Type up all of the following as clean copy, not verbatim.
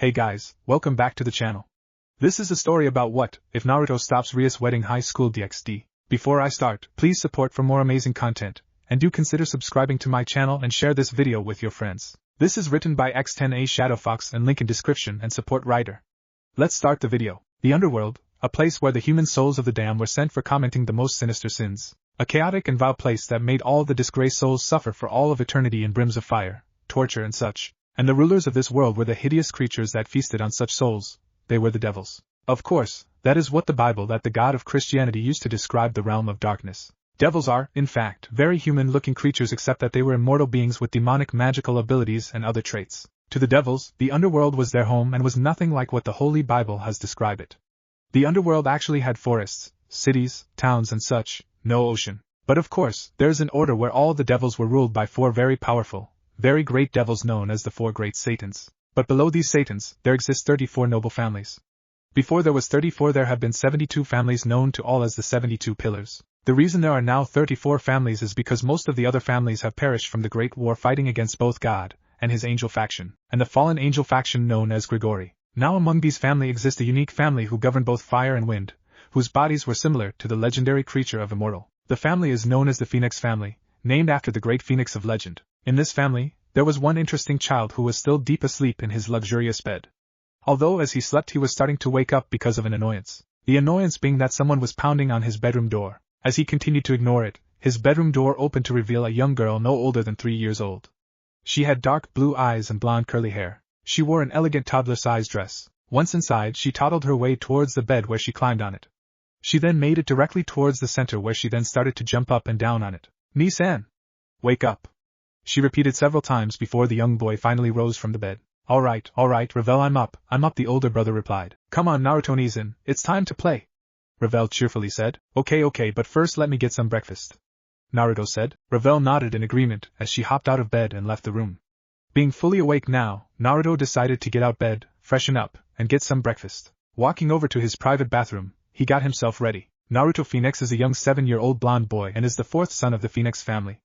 Hey guys, welcome back to the channel. This is a story about what if Naruto stops Rias wedding high school DxD. Before I start, please support for more amazing content, and do consider subscribing to my channel and share this video with your friends. This is written by X10A Shadowfox and link in description and support writer. Let's start the video. The Underworld, a place where the human souls of the damned were sent for commenting the most sinister sins. A chaotic and vile place that made all the disgraced souls suffer for all of eternity in brims of fire, torture and such. And the rulers of this world were the hideous creatures that feasted on such souls. They were the devils. Of course, that is what the Bible that the God of Christianity used to describe the realm of darkness. Devils are, in fact, very human-looking creatures except that they were immortal beings with demonic magical abilities and other traits. To the devils, the underworld was their home and was nothing like what the Holy Bible has described it. The underworld actually had forests, cities, towns and such, no ocean. But of course, there is an order where all the devils were ruled by four very powerful, very great devils known as the four great Satans. But below these Satans, there exist 34 noble families. Before there was 34 there have been 72 families known to all as the 72 pillars. The reason there are now 34 families is because most of the other families have perished from the great war fighting against both God and his angel faction, and the fallen angel faction known as Gregory. Now among these family exists a unique family who govern both fire and wind, whose bodies were similar to the legendary creature of Immortal. The family is known as the Phoenix family, named after the great Phoenix of legend. In this family, there was one interesting child who was still deep asleep in his luxurious bed. Although as he slept he was starting to wake up because of an annoyance. The annoyance being that someone was pounding on his bedroom door. As he continued to ignore it, his bedroom door opened to reveal a young girl no older than 3 years old. She had dark blue eyes and blonde curly hair. She wore an elegant toddler-sized dress. Once inside she toddled her way towards the bed where she climbed on it. She then made it directly towards the center where she then started to jump up and down on it. "Ni-san! Wake up!" she repeated several times before the young boy finally rose from the bed. All right, Revel, I'm up, the older brother replied. "Come on Naruto Nizan, it's time to play," Revel cheerfully said. Okay, but first let me get some breakfast," Naruto said. Revel nodded in agreement as she hopped out of bed and left the room. Being fully awake now, Naruto decided to get out bed, freshen up, and get some breakfast. Walking over to his private bathroom, he got himself ready. Naruto Phoenix is a young 7-year-old blonde boy and is the 4th son of the Phoenix family.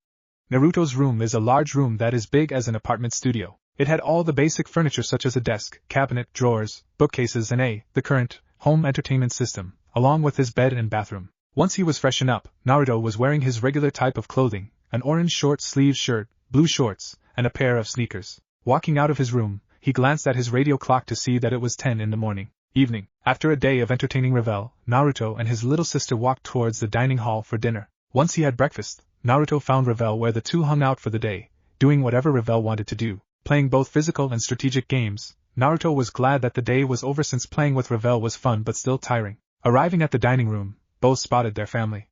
Naruto's room is a large room that is big as an apartment studio. It had all the basic furniture such as a desk, cabinet, drawers, bookcases and the current, home entertainment system, along with his bed and bathroom. Once he was freshened up, Naruto was wearing his regular type of clothing, an orange short-sleeved shirt, blue shorts, and a pair of sneakers. Walking out of his room, he glanced at his radio clock to see that it was 10 in the morning. Evening. After a day of entertaining Revel, Naruto and his little sister walked towards the dining hall for dinner. Once he had breakfast, Naruto found Revel where the two hung out for the day, doing whatever Revel wanted to do, playing both physical and strategic games. Naruto was glad that the day was over since playing with Revel was fun but still tiring. Arriving at the dining room, both spotted their family.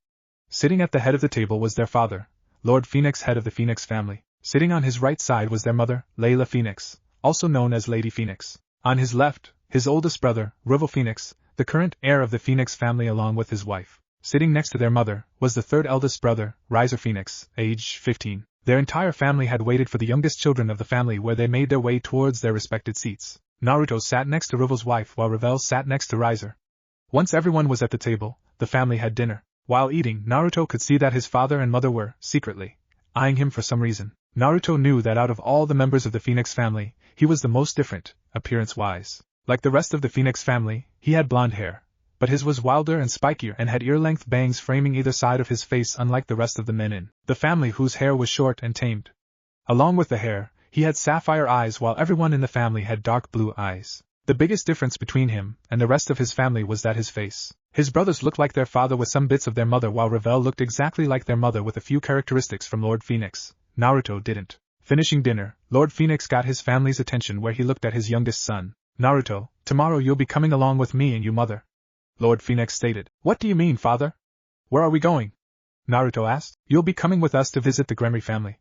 Sitting at the head of the table was their father, Lord Phoenix, head of the Phoenix family. Sitting on his right side was their mother, Layla Phoenix, also known as Lady Phoenix. On his left, his oldest brother, Rival Phoenix, the current heir of the Phoenix family along with his wife. Sitting next to their mother was the third eldest brother, Riser Phoenix, aged 15. Their entire family had waited for the youngest children of the family where they made their way towards their respected seats. Naruto sat next to Rival's wife while Revel sat next to Riser. Once everyone was at the table, the family had dinner. While eating, Naruto could see that his father and mother were, secretly, eyeing him for some reason. Naruto knew that out of all the members of the Phoenix family, he was the most different, appearance-wise. Like the rest of the Phoenix family, he had blonde hair, but his was wilder and spikier and had ear-length bangs framing either side of his face unlike the rest of the men in the family whose hair was short and tamed. Along with the hair, he had sapphire eyes while everyone in the family had dark blue eyes. The biggest difference between him and the rest of his family was that his face. His brothers looked like their father with some bits of their mother while Revel looked exactly like their mother with a few characteristics from Lord Phoenix. Naruto didn't. Finishing dinner, Lord Phoenix got his family's attention where he looked at his youngest son. "Naruto, tomorrow you'll be coming along with me and you mother," Lord Phoenix stated. "What do you mean, father? Where are we going?" Naruto asked. "You'll be coming with us to visit the Gremory family,"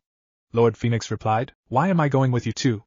Lord Phoenix replied. "Why am I going with you too?"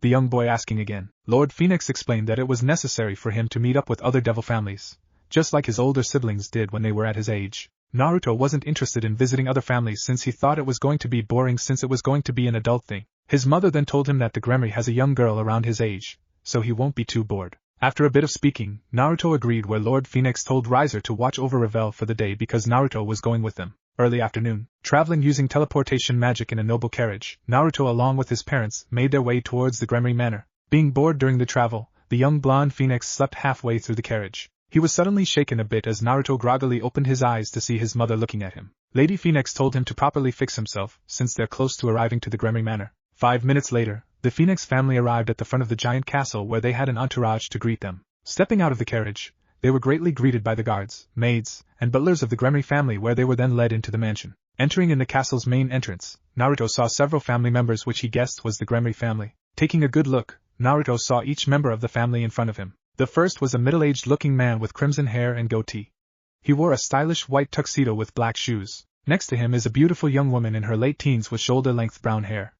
the young boy asking again. Lord Phoenix explained that it was necessary for him to meet up with other devil families, just like his older siblings did when they were at his age. Naruto wasn't interested in visiting other families since he thought it was going to be boring since it was going to be an adult thing. His mother then told him that the Gremory has a young girl around his age, so he won't be too bored. After a bit of speaking, Naruto agreed where Lord Phoenix told Riser to watch over Revel for the day because Naruto was going with them. Early afternoon, traveling using teleportation magic in a noble carriage, Naruto along with his parents made their way towards the Gremory Manor. Being bored during the travel, the young blonde phoenix slept halfway through the carriage. He was suddenly shaken a bit as Naruto groggily opened his eyes to see his mother looking at him. Lady Phoenix told him to properly fix himself, since they're close to arriving to the Gremory Manor. 5 minutes later, the Phoenix family arrived at the front of the giant castle where they had an entourage to greet them. Stepping out of the carriage, they were greatly greeted by the guards, maids, and butlers of the Gremory family, where they were then led into the mansion. Entering in the castle's main entrance, Naruto saw several family members which he guessed was the Gremory family. Taking a good look, Naruto saw each member of the family in front of him. The first was a middle-aged looking man with crimson hair and goatee. He wore a stylish white tuxedo with black shoes. Next to him is a beautiful young woman in her late teens with shoulder-length brown hair.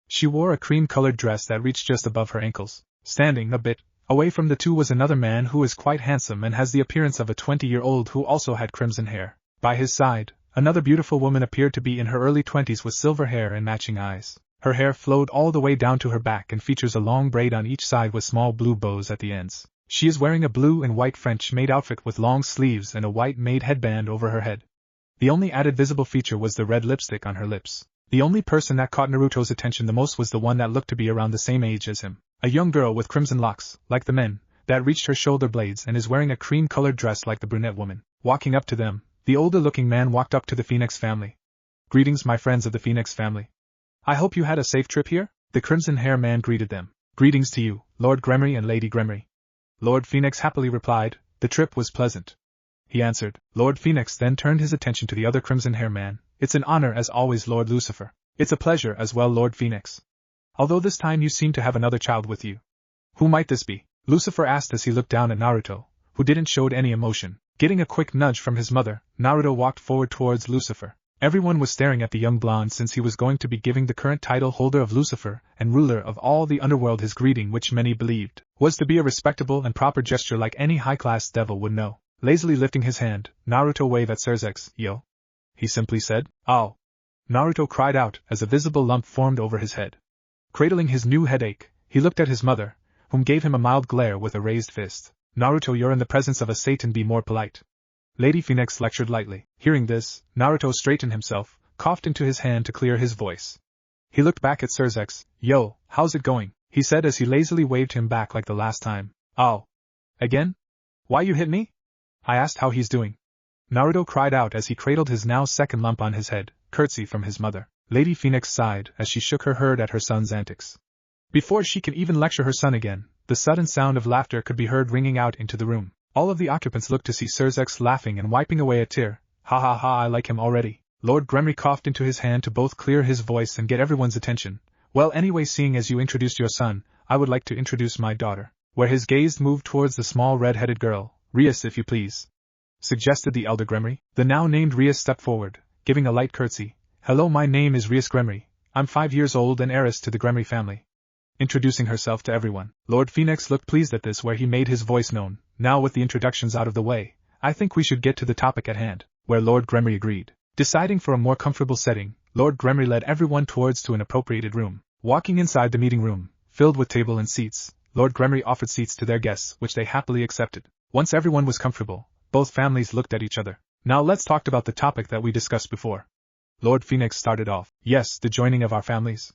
She wore a cream-colored dress that reached just above her ankles. Standing a bit away from the two was another man who is quite handsome and has the appearance of a 20-year-old who also had crimson hair. By his side, another beautiful woman appeared to be in her early 20s with silver hair and matching eyes. Her hair flowed all the way down to her back and features a long braid on each side with small blue bows at the ends. She is wearing a blue and white French-made outfit with long sleeves and a white-made headband over her head. The only added visible feature was the red lipstick on her lips. The only person that caught Naruto's attention the most was the one that looked to be around the same age as him. A young girl with crimson locks, like the men, that reached her shoulder blades and is wearing a cream-colored dress like the brunette woman. Walking up to them, the older-looking man walked up to the Phoenix family. "Greetings, my friends of the Phoenix family. I hope you had a safe trip here?" The crimson-hair man greeted them. "Greetings to you, Lord Gremory and Lady Gremory." Lord Phoenix happily replied, "The trip was pleasant," he answered. Lord Phoenix then turned his attention to the other crimson-hair man. "It's an honor as always, Lord Lucifer." "It's a pleasure as well, Lord Phoenix. Although this time you seem to have another child with you." "Who might this be?" Lucifer asked as he looked down at Naruto, who didn't show any emotion. Getting a quick nudge from his mother, Naruto walked forward towards Lucifer. Everyone was staring at the young blonde since he was going to be giving the current title holder of Lucifer and ruler of all the underworld his greeting, which many believed was to be a respectable and proper gesture like any high-class devil would know. Lazily lifting his hand, Naruto waved at Surzex. "Yo," he simply said. "Oh!" Naruto cried out as a visible lump formed over his head. Cradling his new headache, he looked at his mother, whom gave him a mild glare with a raised fist. "Naruto, you're in the presence of a Satan, be more polite," Lady Phoenix lectured lightly. Hearing this, Naruto straightened himself, coughed into his hand to clear his voice. He looked back at Surzex. "Yo, how's it going?" he said as he lazily waved him back like the last time. "Oh. Again? Why you hit me?" I asked how he's doing. Naruto cried out as he cradled his now second lump on his head. "Curtsy from his mother." Lady Phoenix sighed as she shook her head at her son's antics. Before she could even lecture her son again, the sudden sound of laughter could be heard ringing out into the room. All of the occupants looked to see Surzex laughing and wiping away a tear. "Ha ha ha, I like him already." Lord Gremory coughed into his hand to both clear his voice and get everyone's attention. "Well, anyway, seeing as you introduced your son, I would like to introduce my daughter." Where his gaze moved towards the small red-headed girl. "Rias, if you please," suggested the elder Gremory. The now named Rias stepped forward, giving a light curtsy. "Hello, my name is Rias Gremory. I'm 5 years old and heiress to the Gremory family." Introducing herself to everyone, Lord Phoenix looked pleased at this, where he made his voice known. "Now with the introductions out of the way, I think we should get to the topic at hand," where Lord Gremory agreed. Deciding for a more comfortable setting, Lord Gremory led everyone towards to an appropriated room. Walking inside the meeting room, filled with table and seats, Lord Gremory offered seats to their guests, which they happily accepted. Once everyone was comfortable, both families looked at each other. "Now let's talk about the topic that we discussed before." Lord Phoenix started off. "Yes, the joining of our families,"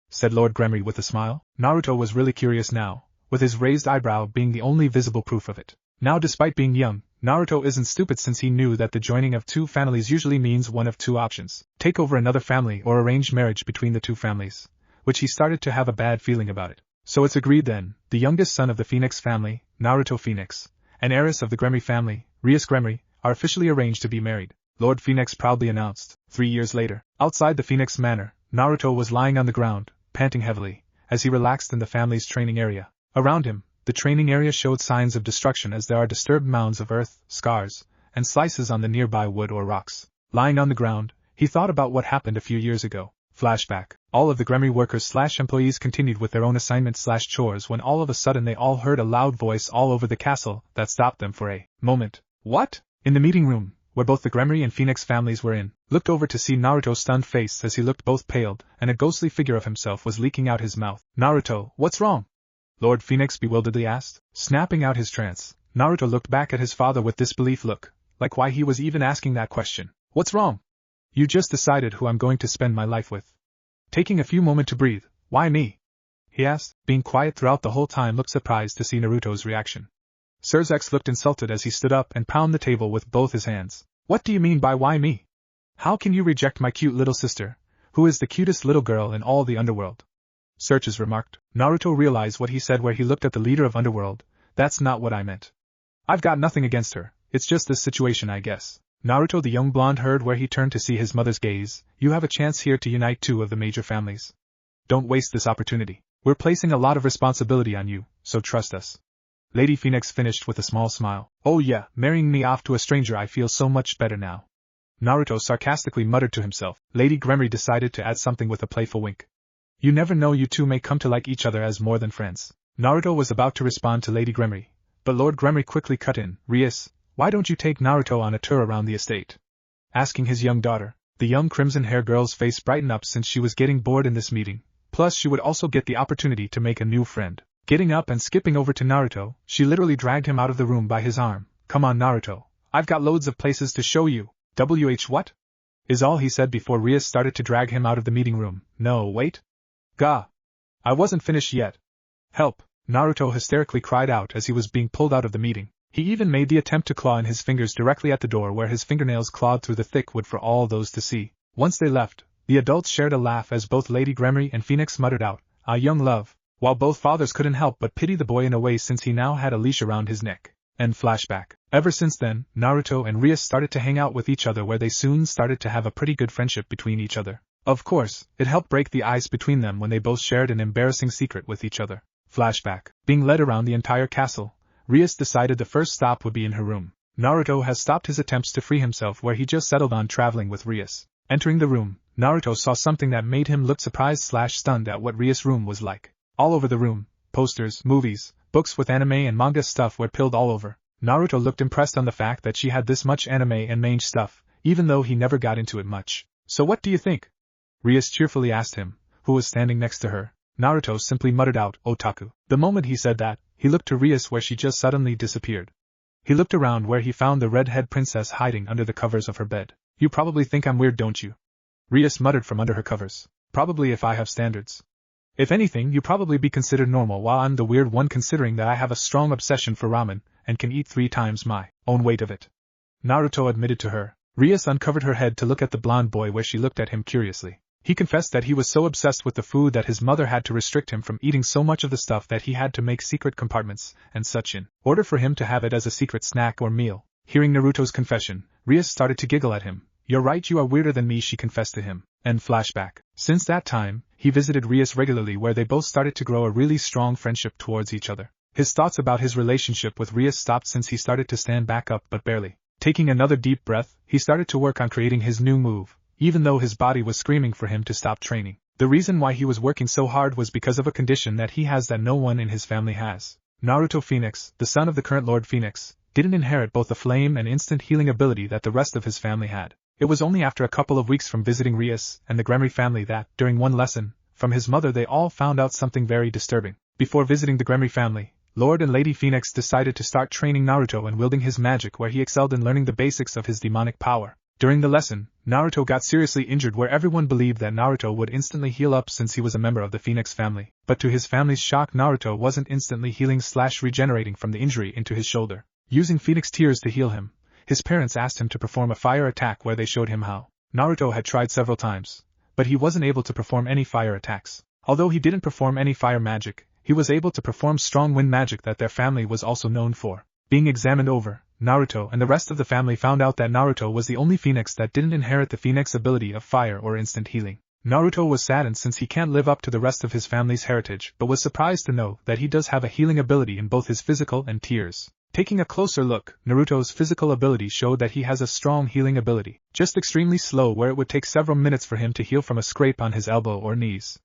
said Lord Gremory with a smile. Naruto was really curious now, with his raised eyebrow being the only visible proof of it. Now, despite being young, Naruto isn't stupid, since he knew that the joining of two families usually means one of two options: take over another family or arrange marriage between the two families, which he started to have a bad feeling about it. So it's agreed then, the youngest son of the Phoenix family, Naruto Phoenix, and heiress of the Gremory family, Rias Gremory, are officially arranged to be married, Lord Phoenix proudly announced. 3 years later, outside the Phoenix Manor, Naruto was lying on the ground, panting heavily, as he relaxed in the family's training area. Around him, the training area showed signs of destruction as there are disturbed mounds of earth, scars, and slices on the nearby wood or rocks. Lying on the ground, he thought about what happened a few years ago. Flashback. All of the Gremory workers/employees continued with their own assignments/chores when all of a sudden they all heard a loud voice all over the castle that stopped them for a moment. "What?" In the meeting room, where both the Gremory and Phoenix families were in, looked over to see Naruto's stunned face as he looked both paled, and a ghostly figure of himself was leaking out his mouth. "Naruto, what's wrong?" Lord Phoenix bewilderedly asked. Snapping out his trance, Naruto looked back at his father with disbelief look, like why he was even asking that question. "What's wrong?" "You just decided who I'm going to spend my life with." Taking a few moments to breathe. "Why me?" he asked, being quiet throughout the whole time, looked surprised to see Naruto's reaction. Sir Zex looked insulted as he stood up and pounded the table with both his hands. What do you mean by why me? How can you reject my cute little sister, who is the cutest little girl in all the underworld? Searches remarked. Naruto realized what he said where he looked at the leader of underworld. That's not what I meant. I've got nothing against her, it's just this situation I guess. Naruto the young blonde heard where he turned to see his mother's gaze. You have a chance here to unite two of the major families. Don't waste this opportunity. We're placing a lot of responsibility on you, so trust us. Lady Phoenix finished with a small smile. Oh yeah, marrying me off to a stranger, I feel so much better now. Naruto sarcastically muttered to himself. Lady Gremory decided to add something with a playful wink. You never know, you two may come to like each other as more than friends. Naruto was about to respond to Lady Gremory, but Lord Gremory quickly cut in. Rias, why don't you take Naruto on a tour around the estate? Asking his young daughter. The young crimson-hair girl's face brightened up since she was getting bored in this meeting, plus she would also get the opportunity to make a new friend. Getting up and skipping over to Naruto, she literally dragged him out of the room by his arm. Come on Naruto, I've got loads of places to show you. What? Is all he said before Rias started to drag him out of the meeting room. No, wait. Gah! I wasn't finished yet. Help! Naruto hysterically cried out as he was being pulled out of the meeting. He even made the attempt to claw in his fingers directly at the door where his fingernails clawed through the thick wood for all those to see. Once they left, the adults shared a laugh as both Lady Gremory and Phoenix muttered out, "Ah, young love," while both fathers couldn't help but pity the boy in a way since he now had a leash around his neck. And flashback. Ever since then, Naruto and Rias started to hang out with each other where they soon started to have a pretty good friendship between each other. Of course, it helped break the ice between them when they both shared an embarrassing secret with each other. Flashback. Being led around the entire castle, Rias decided the first stop would be in her room. Naruto has stopped his attempts to free himself where he just settled on traveling with Rias. Entering the room, Naruto saw something that made him look surprised/stunned at what Rias' room was like. All over the room, posters, movies, books with anime and manga stuff were piled all over. Naruto looked impressed on the fact that she had this much anime and mange stuff, even though he never got into it much. So what do you think? Rias cheerfully asked him, who was standing next to her. Naruto simply muttered out, "Otaku." The moment he said that, he looked to Rias where she just suddenly disappeared. He looked around where he found the redhead princess hiding under the covers of her bed. You probably think I'm weird, don't you? Rias muttered from under her covers. Probably if I have standards. If anything, you probably be considered normal while I'm the weird one considering that I have a strong obsession for ramen, and can eat 3 times my own weight of it. Naruto admitted to her. Rias uncovered her head to look at the blonde boy where she looked at him curiously. He confessed that he was so obsessed with the food that his mother had to restrict him from eating so much of the stuff that he had to make secret compartments and such in order for him to have it as a secret snack or meal. Hearing Naruto's confession, Rias started to giggle at him. You're right, you are weirder than me, she confessed to him. And flashback. Since that time, he visited Rias regularly where they both started to grow a really strong friendship towards each other. His thoughts about his relationship with Rias stopped since he started to stand back up but barely. Taking another deep breath, he started to work on creating his new move, even though his body was screaming for him to stop training. The reason why he was working so hard was because of a condition that he has that no one in his family has. Naruto Phoenix, the son of the current Lord Phoenix, didn't inherit both the flame and instant healing ability that the rest of his family had. It was only after a couple of weeks from visiting Rias and the Gremory family that, during one lesson, from his mother they all found out something very disturbing. Before visiting the Gremory family, Lord and Lady Phoenix decided to start training Naruto and wielding his magic where he excelled in learning the basics of his demonic power. During the lesson, Naruto got seriously injured where everyone believed that Naruto would instantly heal up since he was a member of the Phoenix family, but to his family's shock Naruto wasn't instantly healing/regenerating from the injury into his shoulder. Using Phoenix tears to heal him, his parents asked him to perform a fire attack where they showed him how. Naruto had tried several times, but he wasn't able to perform any fire attacks. Although he didn't perform any fire magic, he was able to perform strong wind magic that their family was also known for. Being examined over, Naruto and the rest of the family found out that Naruto was the only Phoenix that didn't inherit the Phoenix ability of fire or instant healing. Naruto was saddened since he can't live up to the rest of his family's heritage but was surprised to know that he does have a healing ability in both his physical and tears. Taking a closer look, Naruto's physical ability showed that he has a strong healing ability, just extremely slow where it would take several minutes for him to heal from a scrape on his elbow or knees.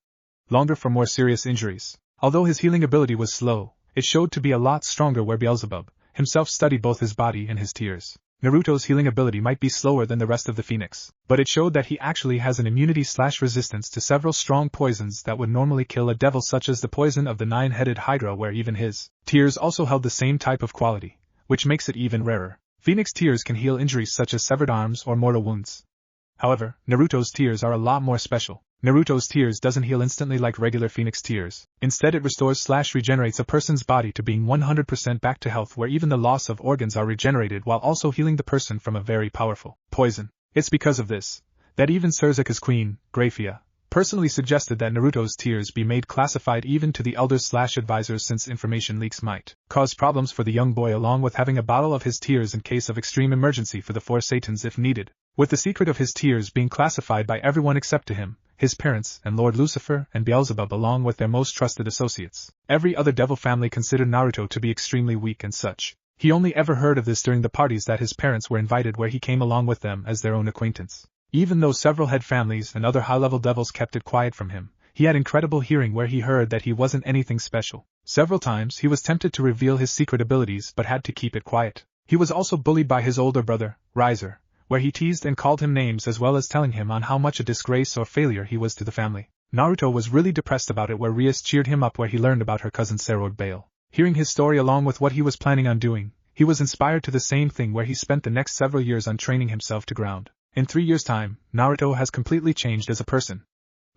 Longer for more serious injuries. Although his healing ability was slow, it showed to be a lot stronger where Beelzebub himself studied both his body and his tears. Naruto's healing ability might be slower than the rest of the Phoenix, but it showed that he actually has an immunity/resistance to several strong poisons that would normally kill a devil such as the poison of the 9-headed Hydra where even his tears also held the same type of quality, which makes it even rarer. Phoenix tears can heal injuries such as severed arms or mortal wounds. However, Naruto's tears are a lot more special. Naruto's tears doesn't heal instantly like regular Phoenix tears. Instead it restores/regenerates a person's body to being 100% back to health, where even the loss of organs are regenerated while also healing the person from a very powerful poison. It's because of this that even Shizuka's queen, Gremory, personally suggested that Naruto's tears be made classified even to the elders/advisors, since information leaks might cause problems for the young boy, along with having a bottle of his tears in case of extreme emergency for the 4 Satans if needed. With the secret of his tears being classified by everyone except to him, his parents, and Lord Lucifer and Beelzebub, along with their most trusted associates, every other devil family considered Naruto to be extremely weak and such. He only ever heard of this during the parties that his parents were invited, where he came along with them as their own acquaintance. Even though several head families and other high-level devils kept it quiet from him, he had incredible hearing, where he heard that he wasn't anything special. Several times he was tempted to reveal his secret abilities but had to keep it quiet. He was also bullied by his older brother, Rias, where he teased and called him names, as well as telling him on how much a disgrace or failure he was to the family. Naruto was really depressed about it, where Rias cheered him up, where he learned about her cousin Beowolf. Hearing his story along with what he was planning on doing, he was inspired to the same thing, where he spent the next several years on training himself to ground. In 3 years' time, Naruto has completely changed as a person.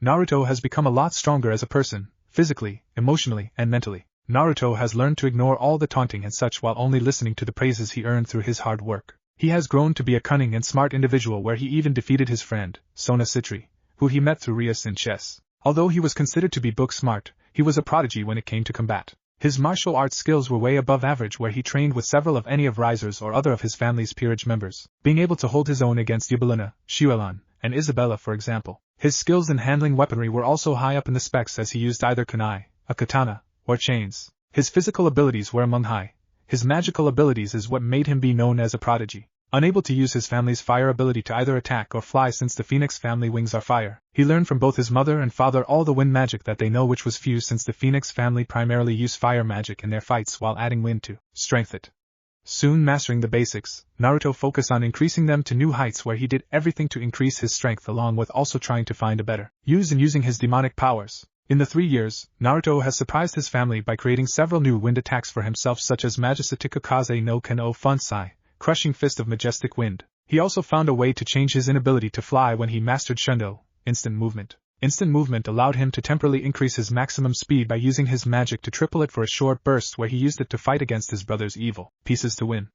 Naruto has become a lot stronger as a person, physically, emotionally, and mentally. Naruto has learned to ignore all the taunting and such while only listening to the praises he earned through his hard work. He has grown to be a cunning and smart individual, where he even defeated his friend, Sona Citri, who he met through Rias in chess. Although he was considered to be book smart, he was a prodigy when it came to combat. His martial arts skills were way above average, where he trained with several of any of Rias's or other of his family's peerage members, being able to hold his own against Yubelina, Shiulan, and Isabella, for example. His skills in handling weaponry were also high up in the specs, as he used either kunai, a katana, or chains. His physical abilities were among high. His magical abilities is what made him be known as a prodigy. Unable to use his family's fire ability to either attack or fly, since the Phoenix family wings are fire, he learned from both his mother and father all the wind magic that they know, which was few, since the Phoenix family primarily use fire magic in their fights while adding wind to strength it. Soon mastering the basics, Naruto focused on increasing them to new heights, where he did everything to increase his strength, along with also trying to find a better use in using his demonic powers. In the 3 years, Naruto has surprised his family by creating several new wind attacks for himself, such as Majestic Kaze no Ken o Funsai, Crushing Fist of Majestic Wind. He also found a way to change his inability to fly when he mastered Shundo, Instant Movement. Instant Movement allowed him to temporarily increase his maximum speed by using his magic to triple it for a short burst, where he used it to fight against his brother's evil pieces to win.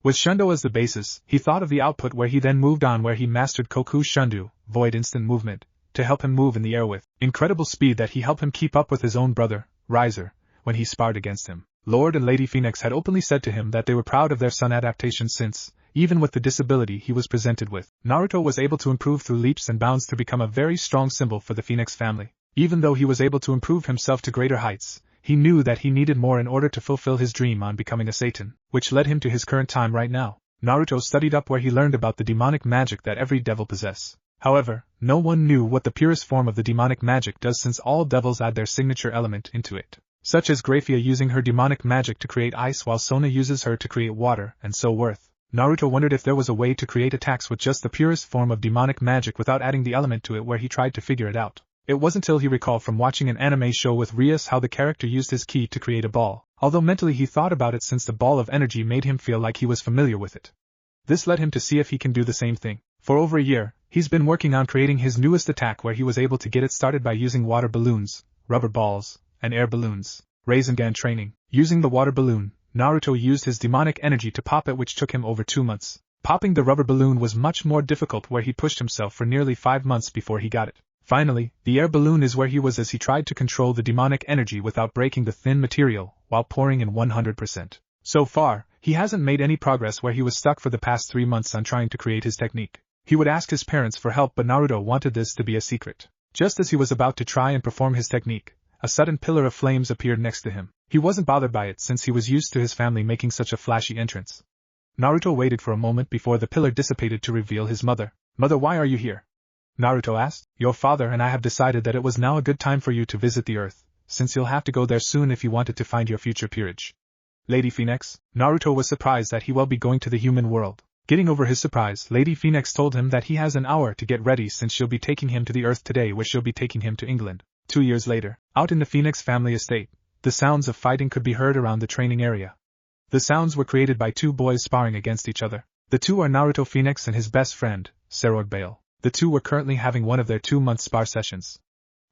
With Shundo as the basis, he thought of the output, where he then moved on, where he mastered Koku Shundu, Void Instant Movement, to help him move in the air with incredible speed that he helped him keep up with his own brother, Rias, when he sparred against him. Lord and Lady Phoenix had openly said to him that they were proud of their son adaptation, since, even with the disability he was presented with, Naruto was able to improve through leaps and bounds to become a very strong symbol for the Phoenix family. Even though he was able to improve himself to greater heights, he knew that he needed more in order to fulfill his dream on becoming a Satan, which led him to his current time right now. Naruto studied up, where he learned about the demonic magic that every devil possess. However, no one knew what the purest form of the demonic magic does, since all devils add their signature element into it, such as Gremory using her demonic magic to create ice, while Sona uses her to create water, and so forth. Naruto wondered if there was a way to create attacks with just the purest form of demonic magic without adding the element to it, where he tried to figure it out. It wasn't until he recalled from watching an anime show with Rias how the character used his ki to create a ball, although mentally he thought about it, since the ball of energy made him feel like he was familiar with it. This led him to see if he can do the same thing. For over a year, he's been working on creating his newest attack, where he was able to get it started by using water balloons, rubber balls, and air balloons. Rasengan training. Using the water balloon, Naruto used his demonic energy to pop it, which took him over 2 months. Popping the rubber balloon was much more difficult, where he pushed himself for nearly 5 months before he got it. Finally, the air balloon is where he was, as he tried to control the demonic energy without breaking the thin material, while pouring in 100%. So far, he hasn't made any progress, where he was stuck for the past 3 months on trying to create his technique. He would ask his parents for help, but Naruto wanted this to be a secret. Just as he was about to try and perform his technique, a sudden pillar of flames appeared next to him. He wasn't bothered by it, since he was used to his family making such a flashy entrance. Naruto waited for a moment before the pillar dissipated to reveal his mother. "Mother, why are you here?" Naruto asked. "Your father and I have decided that it was now a good time for you to visit the Earth, since you'll have to go there soon if you wanted to find your future peerage." Lady Phoenix? Naruto was surprised that he will be going to the human world. Getting over his surprise, Lady Phoenix told him that he has an hour to get ready, since she'll be taking him to the Earth today, where she'll be taking him to England. 2 years later, out in the Phoenix family estate, the sounds of fighting could be heard around the training area. The sounds were created by 2 boys sparring against each other. The 2 are Naruto Phoenix and his best friend, Beowolf. The two were currently having one of their 2-month spar sessions.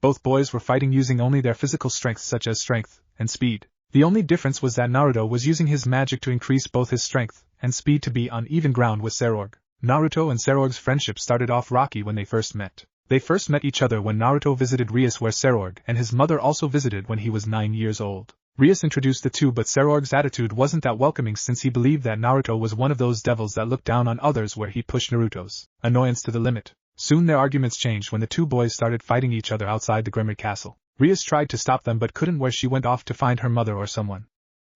Both boys were fighting using only their physical strengths such as strength and speed. The only difference was that Naruto was using his magic to increase both his strength and speed to be on even ground with Sarorg. Naruto and Sarorg's friendship started off rocky when they first met. They first met each other when Naruto visited Rias, where Sarorg and his mother also visited when he was 9 years old. Rias introduced the two, but Sarorg's attitude wasn't that welcoming since he believed that Naruto was one of those devils that looked down on others, where he pushed Naruto's annoyance to the limit. Soon their arguments changed when the two boys started fighting each other outside the Gremory castle. Rias tried to stop them but couldn't, where she went off to find her mother or someone.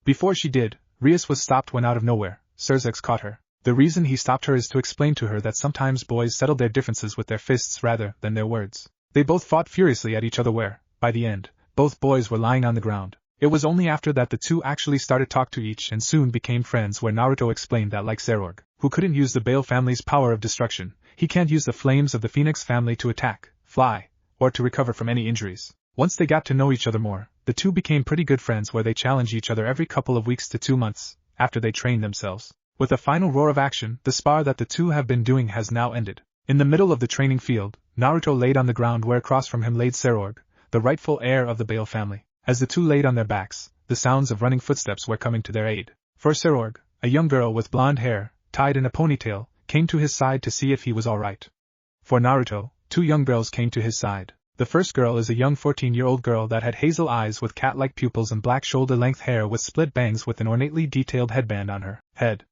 Before she did, Rias was stopped when out of nowhere, Surzex caught her. The reason he stopped her is to explain to her that sometimes boys settle their differences with their fists rather than their words. They both fought furiously at each other where, by the end, both boys were lying on the ground. It was only after that the two actually started talk to each and soon became friends, where Naruto explained that like Sarorg, who couldn't use the Beowolf family's power of destruction, he can't use the flames of the Phoenix family to attack, fly, or to recover from any injuries. Once they got to know each other more, the two became pretty good friends, where they challenged each other every couple of weeks to 2 months, after they trained themselves. With a final roar of action, the spar that the two have been doing has now ended. In the middle of the training field, Naruto laid on the ground, where across from him laid Sarorg, the rightful heir of the Beowolf family. As the two laid on their backs, the sounds of running footsteps were coming to their aid. For Sarorg, a young girl with blonde hair, tied in a ponytail, came to his side to see if he was alright. For Naruto, 2 young girls came to his side. The first girl is a young 14-year-old girl that had hazel eyes with cat-like pupils and black shoulder-length hair with split bangs with an ornately detailed headband on her head.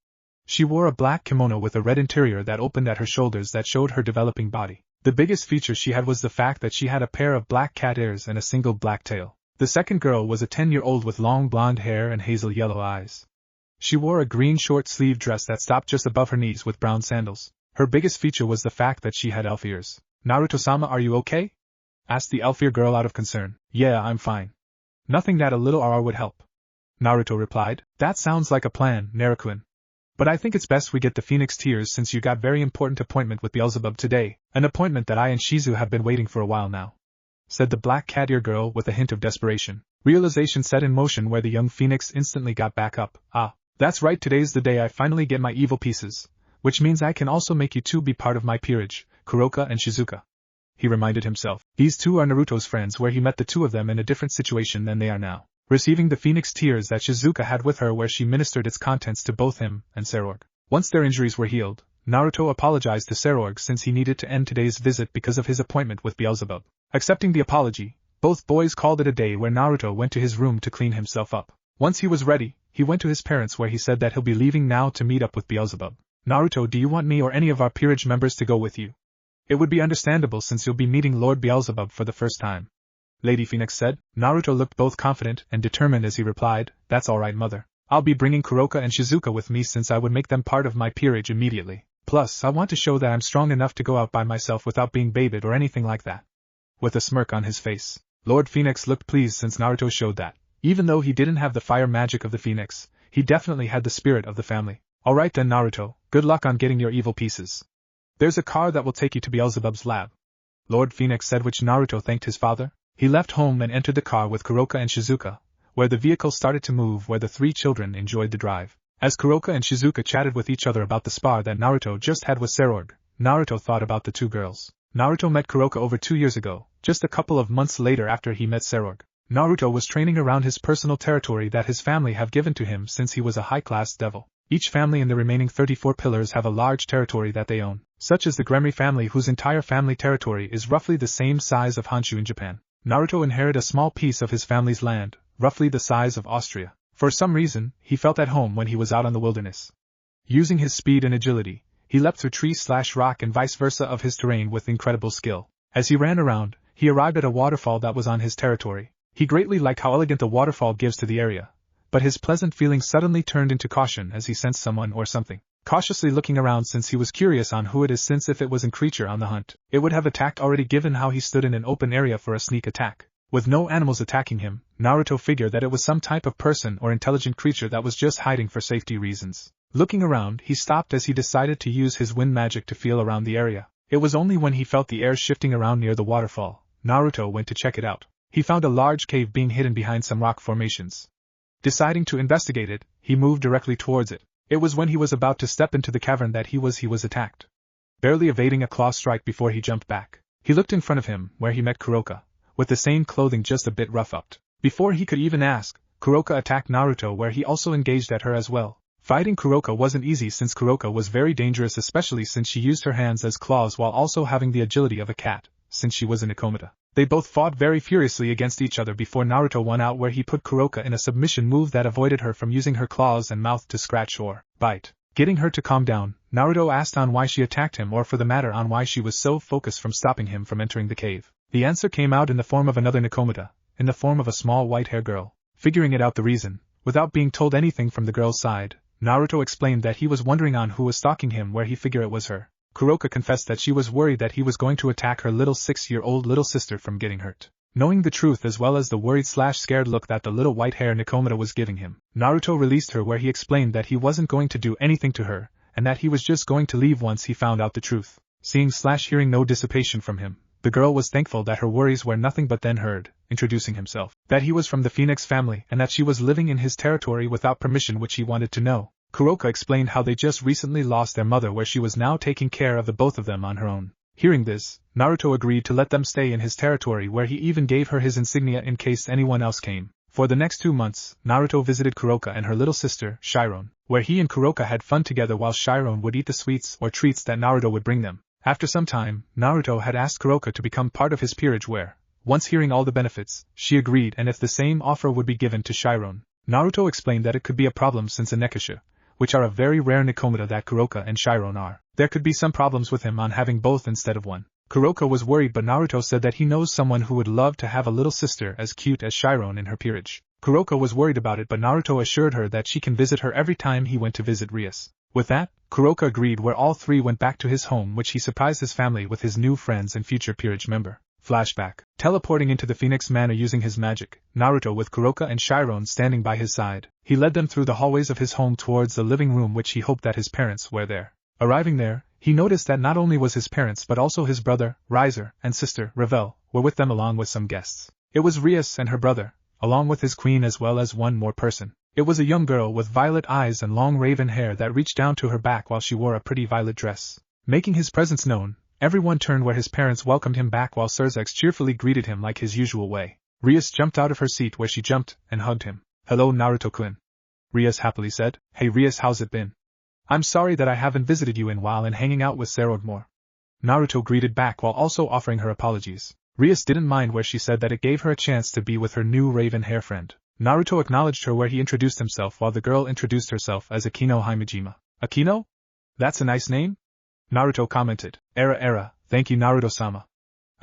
She wore a black kimono with a red interior that opened at her shoulders that showed her developing body. The biggest feature she had was the fact that she had a pair of black cat ears and a single black tail. The second girl was a 10-year-old with long blonde hair and hazel yellow eyes. She wore a green short-sleeved dress that stopped just above her knees with brown sandals. Her biggest feature was the fact that she had elf ears. "Naruto-sama, are you okay?" asked the elf ear girl out of concern. "Yeah, I'm fine. Nothing that a little RR would help," Naruto replied. "That sounds like a plan, Naruto-kun. But I think it's best we get the Phoenix Tears since you got very important appointment with Beelzebub today, an appointment that I and Shizu have been waiting for a while now," said the black cat ear girl with a hint of desperation. Realization set in motion where the young Phoenix instantly got back up. "Ah, that's right, today's the day I finally get my evil pieces, which means I can also make you two be part of my peerage, Kuroka and Shizuka," he reminded himself. These two are Naruto's friends, where he met the two of them in a different situation than they are now. Receiving the Phoenix Tears that Shizuka had with her, where she ministered its contents to both him and Sarorg. Once their injuries were healed, Naruto apologized to Sarorg since he needed to end today's visit because of his appointment with Beelzebub. Accepting the apology, both boys called it a day, where Naruto went to his room to clean himself up. Once he was ready, he went to his parents, where he said that he'll be leaving now to meet up with Beelzebub. "Naruto, do you want me or any of our peerage members to go with you? It would be understandable since you'll be meeting Lord Beelzebub for the first time," Lady Phoenix said. Naruto looked both confident and determined as he replied, "That's alright, mother. I'll be bringing Kuroka and Shizuka with me since I would make them part of my peerage immediately. Plus, I want to show that I'm strong enough to go out by myself without being babied or anything like that." With a smirk on his face, Lord Phoenix looked pleased since Naruto showed that, even though he didn't have the fire magic of the Phoenix, he definitely had the spirit of the family. "Alright then, Naruto, good luck on getting your evil pieces. There's a car that will take you to Beelzebub's lab," Lord Phoenix said, which Naruto thanked his father. He left home and entered the car with Kuroka and Shizuka, where the vehicle started to move, where the 3 children enjoyed the drive. As Kuroka and Shizuka chatted with each other about the spar that Naruto just had with Sarorg, Naruto thought about the 2 girls. Naruto met Kuroka over 2 years ago, just a couple of months later after he met Sarorg. Naruto was training around his personal territory that his family have given to him since he was a high-class devil. Each family in the remaining 34 pillars have a large territory that they own, such as the Gremory family, whose entire family territory is roughly the same size of Honshu in Japan. Naruto inherited a small piece of his family's land, roughly the size of Austria. For some reason, he felt at home when he was out on the wilderness. Using his speed and agility, he leapt through tree/rock and vice versa of his terrain with incredible skill. As he ran around, he arrived at a waterfall that was on his territory. He greatly liked how elegant the waterfall gives to the area, but his pleasant feeling suddenly turned into caution as he sensed someone or something. Cautiously looking around since he was curious on who it is, since if it was a creature on the hunt, it would have attacked already, given how he stood in an open area for a sneak attack. With no animals attacking him, Naruto figured that it was some type of person or intelligent creature that was just hiding for safety reasons. Looking around, he stopped as he decided to use his wind magic to feel around the area. It was only when he felt the air shifting around near the waterfall, Naruto went to check it out. He found a large cave being hidden behind some rock formations. Deciding to investigate it, he moved directly towards it. It was when he was about to step into the cavern that he was attacked. barely evading a claw strike before he jumped back. He looked in front of him, where he met Kuroka, with the same clothing just a bit rough-upped. Before he could even ask, Kuroka attacked Naruto, where he also engaged at her as well. Fighting Kuroka wasn't easy since Kuroka was very dangerous, especially since she used her hands as claws while also having the agility of a cat, since she was a Nikomata. They both fought very furiously against each other before Naruto won out, where he put Kuroka in a submission move that avoided her from using her claws and mouth to scratch or bite. Getting her to calm down, Naruto asked on why she attacked him, or for the matter on why she was so focused from stopping him from entering the cave. The answer came out in the form of another Nikomata, in the form of a small white-haired girl. Figuring it out the reason, without being told anything from the girl's side, Naruto explained that he was wondering on who was stalking him, where he figured it was her. Kuroka confessed that she was worried that he was going to attack her little 6-year-old little sister from getting hurt. Knowing the truth as well as the worried/scared look that the little white-haired Nikomata was giving him, Naruto released her, where he explained that he wasn't going to do anything to her, and that he was just going to leave once he found out the truth. Seeing/hearing no dissipation from him, the girl was thankful that her worries were nothing, but then heard, introducing himself, that he was from the Phoenix family and that she was living in his territory without permission, which he wanted to know. Kuroka explained how they just recently lost their mother, where she was now taking care of the both of them on her own. Hearing this, Naruto agreed to let them stay in his territory, where he even gave her his insignia in case anyone else came. For the next 2 months, Naruto visited Kuroka and her little sister, Chiron, where he and Kuroka had fun together while Chiron would eat the sweets or treats that Naruto would bring them. After some time, Naruto had asked Kuroka to become part of his peerage, where, once hearing all the benefits, she agreed, and if the same offer would be given to Chiron. Naruto explained that it could be a problem since a Nekasha, which are a very rare Nikomata that Kuroka and Chiron are, there could be some problems with him on having both instead of one. Kuroka was worried, but Naruto said that he knows someone who would love to have a little sister as cute as Chiron in her peerage. Kuroka was worried about it, but Naruto assured her that she can visit her every time he went to visit Rias. With that, Kuroka agreed, where all three went back to his home, which he surprised his family with his new friends and future peerage member. Flashback. Teleporting into the Phoenix Manor using his magic, Naruto with Kuroka and Chiron standing by his side, he led them through the hallways of his home towards the living room, which he hoped that his parents were there. Arriving there, he noticed that not only was his parents but also his brother, Riser, and sister, Ravel, were with them along with some guests. It was Rias and her brother, along with his queen as well as one more person. It was a young girl with violet eyes and long raven hair that reached down to her back while she wore a pretty violet dress. Making his presence known, everyone turned where his parents welcomed him back while Surzex cheerfully greeted him like his usual way. Rias jumped out of her seat, where she jumped and hugged him. "Hello, Naruto-kun," Rias happily said. "Hey Rias, how's it been? I'm sorry that I haven't visited you in a while and hanging out with Serod more." Naruto greeted back while also offering her apologies. Rias didn't mind, where she said that it gave her a chance to be with her new raven hair friend. Naruto acknowledged her, where he introduced himself while the girl introduced herself as Akino Himejima. "Akino? That's a nice name?" Naruto commented. Era, thank you Naruto-sama,"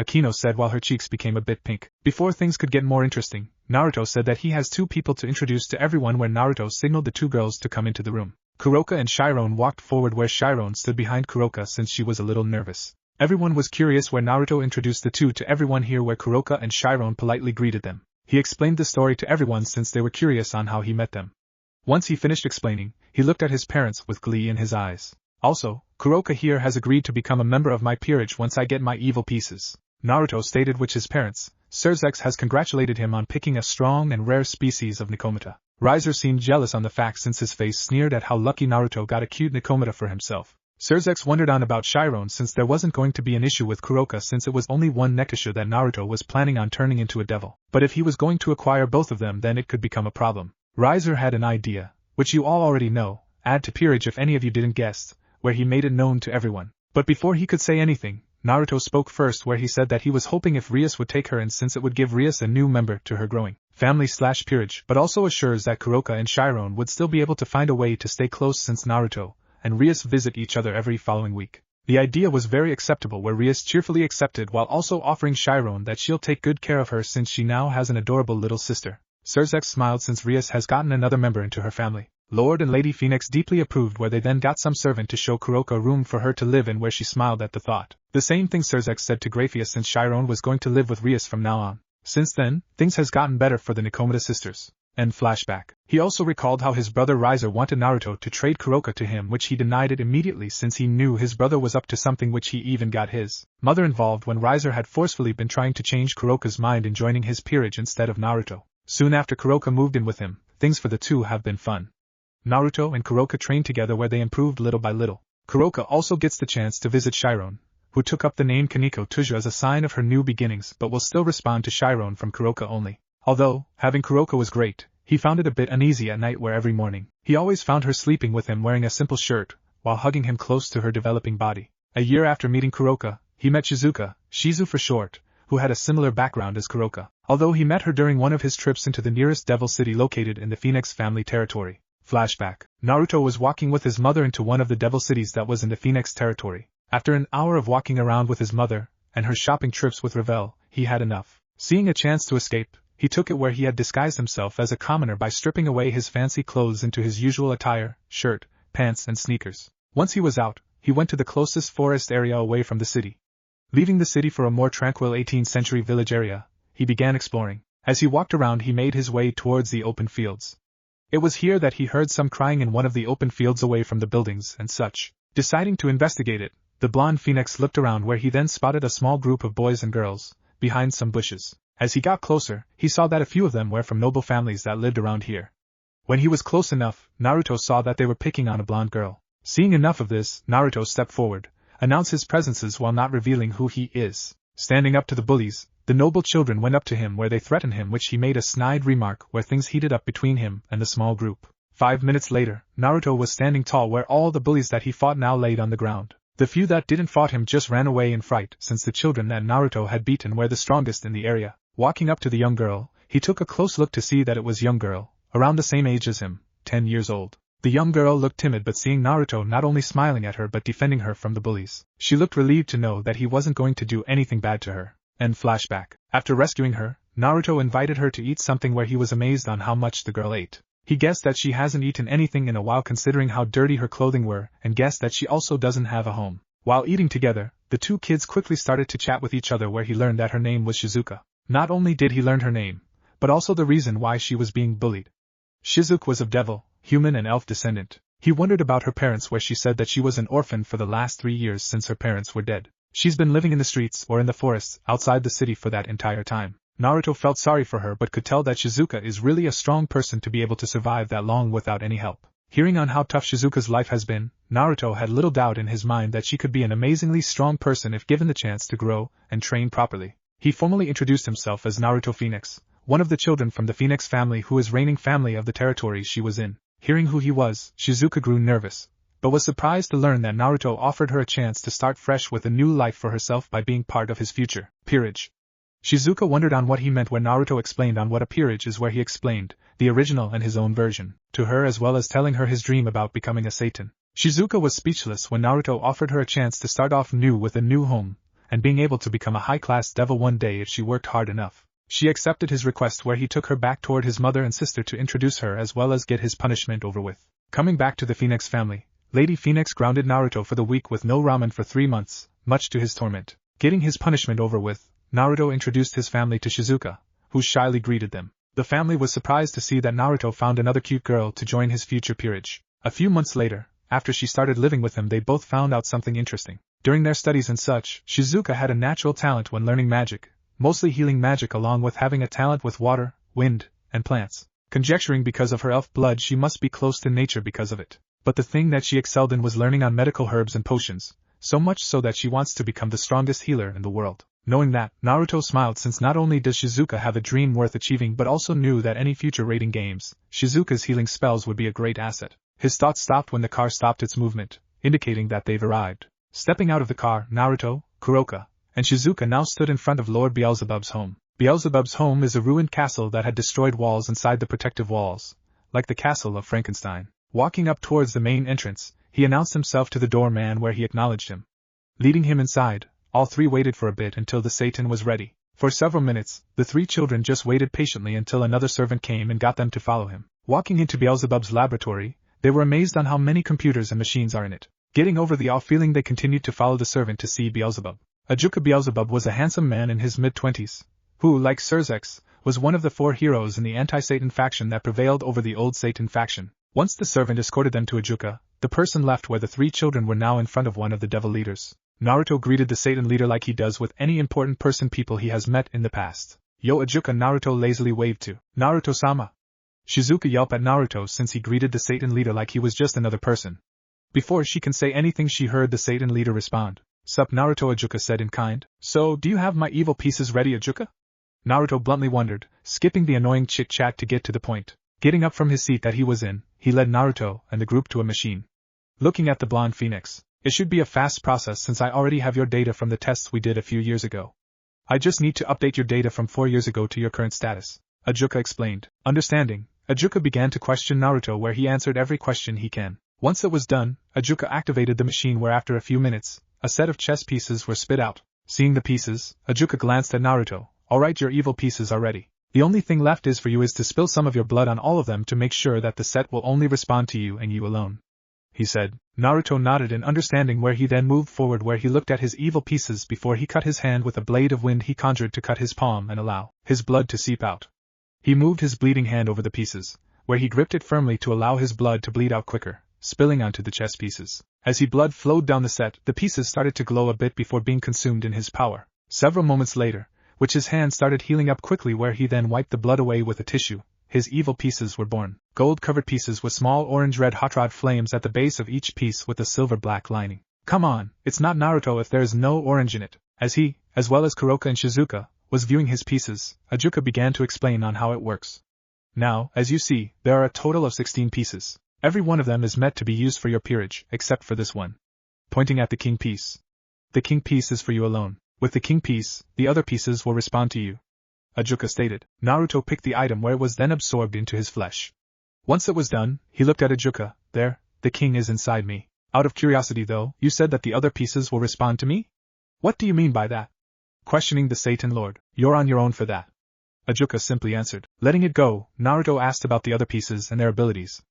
Akino said while her cheeks became a bit pink. Before things could get more interesting, Naruto said that he has 2 people to introduce to everyone, where Naruto signaled the 2 girls to come into the room. Kuroka and Chiron walked forward, where Chiron stood behind Kuroka since she was a little nervous. Everyone was curious, where Naruto introduced the 2 to everyone here, where Kuroka and Chiron politely greeted them. He explained the story to everyone since they were curious on how he met them. Once he finished explaining, he looked at his parents with glee in his eyes. "Also, Kuroka here has agreed to become a member of my peerage once I get my evil pieces," Naruto stated, which his parents, Surzex, has congratulated him on picking a strong and rare species of Nikomata. Riser seemed jealous on the fact since his face sneered at how lucky Naruto got a cute Nikomata for himself. Surzex wondered on about Chiron since there wasn't going to be an issue with Kuroka since it was only one Nekasha that Naruto was planning on turning into a devil. But if he was going to acquire both of them, then it could become a problem. Riser had an idea, which you all already know, add to peerage if any of you didn't guess, where he made it known to everyone. But before he could say anything, Naruto spoke first, where he said that he was hoping if Rias would take her in, since it would give Rias a new member to her growing family/peerage, but also assures that Kuroka and Chiron would still be able to find a way to stay close since Naruto and Rias visit each other every following week. The idea was very acceptable, where Rias cheerfully accepted while also offering Chiron that she'll take good care of her since she now has an adorable little sister. Surzex smiled since Rias has gotten another member into her family. Lord and Lady Phoenix deeply approved, where they then got some servant to show Kuroka a room for her to live in, where she smiled at the thought. The same thing Surzex said to Grafia since Chiron was going to live with Rias from now on. Since then, things has gotten better for the Nikomata sisters. End flashback. He also recalled how his brother Riser wanted Naruto to trade Kuroka to him, which he denied it immediately since he knew his brother was up to something, which he even got his mother involved when Riser had forcefully been trying to change Kuroka's mind in joining his peerage instead of Naruto. Soon after Kuroka moved in with him, things for the two have been fun. Naruto and Kuroka trained together, where they improved little by little. Kuroka also gets the chance to visit Chiron, who took up the name Kaneko Tuja as a sign of her new beginnings but will still respond to Chiron from Kuroka only. Although, having Kuroka was great, he found it a bit uneasy at night where every morning, he always found her sleeping with him wearing a simple shirt, while hugging him close to her developing body. A year after meeting Kuroka, he met Shizuka, Shizu for short, who had a similar background as Kuroka, although he met her during one of his trips into the nearest devil city located in the Phoenix family territory. Flashback. Naruto was walking with his mother into one of the devil cities that was in the Phoenix territory. After an hour of walking around with his mother, and her shopping trips with Ravel, he had enough. Seeing a chance to escape, he took it where he had disguised himself as a commoner by stripping away his fancy clothes into his usual attire, shirt, pants and sneakers. Once he was out, he went to the closest forest area away from the city. Leaving the city for a more tranquil 18th century village area, he began exploring. As he walked around he made his way towards the open fields. It was here that he heard some crying in one of the open fields away from the buildings and such. Deciding to investigate it, the blonde phoenix looked around where he then spotted a small group of boys and girls, behind some bushes. As he got closer, he saw that a few of them were from noble families that lived around here. When he was close enough, Naruto saw that they were picking on a blonde girl. Seeing enough of this, Naruto stepped forward, announced his presences while not revealing who he is. Standing up to the bullies, the noble children went up to him where they threatened him, which he made a snide remark where things heated up between him and the small group. 5 minutes later, Naruto was standing tall where all the bullies that he fought now laid on the ground. The few that didn't fought him just ran away in fright since the children that Naruto had beaten were the strongest in the area. Walking up to the young girl, he took a close look to see that it was a young girl, around the same age as him, 10 years old. The young girl looked timid, but seeing Naruto not only smiling at her but defending her from the bullies, she looked relieved to know that he wasn't going to do anything bad to her. End flashback. After rescuing her, Naruto invited her to eat something where he was amazed on how much the girl ate. He guessed that she hasn't eaten anything in a while considering how dirty her clothing were, and guessed that she also doesn't have a home. While eating together, the two kids quickly started to chat with each other where he learned that her name was Shizuka. Not only did he learn her name, but also the reason why she was being bullied. Shizuka was of devil, human and elf descendant. He wondered about her parents where she said that she was an orphan for the last 3 years since her parents were dead. She's been living in the streets or in the forests outside the city for that entire time. Naruto felt sorry for her but could tell that Shizuka is really a strong person to be able to survive that long without any help. Hearing on how tough Shizuka's life has been, Naruto had little doubt in his mind that she could be an amazingly strong person if given the chance to grow and train properly. He formally introduced himself as Naruto Phoenix, one of the children from the Phoenix family who is reigning family of the territory she was in. Hearing who he was, Shizuka grew nervous, but was surprised to learn that Naruto offered her a chance to start fresh with a new life for herself by being part of his future peerage. Shizuka wondered on what he meant when Naruto explained on what a peerage is, where he explained the original and his own version to her as well as telling her his dream about becoming a Satan. Shizuka was speechless when Naruto offered her a chance to start off new with a new home, and being able to become a high-class devil one day if she worked hard enough. She accepted his request where he took her back toward his mother and sister to introduce her as well as get his punishment over with. Coming back to the Phoenix family, Lady Phoenix grounded Naruto for the week with no ramen for 3 months, much to his torment. Getting his punishment over with, Naruto introduced his family to Shizuka, who shyly greeted them. The family was surprised to see that Naruto found another cute girl to join his future peerage. A few months later, after she started living with him, they both found out something interesting. During their studies and such, Shizuka had a natural talent when learning magic, mostly healing magic, along with having a talent with water, wind, and plants. Conjecturing because of her elf blood she must be close to nature because of it. But the thing that she excelled in was learning on medical herbs and potions, so much so that she wants to become the strongest healer in the world. Knowing that, Naruto smiled, since not only does Shizuka have a dream worth achieving but also knew that any future raiding games, Shizuka's healing spells would be a great asset. His thoughts stopped when the car stopped its movement, indicating that they've arrived. Stepping out of the car, Naruto, Kuroka, and Shizuka now stood in front of Lord Beelzebub's home. Beelzebub's home is a ruined castle that had destroyed walls inside the protective walls, like the castle of Frankenstein. Walking up towards the main entrance, he announced himself to the doorman where he acknowledged him. Leading him inside, all three waited for a bit until the Satan was ready. For several minutes, the 3 children just waited patiently until another servant came and got them to follow him. Walking into Beelzebub's laboratory, they were amazed on how many computers and machines are in it. Getting over the awe feeling, they continued to follow the servant to see Beelzebub. Ajuka Beelzebub was a handsome man in his mid-20s, who, like Serzex, was one of the 4 heroes in the anti-Satan faction that prevailed over the old Satan faction. Once the servant escorted them to Ajuka, the person left where the 3 children were now in front of one of the devil leaders. Naruto greeted the Satan leader like he does with any important people he has met in the past. Yo Ajuka, Naruto lazily waved to. Naruto-sama. Shizuka yelped at Naruto since he greeted the Satan leader like he was just another person. Before she can say anything, she heard the Satan leader respond. "Sup Naruto," Ajuka said in kind. "So, do you have my evil pieces ready, Ajuka?" Naruto bluntly wondered, skipping the annoying chit-chat to get to the point. Getting up from his seat that he was in, he led Naruto and the group to a machine. Looking at the blonde phoenix, "It should be a fast process since I already have your data from the tests we did a few years ago. I just need to update your data from 4 years ago to your current status," Ajuka explained. Understanding, Ajuka began to question Naruto, where he answered every question he can. Once it was done, Ajuka activated the machine, where after a few minutes, a set of chess pieces were spit out. Seeing the pieces, Ajuka glanced at Naruto. "Alright, your evil pieces are ready. The only thing left is for you is to spill some of your blood on all of them to make sure that the set will only respond to you and you alone," he said. Naruto nodded in understanding, where he then moved forward, where he looked at his evil pieces before he cut his hand with a blade of wind he conjured to cut his palm and allow his blood to seep out. He moved his bleeding hand over the pieces, where he gripped it firmly to allow his blood to bleed out quicker, spilling onto the chess pieces. As his blood flowed down the set, the pieces started to glow a bit before being consumed in his power. Several moments later, which his hand started healing up quickly, where he then wiped the blood away with a tissue, his evil pieces were born. Gold-covered pieces with small orange-red hot rod flames at the base of each piece with a silver-black lining. "Come on, it's not Naruto if there is no orange in it." As he, as well as Kuroka and Shizuka, was viewing his pieces, Ajuka began to explain on how it works. "Now, as you see, there are a total of 16 pieces. Every one of them is meant to be used for your peerage, except for this one," pointing at the king piece. "The king piece is for you alone. With the king piece, the other pieces will respond to you," Ajuka stated. Naruto picked the item, where it was then absorbed into his flesh. Once it was done, he looked at Ajuka. "There, the king is inside me. Out of curiosity though, you said that the other pieces will respond to me? What do you mean by that?" Questioning the Satan Lord. "You're on your own for that," Ajuka simply answered. Letting it go, Naruto asked about the other pieces and their abilities.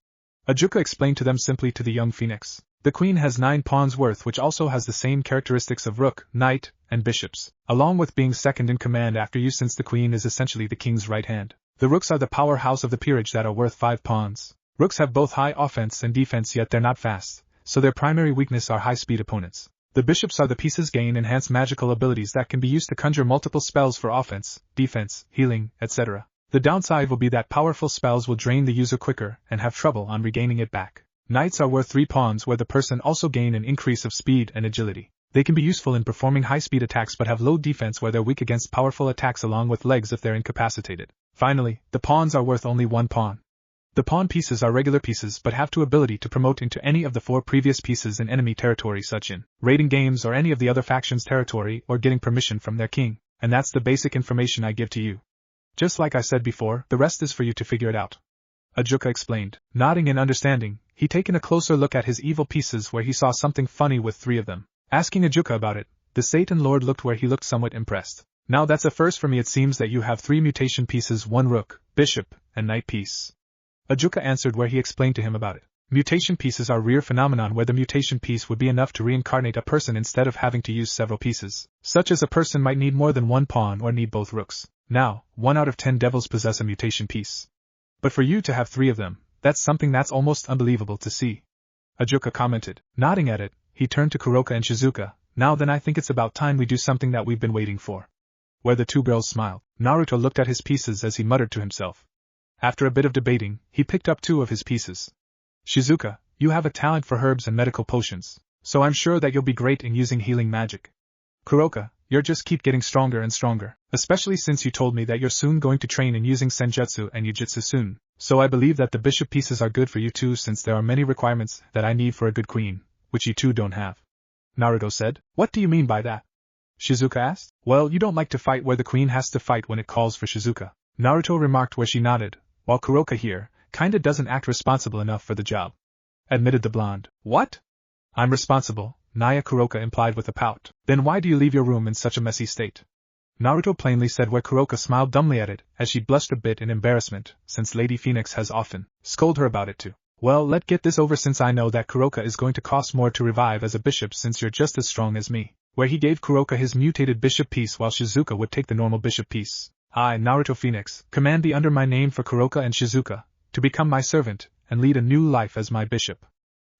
Ajuka explained to them simply to the young phoenix. The queen has 9 pawns worth, which also has the same characteristics of rook, knight, and bishops, along with being second in command after you, since the queen is essentially the king's right hand. The rooks are the powerhouse of the peerage that are worth 5 pawns. Rooks have both high offense and defense, yet they're not fast, so their primary weakness are high-speed opponents. The bishops are the pieces gain enhanced magical abilities that can be used to conjure multiple spells for offense, defense, healing, etc. The downside will be that powerful spells will drain the user quicker and have trouble on regaining it back. Knights are worth 3 pawns, where the person also gain an increase of speed and agility. They can be useful in performing high-speed attacks but have low defense, where they're weak against powerful attacks along with legs if they're incapacitated. Finally, the pawns are worth only 1 pawn. The pawn pieces are regular pieces but have 2 ability to promote into any of the 4 previous pieces in enemy territory, such in raiding games or any of the other factions' territory, or getting permission from their king, and that's the basic information I give to you. Just like I said before, the rest is for you to figure it out," Ajuka explained. Nodding in understanding, he taken a closer look at his evil pieces, where he saw something funny with 3 of them. Asking Ajuka about it, the Satan Lord looked, where he looked somewhat impressed. "Now that's a first for me. It seems that you have 3 mutation pieces, 1 rook, bishop, and knight piece," Ajuka answered, where he explained to him about it. Mutation pieces are rare phenomenon where the mutation piece would be enough to reincarnate a person instead of having to use several pieces. Such as a person might need more than 1 pawn or need both rooks. Now, 1 out of 10 devils possess a mutation piece. But for you to have 3 of them, that's something that's almost unbelievable to see," Ajuka commented. Nodding at it, he turned to Kuroka and Shizuka. "Now then, I think it's about time we do something that we've been waiting for." Where the 2 girls smiled, Naruto looked at his pieces as he muttered to himself. After a bit of debating, he picked up 2 of his pieces. "Shizuka, you have a talent for herbs and medical potions, so I'm sure that you'll be great in using healing magic. Kuroka, you'll just keep getting stronger and stronger, especially since you told me that you're soon going to train in using senjutsu and yujutsu soon, so I believe that the bishop pieces are good for you too, since there are many requirements that I need for a good queen, which you two don't have," Naruto said. "What do you mean by that?" Shizuka asked. "Well, you don't like to fight where the queen has to fight when it calls for Shizuka," Naruto remarked, where she nodded, while Kuroka here kinda doesn't act responsible enough for the job, admitted the blonde. "What? I'm responsible," Naya Kuroka implied with a pout. "Then why do you leave your room in such a messy state?" Naruto plainly said, where Kuroka smiled dumbly at it, as she blushed a bit in embarrassment, since Lady Phoenix has often scolded her about it too. "Well, let's get this over, since I know that Kuroka is going to cost more to revive as a bishop, since you're just as strong as me," where he gave Kuroka his mutated bishop piece while Shizuka would take the normal bishop piece. "I, Naruto Phoenix, command thee under my name for Kuroka and Shizuka, to become my servant, and lead a new life as my bishop,"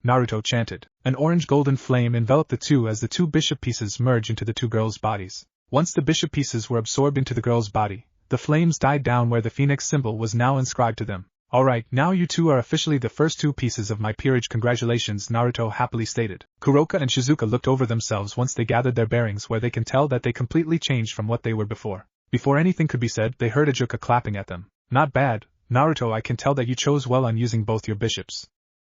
Naruto chanted. An orange-golden flame enveloped the 2 as the 2 bishop pieces merged into the 2 girls' bodies. Once the bishop pieces were absorbed into the girl's body, the flames died down, where the phoenix symbol was now inscribed to them. Alright, now you two are officially the first two pieces of my peerage. Congratulations, Naruto happily stated. Kuroka and Shizuka looked over themselves once they gathered their bearings, where they can tell that they completely changed from what they were before. Before anything could be said, they heard Shizuka clapping at them. Not bad, Naruto. I can tell that you chose well on using both your bishops.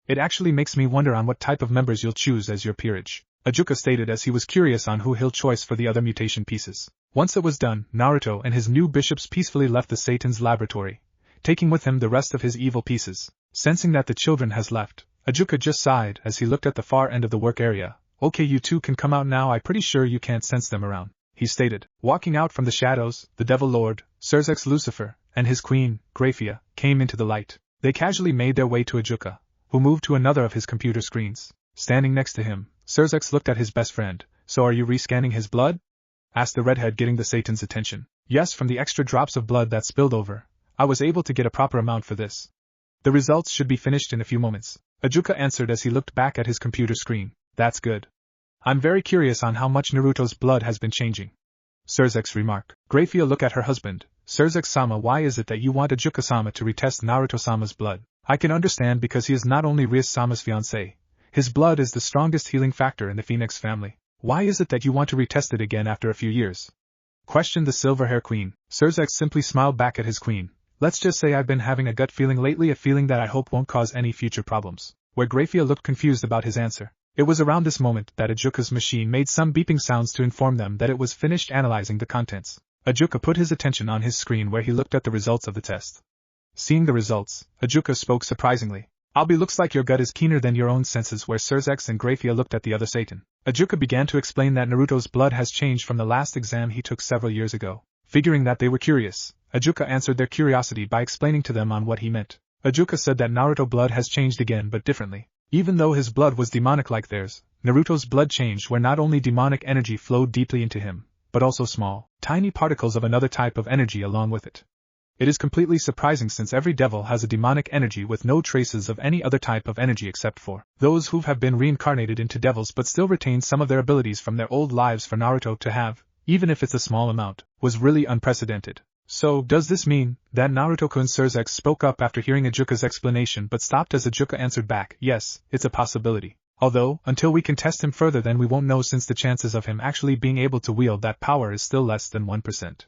It actually makes me wonder on what type of members you'll choose as your peerage, Shizuka stated as he was curious on who he'll choose for the other mutation pieces. Once it was done, Naruto and his new bishops peacefully left the Satan's laboratory, taking with him the rest of his evil pieces. Sensing that the children has left, Shizuka just sighed as he looked at the far end of the work area. Okay, you two can come out now. I'm pretty sure you can't sense them around, he stated. Walking out from the shadows, the Devil Lord, Surzex Lucifer, and his queen, Grafia, came into the light. They casually made their way to Shizuka, who moved to another of his computer screens. Standing next to him, Surzex looked at his best friend. So are you rescanning his blood? Asked the redhead, getting the Satan's attention. Yes, from the extra drops of blood that spilled over, I was able to get a proper amount for this. The results should be finished in a few moments, Shizuka answered as he looked back at his computer screen. That's good. I'm very curious on how much Naruto's blood has been changing, Surzex remarked. Grafia looked at her husband. Surzex-sama, why is it that you want Shizuka-sama to retest Naruto-sama's blood? I can understand, because he is not only Rias-sama's fiancé. His blood is the strongest healing factor in the Phoenix family. Why is it that you want to retest it again after a few years? Questioned the silver-hair queen. Surzex simply smiled back at his queen. Let's just say I've been having a gut feeling lately, a feeling that I hope won't cause any future problems. Where Grafia looked confused about his answer. It was around this moment that Shizuka's machine made some beeping sounds to inform them that it was finished analyzing the contents. Shizuka put his attention on his screen, where he looked at the results of the test. Seeing the results, Shizuka spoke surprisingly. Albi, looks like your gut is keener than your own senses. Where Surzex and Grafia looked at the other Satan. Shizuka began to explain that Naruto's blood has changed from the last exam he took several years ago. Figuring that they were curious, Shizuka answered their curiosity by explaining to them on what he meant. Shizuka said that Naruto's blood has changed again, but differently. Even though his blood was demonic like theirs, Naruto's blood changed where not only demonic energy flowed deeply into him, but also small, tiny particles of another type of energy along with it. It is completely surprising, since every devil has a demonic energy with no traces of any other type of energy except for those who have been reincarnated into devils but still retain some of their abilities from their old lives. For Naruto to have, even if it's a small amount, was really unprecedented. So, does this mean that Naruto-kun? Surzex spoke up after hearing Shizuka's explanation, but stopped as Shizuka answered back. Yes, it's a possibility. Although, until we can test him further, then we won't know, since the chances of him actually being able to wield that power is still less than 1%.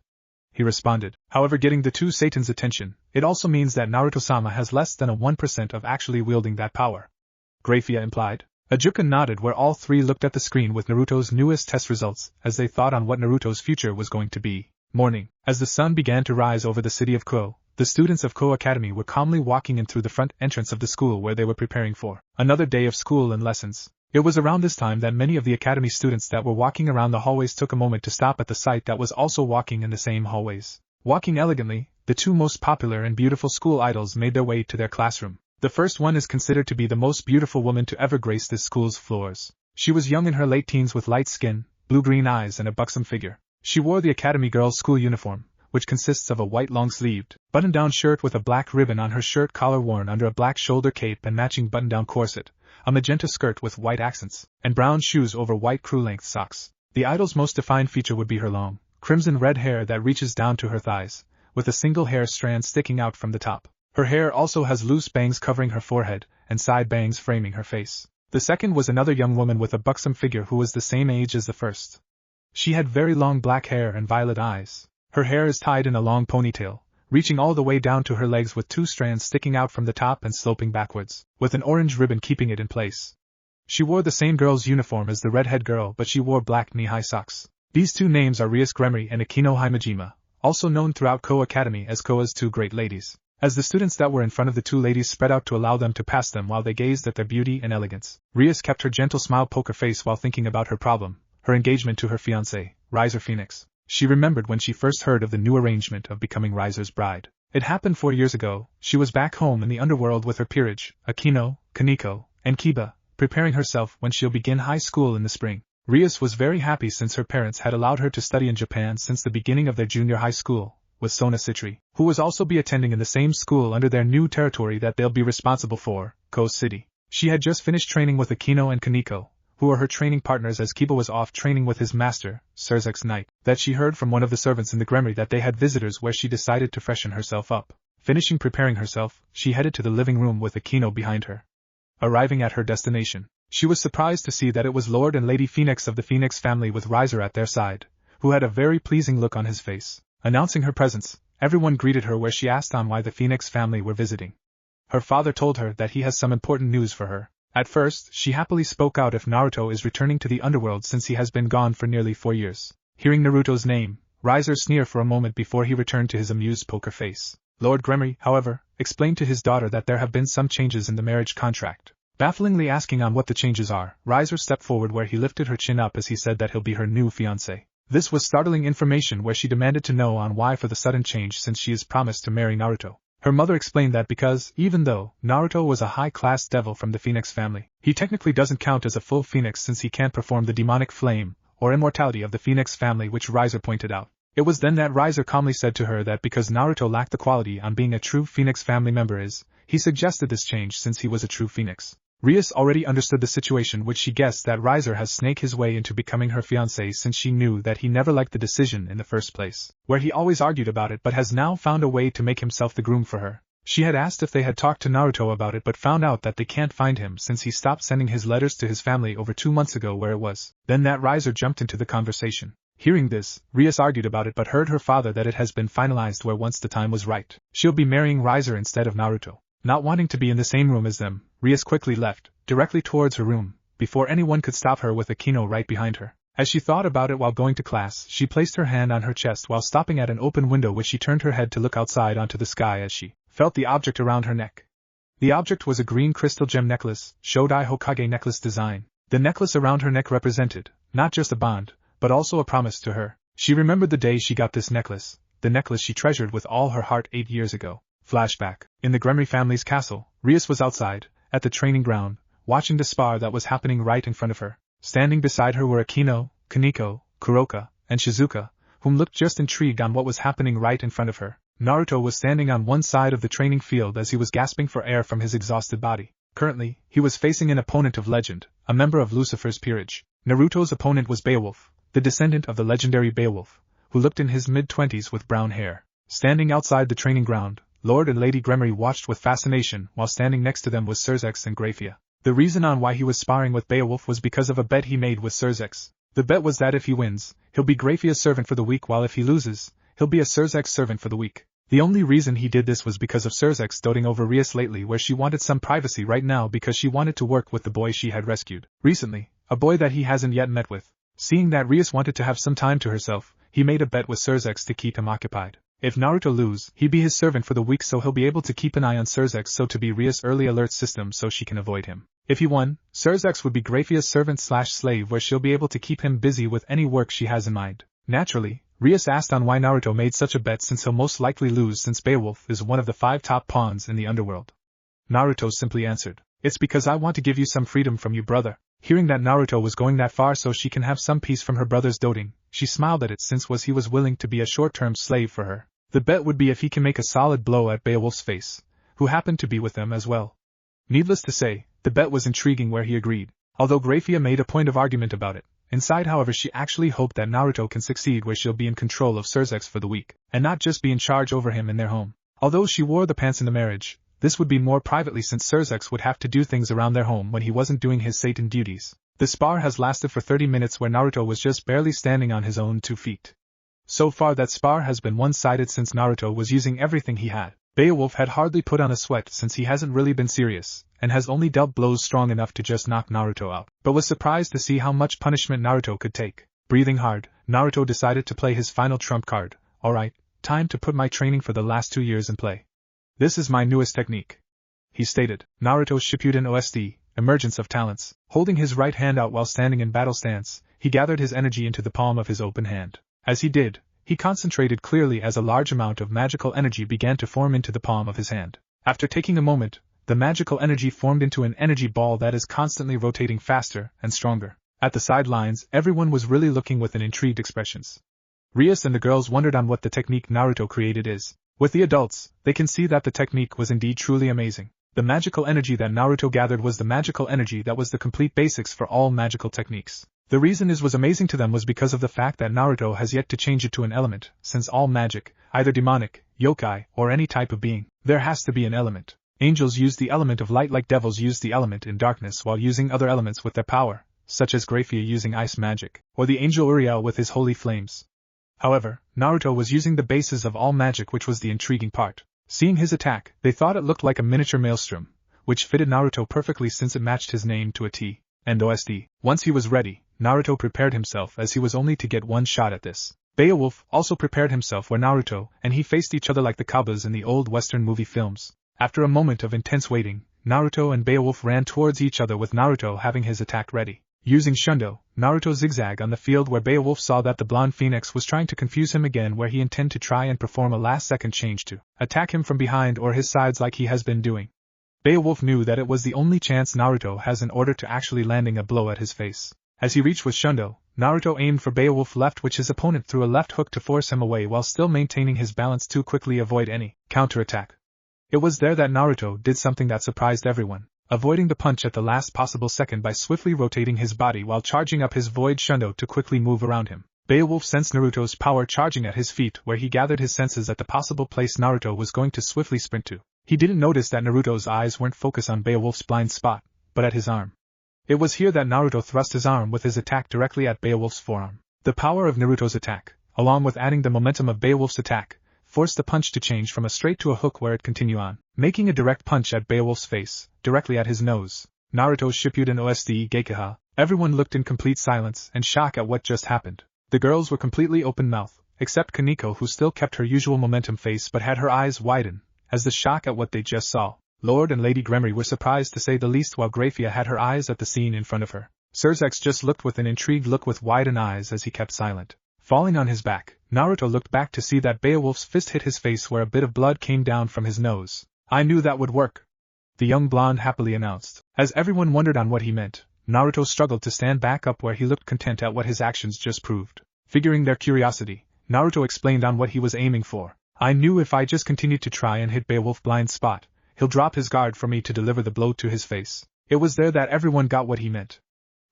He responded. However, getting the two Satans' attention, it also means that Naruto-sama has less than a 1% of actually wielding that power, Grafia implied. Shizuka nodded, where all three looked at the screen with Naruto's newest test results, as they thought on what Naruto's future was going to be. Morning. As the sun began to rise over the city of Ko, the students of Ko Academy were calmly walking in through the front entrance of the school, where they were preparing for another day of school and lessons. It was around this time that many of the academy students that were walking around the hallways took a moment to stop at the sight that was also walking in the same hallways. Walking elegantly, the two most popular and beautiful school idols made their way to their classroom. The first one is considered to be the most beautiful woman to ever grace this school's floors. She was young in her late teens with light skin, blue-green eyes, and a buxom figure. She wore the Academy girls' school uniform, which consists of a white long-sleeved, button-down shirt with a black ribbon on her shirt collar worn under a black shoulder cape and matching button-down corset, a magenta skirt with white accents, and brown shoes over white crew-length socks. The idol's most defined feature would be her long, crimson-red hair that reaches down to her thighs, with a single hair strand sticking out from the top. Her hair also has loose bangs covering her forehead, and side bangs framing her face. The second was another young woman with a buxom figure who was the same age as the first. She had very long black hair and violet eyes. Her hair is tied in a long ponytail, reaching all the way down to her legs with two strands sticking out from the top and sloping backwards, with an orange ribbon keeping it in place. She wore the same girl's uniform as the redhead girl, but she wore black knee-high socks. These two names are Rias Gremory and Akino Himejima, also known throughout Ko Academy as Koa's two great ladies. As the students that were in front of the two ladies spread out to allow them to pass them while they gazed at their beauty and elegance, Rias kept her gentle smile poker face while thinking about her problem, her engagement to her fiancé, Riser Phoenix. She remembered when she first heard of the new arrangement of becoming Riser's bride. It happened 4 years ago. She was back home in the underworld with her peerage, Akino, Kaneko, and Kiba, preparing herself when she'll begin high school in the spring. Rias was very happy since her parents had allowed her to study in Japan since the beginning of their junior high school, with Sona Citri, who was also be attending in the same school under their new territory that they'll be responsible for, Ko City. She had just finished training with Akino and Kaneko, who were her training partners, as Kiba was off training with his master, Surzex Knight, that she heard from one of the servants in the Gremory that they had visitors, where she decided to freshen herself up. Finishing preparing herself, she headed to the living room with Akino behind her. Arriving at her destination, she was surprised to see that it was Lord and Lady Phoenix of the Phoenix family with Riser at their side, who had a very pleasing look on his face. Announcing her presence, everyone greeted her where she asked on why the Phoenix family were visiting. Her father told her that he has some important news for her. At first, she happily spoke out if Naruto is returning to the underworld since he has been gone for nearly 4 years. Hearing Naruto's name, Riser sneered for a moment before he returned to his amused poker face. Lord Gremory, however, explained to his daughter that there have been some changes in the marriage contract. Bafflingly asking on what the changes are, Riser stepped forward where he lifted her chin up as he said that he'll be her new fiancé. This was startling information where she demanded to know on why for the sudden change since she is promised to marry Naruto. Her mother explained that because, even though Naruto was a high-class devil from the Phoenix family, he technically doesn't count as a full Phoenix since he can't perform the demonic flame, or immortality of the Phoenix family, which Riser pointed out. It was then that Riser calmly said to her that because Naruto lacked the quality on being a true Phoenix family member he suggested this change since he was a true Phoenix. Rias already understood the situation, which she guessed that Riser has snaked his way into becoming her fiancé since she knew that he never liked the decision in the first place, where he always argued about it but has now found a way to make himself the groom for her. She had asked if they had talked to Naruto about it but found out that they can't find him since he stopped sending his letters to his family over 2 months ago where it was. Then that Riser jumped into the conversation. Hearing this, Rias argued about it but heard her father that it has been finalized where once the time was right, she'll be marrying Riser instead of Naruto. Not wanting to be in the same room as them, Rias quickly left, directly towards her room, before anyone could stop her with Akino right behind her. As she thought about it while going to class, she placed her hand on her chest while stopping at an open window which she turned her head to look outside onto the sky as she felt the object around her neck. The object was a green crystal gem necklace, Shodai Hokage necklace design. The necklace around her neck represented, not just a bond, but also a promise to her. She remembered the day she got this necklace, the necklace she treasured with all her heart 8 years ago. Flashback. In the Gremory family's castle, Rias was outside, at the training ground, watching the spar that was happening right in front of her. Standing beside her were Akino, Kaneko, Kuroka, and Shizuka, whom looked just intrigued on what was happening right in front of her. Naruto was standing on one side of the training field as he was gasping for air from his exhausted body. Currently, he was facing an opponent of legend, a member of Lucifer's peerage. Naruto's opponent was Beowolf, the descendant of the legendary Beowolf, who looked in his mid-20s with brown hair. Standing outside the training ground, Lord and Lady Gremory watched with fascination while standing next to them was Surzex and Grafia. The reason on why he was sparring with Beowolf was because of a bet he made with Surzex. The bet was that if he wins, he'll be Grafia's servant for the week, while if he loses, he'll be a Surzex servant for the week. The only reason he did this was because of Surzex doting over Rias lately, where she wanted some privacy right now because she wanted to work with the boy she had rescued recently, a boy that he hasn't yet met with. Seeing that Rias wanted to have some time to herself, he made a bet with Surzex to keep him occupied. If Naruto lose, he'd be his servant for the week, so he'll be able to keep an eye on Surzex so to be Rias' early alert system so she can avoid him. If he won, Surzex would be Grafia's servant/slave where she'll be able to keep him busy with any work she has in mind. Naturally, Rias asked on why Naruto made such a bet since he'll most likely lose since Beowolf is one of the 5 top pawns in the underworld. Naruto simply answered, "It's because I want to give you some freedom from you, brother." Hearing that Naruto was going that far so she can have some peace from her brother's doting, she smiled at it since he was willing to be a short-term slave for her. The bet would be if he can make a solid blow at Beowolf's face, who happened to be with them as well. Needless to say, the bet was intriguing where he agreed, although Grafia made a point of argument about it. Inside, however, she actually hoped that Naruto can succeed where she'll be in control of Surzex for the week, and not just be in charge over him in their home. Although she wore the pants in the marriage, this would be more privately since Surzex would have to do things around their home when he wasn't doing his Satan duties. The spar has lasted for 30 minutes where Naruto was just barely standing on his own 2 feet. So far that spar has been one-sided since Naruto was using everything he had. Beowolf had hardly put on a sweat since he hasn't really been serious, and has only dealt blows strong enough to just knock Naruto out, but was surprised to see how much punishment Naruto could take. Breathing hard, Naruto decided to play his final trump card. "Alright, time to put my training for the last 2 years in play. This is my newest technique," he stated. Naruto Shippuden OST, Emergence of Talents. Holding his right hand out while standing in battle stance, he gathered his energy into the palm of his open hand. As he did, he concentrated clearly as a large amount of magical energy began to form into the palm of his hand. After taking a moment, the magical energy formed into an energy ball that is constantly rotating faster and stronger. At the sidelines, everyone was really looking with an intrigued expressions. Rias and the girls wondered on what the technique Naruto created is. With the adults, they can see that the technique was indeed truly amazing. The magical energy that Naruto gathered was the magical energy that was the complete basics for all magical techniques. The reason this was amazing to them was because of the fact that Naruto has yet to change it to an element, since all magic, either demonic, yokai, or any type of being, there has to be an element. Angels use the element of light like devils use the element in darkness while using other elements with their power, such as Gremory using ice magic, or the angel Uriel with his holy flames. However, Naruto was using the basis of all magic, which was the intriguing part. Seeing his attack, they thought it looked like a miniature maelstrom, which fitted Naruto perfectly since it matched his name to a T. And OSD. Once he was ready, Naruto prepared himself as he was only to get one shot at this. Beowolf also prepared himself where Naruto and he faced each other like the cowboys in the old Western movie films. After a moment of intense waiting, Naruto and Beowolf ran towards each other with Naruto having his attack ready. Using Shundo, Naruto zigzagged on the field where Beowolf saw that the blonde phoenix was trying to confuse him again, where he intended to try and perform a last-second change to attack him from behind or his sides like he has been doing. Beowolf knew that it was the only chance Naruto has in order to actually landing a blow at his face. As he reached with Shundo, Naruto aimed for Beowolf left, which his opponent threw a left hook to force him away while still maintaining his balance to quickly avoid any counterattack. It was there that Naruto did something that surprised everyone, avoiding the punch at the last possible second by swiftly rotating his body while charging up his void Shundo to quickly move around him. Beowolf sensed Naruto's power charging at his feet, where he gathered his senses at the possible place Naruto was going to swiftly sprint to. He didn't notice that Naruto's eyes weren't focused on Beowolf's blind spot, but at his arm. It was here that Naruto thrust his arm with his attack directly at Beowolf's forearm. The power of Naruto's attack, along with adding the momentum of Beowolf's attack, forced the punch to change from a straight to a hook where it continued on, making a direct punch at Beowolf's face, directly at his nose. Naruto Shippuden OSD Gekiha. Everyone looked in complete silence and shock at what just happened. The girls were completely open-mouthed, except Kaneko, who still kept her usual momentum face but had her eyes widen, as the shock at what they just saw. Lord and Lady Gremory were surprised to say the least, while Gremory had her eyes at the scene in front of her. Surzex just looked with an intrigued look with widened eyes as he kept silent. Falling on his back, Naruto looked back to see that Beowolf's fist hit his face where a bit of blood came down from his nose. I knew that would work, the young blonde happily announced. As everyone wondered on what he meant, Naruto struggled to stand back up where he looked content at what his actions just proved. Figuring their curiosity, Naruto explained on what he was aiming for. I knew if I just continued to try and hit Beowolf blind spot, he'll drop his guard for me to deliver the blow to his face. It was there that everyone got what he meant.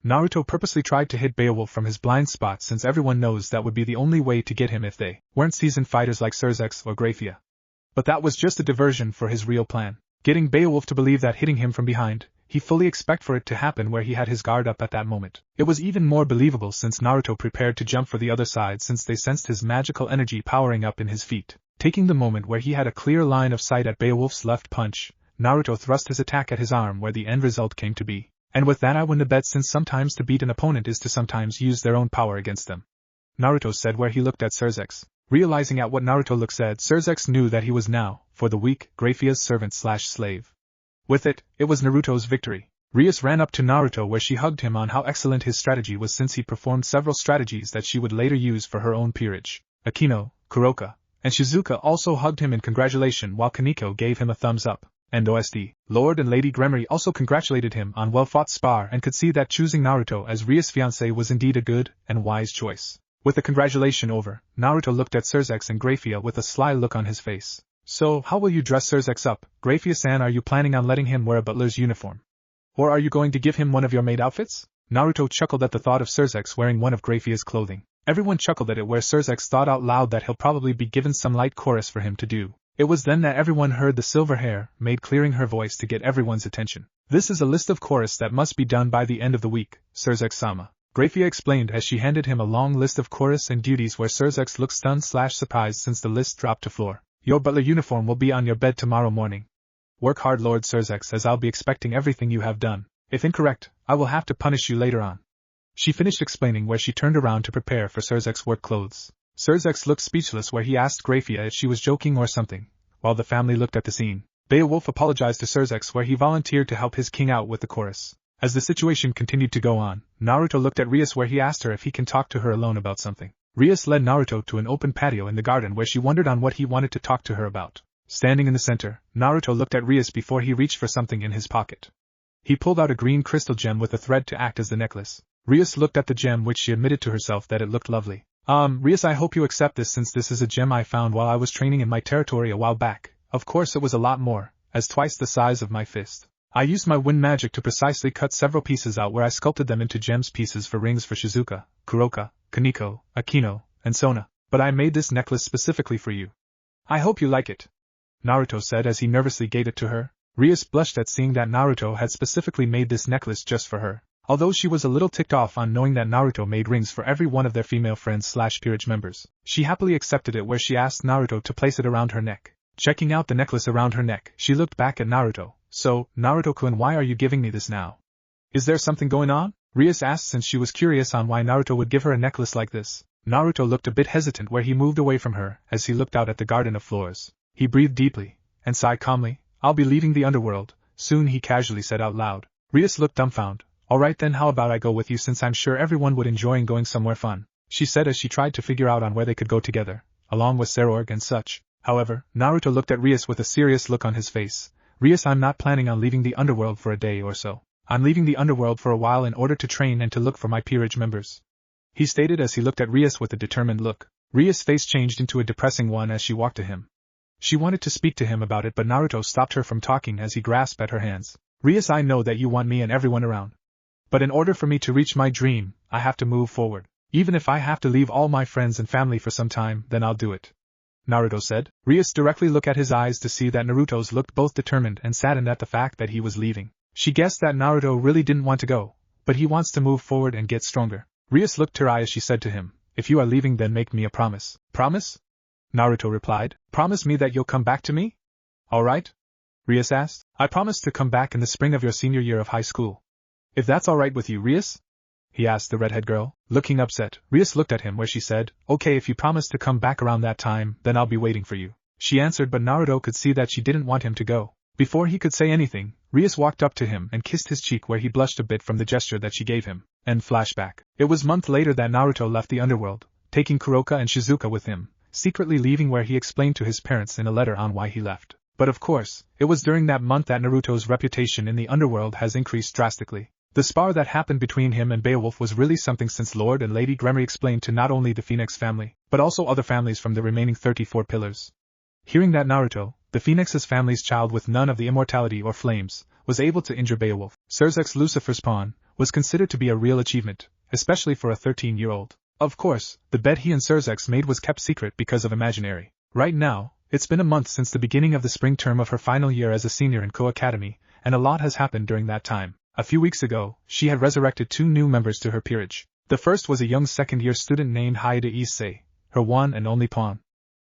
Naruto purposely tried to hit Beowolf from his blind spot since everyone knows that would be the only way to get him if they weren't seasoned fighters like Surzex or Gremory. But that was just a diversion for his real plan. Getting Beowolf to believe that hitting him from behind, he fully expected for it to happen where he had his guard up at that moment. It was even more believable since Naruto prepared to jump for the other side since they sensed his magical energy powering up in his feet. Taking the moment where he had a clear line of sight at Beowolf's left punch, Naruto thrust his attack at his arm where the end result came to be. And with that I win the bet, since sometimes to beat an opponent is to sometimes use their own power against them. Naruto said where he looked at Surzex. Realizing at what Naruto looked said, Surzex knew that he was now, for the weak, Graffia's servant/slave. With it, it was Naruto's victory. Rias ran up to Naruto where she hugged him on how excellent his strategy was since he performed several strategies that she would later use for her own peerage. Akino, Kuroka, and Shizuka also hugged him in congratulation while Kaneko gave him a thumbs up. And OSD, Lord and Lady Gremory also congratulated him on well-fought spar and could see that choosing Naruto as Rias' fiancé was indeed a good and wise choice. With the congratulation over, Naruto looked at Surzex and Gremory with a sly look on his face. So, how will you dress Surzex up, Gremory-san? Are you planning on letting him wear a butler's uniform? Or are you going to give him one of your maid outfits? Naruto chuckled at the thought of Surzex wearing one of Graffia's clothing. Everyone chuckled at it where Surzex thought out loud that he'll probably be given some light chorus for him to do. It was then that everyone heard the silver hair maid clearing her voice to get everyone's attention. This is a list of chorus that must be done by the end of the week, Surzex-sama. Gremory explained as she handed him a long list of chorus and duties where Surzex looked stunned/surprised since the list dropped to floor. Your butler uniform will be on your bed tomorrow morning. Work hard, Lord Surzex, as I'll be expecting everything you have done. If incorrect, I will have to punish you later on. She finished explaining where she turned around to prepare for Surzex's work clothes. Surzex looked speechless where he asked Gremory if she was joking or something, while the family looked at the scene. Beowolf apologized to Surzex where he volunteered to help his king out with the chorus. As the situation continued to go on, Naruto looked at Rias where he asked her if he can talk to her alone about something. Rias led Naruto to an open patio in the garden where she wondered on what he wanted to talk to her about. Standing in the center, Naruto looked at Rias before he reached for something in his pocket. He pulled out a green crystal gem with a thread to act as the necklace. Rias looked at the gem, which she admitted to herself that it looked lovely. Rias, I hope you accept this since this is a gem I found while I was training in my territory a while back. Of course it was a lot more, as twice the size of my fist. I used my wind magic to precisely cut several pieces out where I sculpted them into gems pieces for rings for Shizuka, Kuroka, Kaneko, Akino, and Sona, but I made this necklace specifically for you. I hope you like it, Naruto said as he nervously gave it to her. Rias blushed at seeing that Naruto had specifically made this necklace just for her, although she was a little ticked off on knowing that Naruto made rings for every one of their female friends/peerage members. She happily accepted it where she asked Naruto to place it around her neck. Checking out the necklace around her neck, she looked back at Naruto. So, Naruto-kun, why are you giving me this now? Is there something going on? Rias asked since she was curious on why Naruto would give her a necklace like this. Naruto looked a bit hesitant where he moved away from her as he looked out at the garden of flowers. He breathed deeply and sighed calmly. I'll be leaving the underworld soon, he casually said out loud. Rias looked dumbfounded. Alright then, how about I go with you since I'm sure everyone would enjoy going somewhere fun, she said as she tried to figure out on where they could go together, along with Serorg and such. However, Naruto looked at Rias with a serious look on his face. Rias, I'm not planning on leaving the underworld for a day or so. I'm leaving the underworld for a while in order to train and to look for my peerage members, he stated as he looked at Rias with a determined look. Rias' face changed into a depressing one as she walked to him. She wanted to speak to him about it, but Naruto stopped her from talking as he grasped at her hands. Rias, I know that you want me and everyone around. But in order for me to reach my dream, I have to move forward. Even if I have to leave all my friends and family for some time, then I'll do it, Naruto said. Rias directly looked at his eyes to see that Naruto's looked both determined and saddened at the fact that he was leaving. She guessed that Naruto really didn't want to go, but he wants to move forward and get stronger. Rias looked to Rias as she said to him, if you are leaving, then make me a promise. Promise? Naruto replied. Promise me that you'll come back to me? Alright? Rias asked. I promise to come back in the spring of your senior year of high school. If that's alright with you, Rias? He asked the redhead girl, looking upset. Rias looked at him where she said, okay, if you promise to come back around that time, then I'll be waiting for you, she answered, but Naruto could see that she didn't want him to go. Before he could say anything, Rias walked up to him and kissed his cheek where he blushed a bit from the gesture that she gave him. And flashback. It was month later that Naruto left the underworld, taking Kuroka and Shizuka with him, secretly leaving where he explained to his parents in a letter on why he left. But of course, it was during that month that Naruto's reputation in the underworld has increased drastically. The spar that happened between him and Beowolf was really something, since Lord and Lady Gremory explained to not only the Phoenix family, but also other families from the remaining 34 pillars. Hearing that Naruto, the Phoenix's family's child with none of the immortality or flames, was able to injure Beowolf, Cerzek's Lucifer's pawn, was considered to be a real achievement, especially for a 13-year-old. Of course, the bet he and Cerzek's made was kept secret because of imaginary. Right now, it's been a month since the beginning of the spring term of her final year as a senior in Ko Academy, and a lot has happened during that time. A few weeks ago, she had resurrected 2 new members to her peerage. The first was a young second-year student named Haida Issei, her one and only pawn.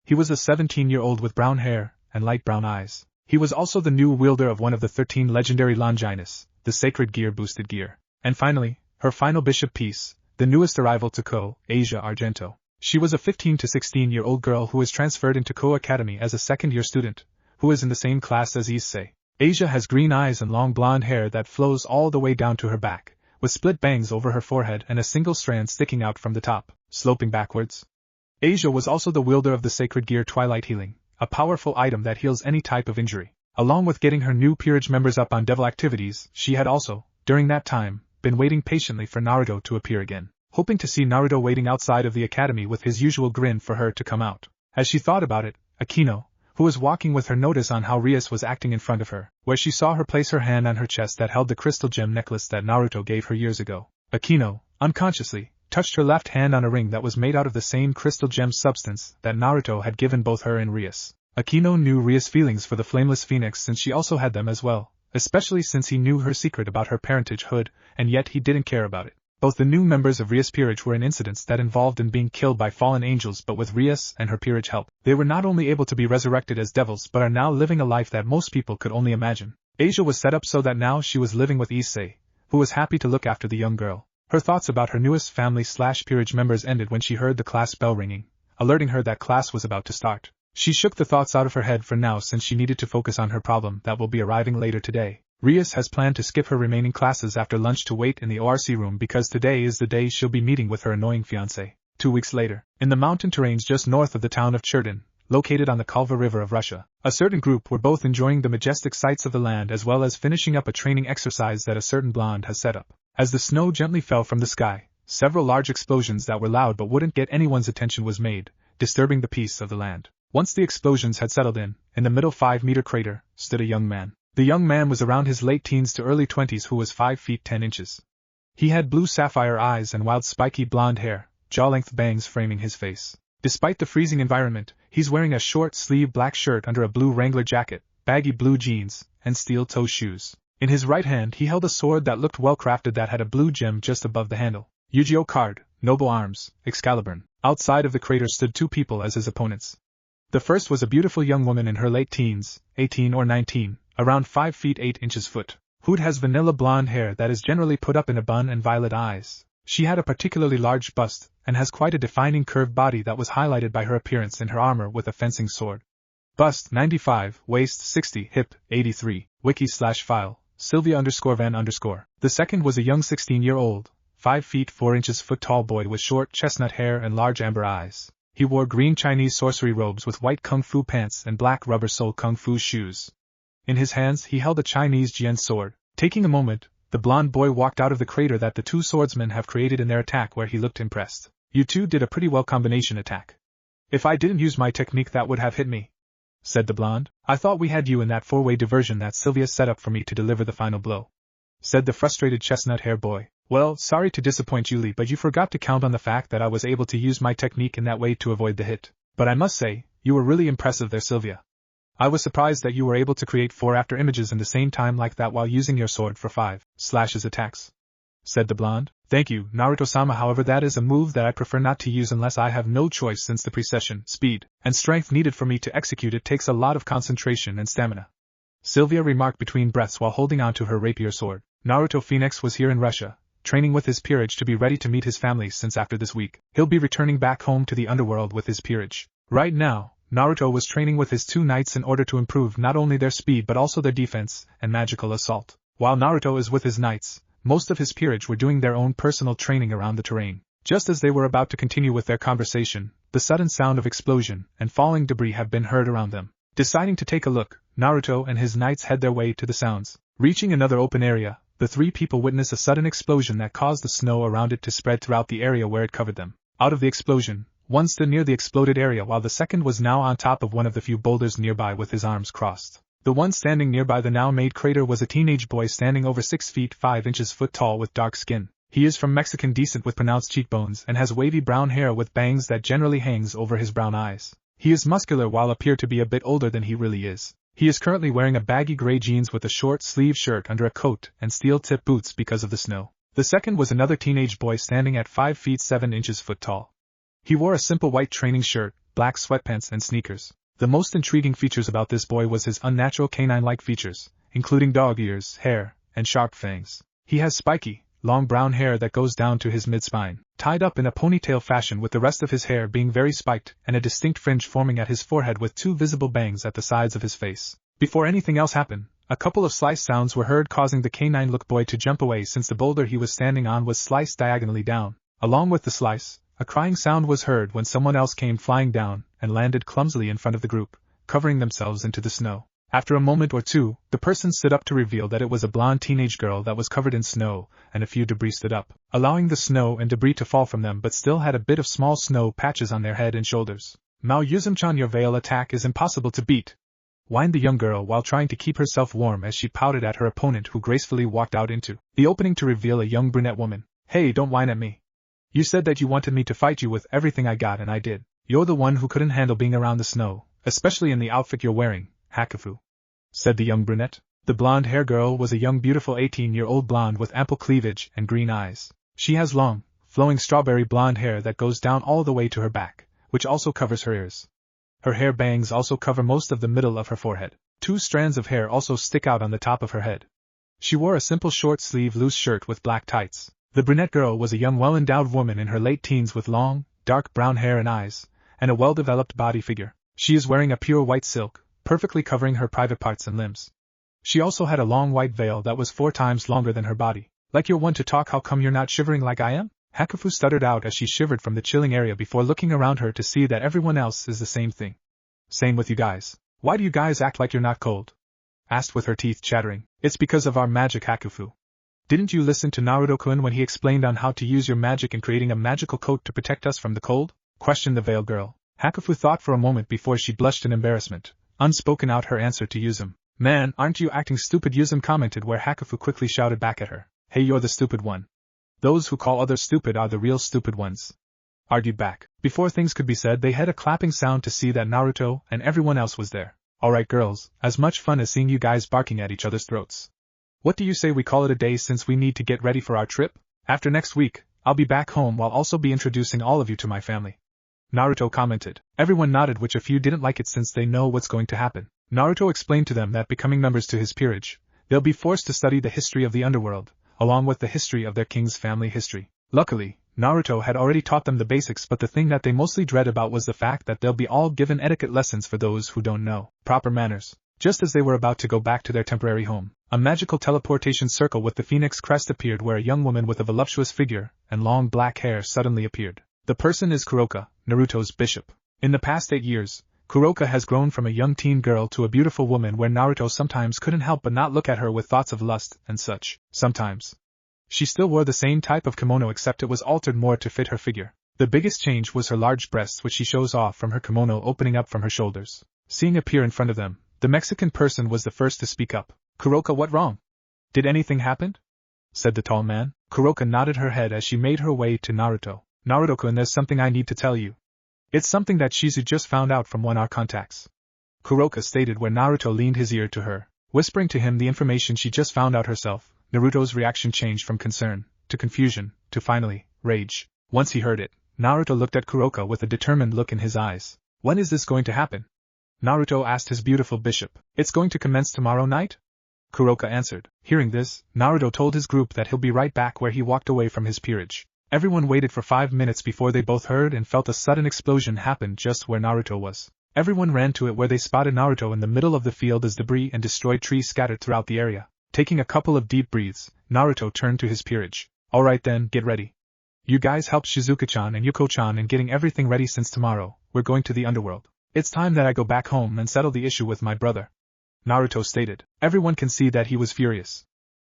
He was a 17-year-old with brown hair and light brown eyes. He was also the new wielder of one of the 13 legendary Longinus, the sacred gear boosted gear. And finally, her final bishop piece, the newest arrival to Ko, Asia Argento. She was a 15 to 16-year-old girl who was transferred into Ko Academy as a second-year student, who is in the same class as Issei. Asia has green eyes and long blonde hair that flows all the way down to her back, with split bangs over her forehead and a single strand sticking out from the top, sloping backwards. Asia was also the wielder of the sacred gear Twilight Healing, a powerful item that heals any type of injury. Along with getting her new peerage members up on devil activities, she had also, during that time, been waiting patiently for Naruto to appear again, hoping to see Naruto waiting outside of the academy with his usual grin for her to come out. As she thought about it, Akino, who was walking with her, noticed on how Rias was acting in front of her, where she saw her place her hand on her chest that held the crystal gem necklace that Naruto gave her years ago. Akino, unconsciously, touched her left hand on a ring that was made out of the same crystal gem substance that Naruto had given both her and Rias. Akino knew Rias' feelings for the Flameless Phoenix since she also had them as well, especially since he knew her secret about her parentage, and yet he didn't care about it. Both the new members of Rias' peerage were in incidents that involved in being killed by fallen angels, but with Rias and her peerage help, they were not only able to be resurrected as devils but are now living a life that most people could only imagine. Asia was set up so that now she was living with Issei, who was happy to look after the young girl. Her thoughts about her newest family/peerage members ended when she heard the class bell ringing, alerting her that class was about to start. She shook the thoughts out of her head for now since she needed to focus on her problem that will be arriving later today. Rias has planned to skip her remaining classes after lunch to wait in the ORC room because today is the day she'll be meeting with her annoying fiancé. 2 weeks later, in the mountain terrains just north of the town of Cherdin, located on the Kalva River of Russia, a certain group were both enjoying the majestic sights of the land as well as finishing up a training exercise that a certain blonde has set up. As the snow gently fell from the sky, several large explosions that were loud but wouldn't get anyone's attention was made, disturbing the peace of the land. Once the explosions had settled in the middle 5-meter crater, stood a young man. The young man was around his late teens to early 20s who was 5 feet 10 inches. He had blue sapphire eyes and wild spiky blonde hair, jaw-length bangs framing his face. Despite the freezing environment, he's wearing a short-sleeved black shirt under a blue Wrangler jacket, baggy blue jeans, and steel-toe shoes. In his right hand he held a sword that looked well-crafted that had a blue gem just above the handle. Yu-Gi-Oh card, Noble Arms, Excalibur. Outside of the crater stood 2 people as his opponents. The first was a beautiful young woman in her late teens, 18 or 19, around 5 feet 8 inches foot, who has vanilla blonde hair that is generally put up in a bun and violet eyes. She had a particularly large bust, and has quite a defining curved body that was highlighted by her appearance in her armor with a fencing sword. Bust 95, waist 60, hip 83, wiki/file, Sylvia_Van_. The second was a young 16-year-old, 5 feet 4 inches foot tall boy with short chestnut hair and large amber eyes. He wore green Chinese sorcery robes with white kung fu pants and black rubber-sole kung fu shoes. In his hands he held a Chinese jian sword. Taking a moment, the blonde boy walked out of the crater that the 2 swordsmen have created in their attack where he looked impressed. You two did a pretty well combination attack. If I didn't use my technique that would have hit me, said the blonde. I thought we had you in that 4-way diversion that Sylvia set up for me to deliver the final blow, said the frustrated chestnut hair boy. Well, sorry to disappoint you, Lee, but you forgot to count on the fact that I was able to use my technique in that way to avoid the hit. But I must say, you were really impressive there, Sylvia. I was surprised that you were able to create 4 after images in the same time like that while using your sword for 5 slashes attacks, said the blonde. Thank you, Naruto-sama, however that is a move that I prefer not to use unless I have no choice since the precision, speed, and strength needed for me to execute it takes a lot of concentration and stamina, Sylvia remarked between breaths while holding on to her rapier sword. Naruto Phoenix was here in Russia, training with his peerage to be ready to meet his family since after this week, he'll be returning back home to the underworld with his peerage. Right now, Naruto was training with his 2 knights in order to improve not only their speed but also their defense and magical assault. While Naruto is with his knights, most of his peerage were doing their own personal training around the terrain. Just as they were about to continue with their conversation, the sudden sound of explosion and falling debris have been heard around them. Deciding to take a look, Naruto and his knights head their way to the sounds. Reaching another open area, the 3 people witness a sudden explosion that caused the snow around it to spread throughout the area where it covered them. Out of the explosion, one stood near the exploded area while the second was now on top of one of the few boulders nearby with his arms crossed. The one standing nearby the now-made crater was a teenage boy standing over 6 feet 5 inches foot tall with dark skin. He is from Mexican descent with pronounced cheekbones and has wavy brown hair with bangs that generally hangs over his brown eyes. He is muscular while appear to be a bit older than he really is. He is currently wearing a baggy gray jeans with a short-sleeved shirt under a coat and steel-tip boots because of the snow. The second was another teenage boy standing at 5 feet 7 inches foot tall. He wore a simple white training shirt, black sweatpants and sneakers. The most intriguing features about this boy was his unnatural canine-like features, including dog ears, hair, and sharp fangs. He has spiky, long brown hair that goes down to his mid-spine, tied up in a ponytail fashion with the rest of his hair being very spiked and a distinct fringe forming at his forehead with 2 visible bangs at the sides of his face. Before anything else happened, a couple of slice sounds were heard causing the canine-look boy to jump away since the boulder he was standing on was sliced diagonally down. Along with the slice, a crying sound was heard when someone else came flying down and landed clumsily in front of the group, covering themselves into the snow. After a moment or two, the person stood up to reveal that it was a blonde teenage girl that was covered in snow, and a few debris stood up, allowing the snow and debris to fall from them but still had a bit of small snow patches on their head and shoulders. Mao Yuzum-chan, your veil attack is impossible to beat, whined the young girl while trying to keep herself warm as she pouted at her opponent who gracefully walked out into the opening to reveal a young brunette woman. Hey, don't whine at me. You said that you wanted me to fight you with everything I got and I did. You're the one who couldn't handle being around the snow, especially in the outfit you're wearing, Hakufu, said the young brunette. The blonde-hair girl was a young beautiful 18-year-old blonde with ample cleavage and green eyes. She has long, flowing strawberry blonde hair that goes down all the way to her back, which also covers her ears. Her hair bangs also cover most of the middle of her forehead. 2 strands of hair also stick out on the top of her head. She wore a simple short-sleeve loose shirt with black tights. The brunette girl was a young well-endowed woman in her late teens with long, dark brown hair and eyes, and a well-developed body figure. She is wearing a pure white silk, perfectly covering her private parts and limbs. She also had a long white veil that was 4 times longer than her body. Like you're one to talk, how come you're not shivering like I am? Hakufu stuttered out as she shivered from the chilling area before looking around her to see that everyone else is the same thing. Same with you guys. Why do you guys act like you're not cold? Asked with her teeth chattering. It's because of our magic, Hakufu. Didn't you listen to Naruto-kun when he explained on how to use your magic in creating a magical coat to protect us from the cold? Questioned the veiled girl. Hakufu thought for a moment before she blushed in embarrassment, unspoken out her answer to Yuzum. Man, aren't you acting stupid? Yuzum commented, where Hakufu quickly shouted back at her. Hey, you're the stupid one. Those who call others stupid are the real stupid ones. Argued back. Before things could be said, they had a clapping sound to see that Naruto and everyone else was there. Alright girls, as much fun as seeing you guys barking at each other's throats. What do you say we call it a day, since we need to get ready for our trip? After next week, I'll be back home, while also be introducing all of you to my family. Naruto commented. Everyone nodded, which a few didn't like it since they know what's going to happen. Naruto explained to them that becoming members to his peerage, they'll be forced to study the history of the underworld, along with the history of their king's family history. Luckily, Naruto had already taught them the basics, but the thing that they mostly dread about was the fact that they'll be all given etiquette lessons for those who don't know proper manners. Just as they were about to go back to their temporary home, a magical teleportation circle with the phoenix crest appeared, where a young woman with a voluptuous figure and long black hair suddenly appeared. The person is Kuroka, Naruto's bishop. In the past 8 years, Kuroka has grown from a young teen girl to a beautiful woman, where Naruto sometimes couldn't help but not look at her with thoughts of lust and such. Sometimes she still wore the same type of kimono, except it was altered more to fit her figure. The biggest change was her large breasts, which she shows off from her kimono opening up from her shoulders. Seeing appear in front of them, the Mexican person was the first to speak up. Kuroka, what wrong? Did anything happen? Said the tall man. Kuroka nodded her head as she made her way to Naruto. Naruto-kun, there's something I need to tell you. It's something that Shizu just found out from one of our contacts. Kuroka stated, where Naruto leaned his ear to her, whispering to him the information she just found out herself. Naruto's reaction changed from concern, to confusion, to finally, rage. Once he heard it, Naruto looked at Kuroka with a determined look in his eyes. When is this going to happen? Naruto asked his beautiful bishop. It's going to commence tomorrow night? Kuroka answered. Hearing this, Naruto told his group that he'll be right back, where he walked away from his peerage. Everyone waited for 5 minutes before they both heard and felt a sudden explosion happen just where Naruto was. Everyone ran to it, where they spotted Naruto in the middle of the field as debris and destroyed trees scattered throughout the area. Taking a couple of deep breaths, Naruto turned to his peerage. Alright then, get ready. You guys helped Shizuka-chan and Yuko-chan in getting everything ready, since tomorrow we're going to the underworld. It's time that I go back home and settle the issue with my brother. Naruto stated. Everyone can see that he was furious.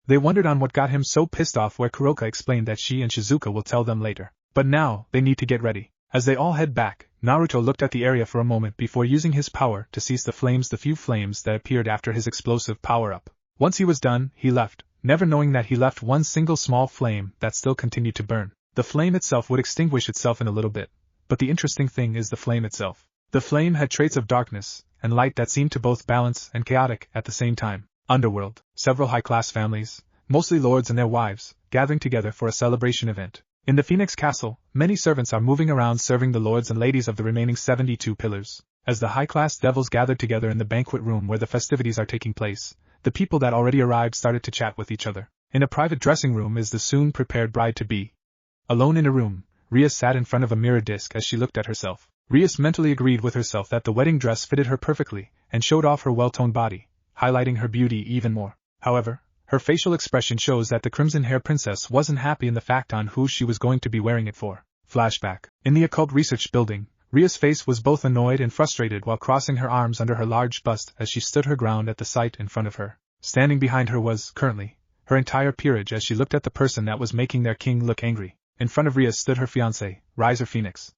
They wondered on what got him so pissed off, where Kuroka explained that she and Shizuka will tell them later. But now, they need to get ready. As they all head back, Naruto looked at the area for a moment before using his power to cease the few flames that appeared after his explosive power-up. Once he was done, he left, never knowing that he left one single small flame that still continued to burn. The flame itself would extinguish itself in a little bit, but the interesting thing is the flame itself. The flame had traits of darkness and light that seemed to both balance and chaotic at the same time. Underworld, several high-class families, mostly lords and their wives, gathering together for a celebration event. In the Phoenix Castle, many servants are moving around serving the lords and ladies of the remaining 72 pillars. As the high-class devils gathered together in the banquet room where the festivities are taking place, the people that already arrived started to chat with each other. In a private dressing room is the soon-prepared bride-to-be. Alone in a room, Rias sat in front of a mirror disc as she looked at herself. Rias mentally agreed with herself that the wedding dress fitted her perfectly and showed off her well-toned body, highlighting her beauty even more. However, her facial expression shows that the crimson-haired princess wasn't happy in the fact on who she was going to be wearing it for. Flashback. In the occult research building, Ria's face was both annoyed and frustrated while crossing her arms under her large bust as she stood her ground at the sight in front of her. Standing behind her was, currently, her entire peerage as she looked at the person that was making their king look angry. In front of Rias stood her fiancé, Riser Phoenix.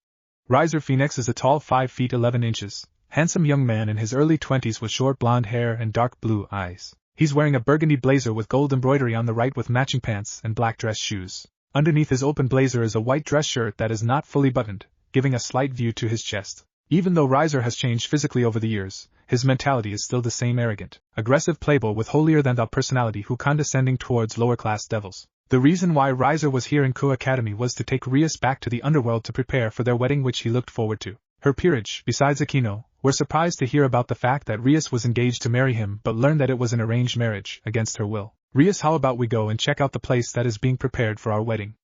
Riser Phoenix is a tall 5 feet 11 inches, handsome young man in his early 20s with short blonde hair and dark blue eyes. He's wearing a burgundy blazer with gold embroidery on the right with matching pants and black dress shoes. Underneath his open blazer is a white dress shirt that is not fully buttoned, giving a slight view to his chest. Even though Riser has changed physically over the years, his mentality is still the same arrogant, aggressive playboy with holier-than-thou personality who condescending towards lower-class devils. The reason why Riser was here in Ku Academy was to take Rias back to the underworld to prepare for their wedding, which he looked forward to. Her peerage, besides Akino, were surprised to hear about the fact that Rias was engaged to marry him but learned that it was an arranged marriage, against her will. Rias, how about we go and check out the place that is being prepared for our wedding?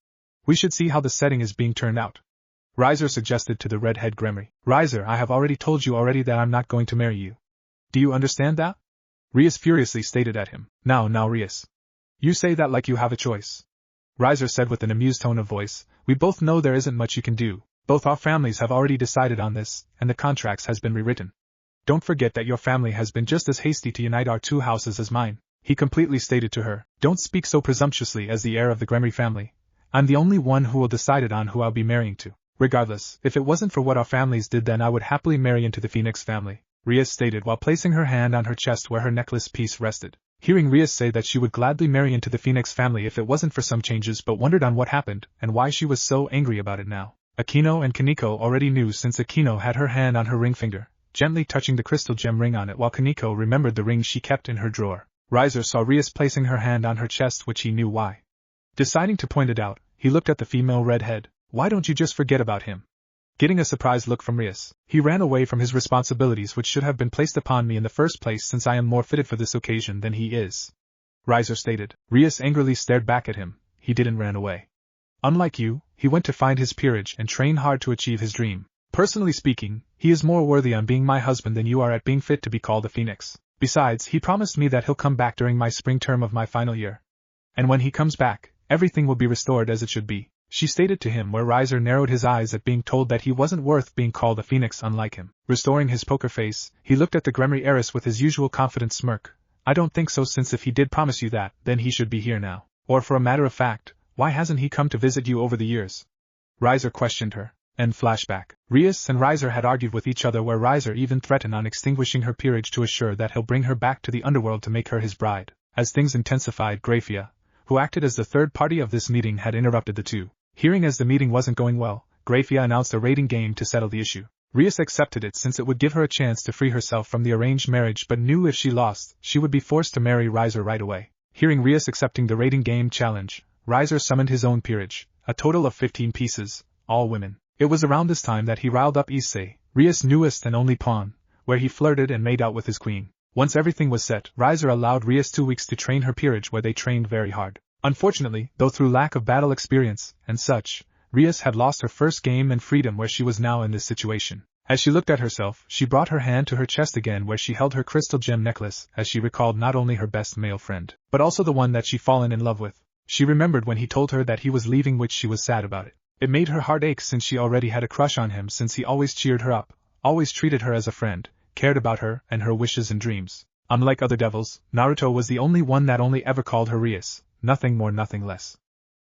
We should see how the setting is being turned out. Riser suggested to the redhead Gremory. Riser, I have already told you already that I'm not going to marry you. Do you understand that? Rias furiously stated at him. Now Rias. You say that like you have a choice. Riser said with an amused tone of voice. We both know there isn't much you can do. Both our families have already decided on this, and the contracts has been rewritten. Don't forget that your family has been just as hasty to unite our two houses as mine. He completely stated to her. Don't speak so presumptuously as the heir of the Gremory family. I'm the only one who will decide on who I'll be marrying to. Regardless, if it wasn't for what our families did, then I would happily marry into the Phoenix family. Rias stated while placing her hand on her chest where her necklace piece rested. Hearing Rias say that she would gladly marry into the Phoenix family if it wasn't for some changes, but wondered on what happened and why she was so angry about it now. Akino and Kaneko already knew, since Akino had her hand on her ring finger, gently touching the crystal gem ring on it, while Kaneko remembered the ring she kept in her drawer. Riser saw Rias placing her hand on her chest, which he knew why. Deciding to point it out, he looked at the female redhead. Why don't you just forget about him? Getting a surprised look from Rias, he ran away from his responsibilities which should have been placed upon me in the first place, since I am more fitted for this occasion than he is. Riser stated. Rias angrily stared back at him. He didn't run away. Unlike you, he went to find his peerage and train hard to achieve his dream. Personally speaking, he is more worthy on being my husband than you are at being fit to be called a phoenix. Besides, he promised me that he'll come back during my spring term of my final year. And when he comes back, everything will be restored as it should be, she stated to him, where Riser narrowed his eyes at being told that he wasn't worth being called a phoenix unlike him. Restoring his poker face, he looked at the Gremory heiress with his usual confident smirk. I don't think so, since if he did promise you that, then he should be here now. Or for a matter of fact, why hasn't he come to visit you over the years? Riser questioned her. End flashback. Rias and Riser had argued with each other, where Riser even threatened on extinguishing her peerage to assure that he'll bring her back to the underworld to make her his bride. As things intensified, Grafia, who acted as the third party of this meeting, had interrupted the two. Hearing as the meeting wasn't going well, Grafia announced a rating game to settle the issue. Rias accepted it since it would give her a chance to free herself from the arranged marriage, but knew if she lost, she would be forced to marry Riser right away. Hearing Rias accepting the rating game challenge, Riser summoned his own peerage, a total of 15 pieces, all women. It was around this time that he riled up Issei, Rias' newest and only pawn, where he flirted and made out with his queen. Once everything was set, Riser allowed Rias 2 weeks to train her peerage, where they trained very hard. Unfortunately, though through lack of battle experience, and such, Rias had lost her first game and freedom, where she was now in this situation. As she looked at herself, she brought her hand to her chest again, where she held her crystal gem necklace, as she recalled not only her best male friend, but also the one that she'd fallen in love with. She remembered when he told her that he was leaving, which she was sad about it. It made her heart ache, since she already had a crush on him, since he always cheered her up, always treated her as a friend, cared about her and her wishes and dreams. Unlike other devils, Naruto was the only one that only ever called her Rias, nothing more, nothing less.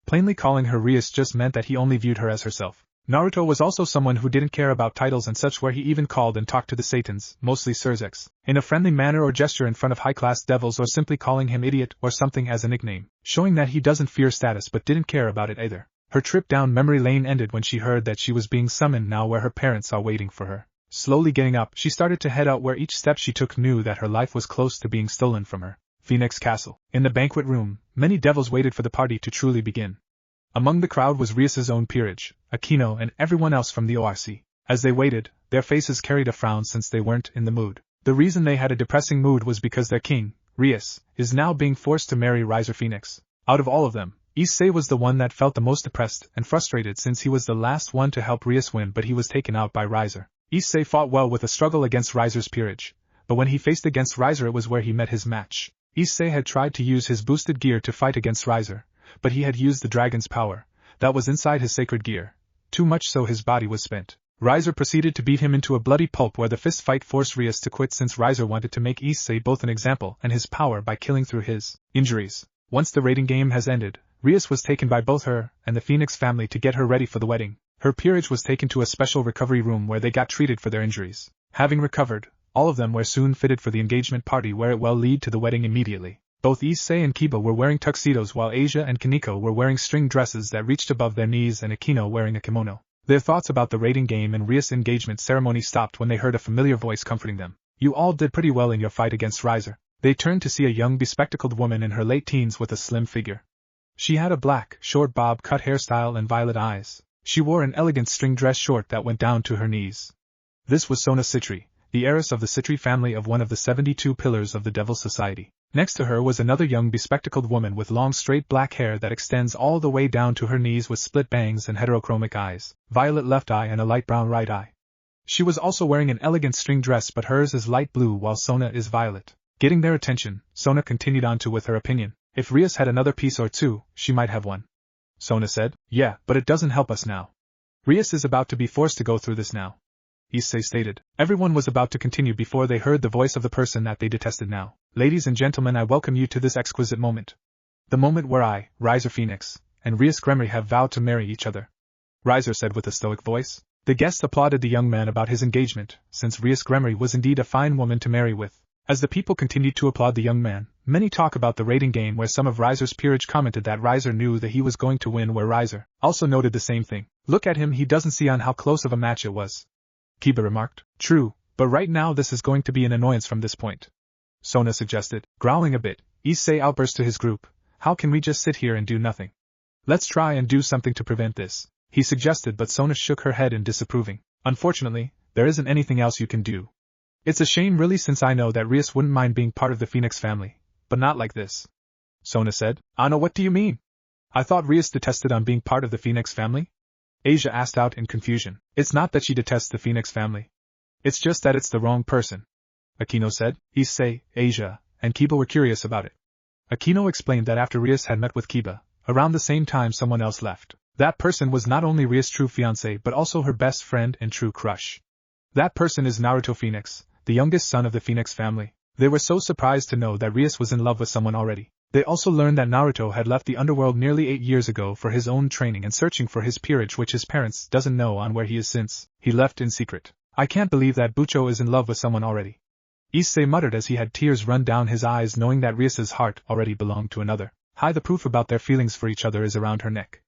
Plainly calling her Rias just meant that he only viewed her as herself. Naruto was also someone who didn't care about titles and such, where he even called and talked to the Satans, mostly Surzex, in a friendly manner or gesture in front of high-class devils, or simply calling him idiot or something as a nickname, showing that he doesn't fear status but didn't care about it either. Her trip down memory lane ended when she heard that she was being summoned now, where her parents are waiting for her. Slowly getting up, she started to head out, where each step she took knew that her life was close to being stolen from her. Phoenix Castle. In the banquet room, many devils waited for the party to truly begin. Among the crowd was Rias' own peerage, Akino, and everyone else from the ORC. As they waited, their faces carried a frown, since they weren't in the mood. The reason they had a depressing mood was because their king, Rias, is now being forced to marry Riser Phoenix. Out of all of them, Issei was the one that felt the most depressed and frustrated, since he was the last one to help Rias win, but he was taken out by Riser. Issei fought well with a struggle against Riser's peerage, but when he faced against Riser, it was where he met his match. Issei had tried to use his boosted gear to fight against Riser, but he had used the dragon's power that was inside his sacred gear, too much so his body was spent. Riser proceeded to beat him into a bloody pulp, where the fist fight forced Rias to quit, since Riser wanted to make Issei both an example and his power by killing through his injuries. Once the rating game has ended, Rias was taken by both her and the Phoenix family to get her ready for the wedding. Her peerage was taken to a special recovery room where they got treated for their injuries. Having recovered, all of them were soon fitted for the engagement party, where it will lead to the wedding immediately. Both Issei and Kiba were wearing tuxedos, while Asia and Kaneko were wearing string dresses that reached above their knees, and Akino wearing a kimono. Their thoughts about the rating game and Rias' engagement ceremony stopped when they heard a familiar voice comforting them. You all did pretty well in your fight against Riser. They turned to see a young bespectacled woman in her late teens with a slim figure. She had a black, short bob-cut hairstyle and violet eyes. She wore an elegant string dress short that went down to her knees. This was Sona Citri, the heiress of the Citri family of one of the 72 pillars of the Devil Society. Next to her was another young bespectacled woman with long straight black hair that extends all the way down to her knees, with split bangs and heterochromic eyes, violet left eye and a light brown right eye. She was also wearing an elegant string dress, but hers is light blue while Sona is violet. Getting their attention, Sona continued on with her opinion. If Rias had another piece or two, she might have one. Sona said, yeah, but it doesn't help us now. Rias is about to be forced to go through this now. Issei stated. Everyone was about to continue before they heard the voice of the person that they detested now. Ladies and gentlemen, I welcome you to this exquisite moment. The moment where I, Riser Phoenix, and Rias Gremory have vowed to marry each other. Riser said with a stoic voice. The guests applauded the young man about his engagement, since Rias Gremory was indeed a fine woman to marry with. As the people continued to applaud the young man, many talk about the rating game where some of Riser's peerage commented that Riser knew that he was going to win, where Riser also noted the same thing. Look at him, he doesn't see on how close of a match it was. Kiba remarked. True, but right now this is going to be an annoyance from this point. Sona suggested, growling a bit. Issei outburst to his group. How can we just sit here and do nothing? Let's try and do something to prevent this, he suggested, but Sona shook her head in disapproving. Unfortunately, there isn't anything else you can do. It's a shame really, since I know that Rias wouldn't mind being part of the Phoenix family, but not like this. Sona said. Anna, what do you mean? I thought Rias detested on being part of the Phoenix family? Asia asked out in confusion. It's not that she detests the Phoenix family. It's just that it's the wrong person, Akino said. Issei, Asia, and Kiba were curious about it. Akino explained that after Rias had met with Kiba, around the same time someone else left. That person was not only Rias' true fiancé but also her best friend and true crush. That person is Naruto Phoenix, the youngest son of the Phoenix family. They were so surprised to know that Rias was in love with someone already. They also learned that Naruto had left the underworld nearly 8 years ago for his own training and searching for his peerage, which his parents doesn't know on where he is since he left in secret. I can't believe that Bucho is in love with someone already. Issei muttered as he had tears run down his eyes, knowing that Rias's heart already belonged to another. The proof about their feelings for each other is around her neck,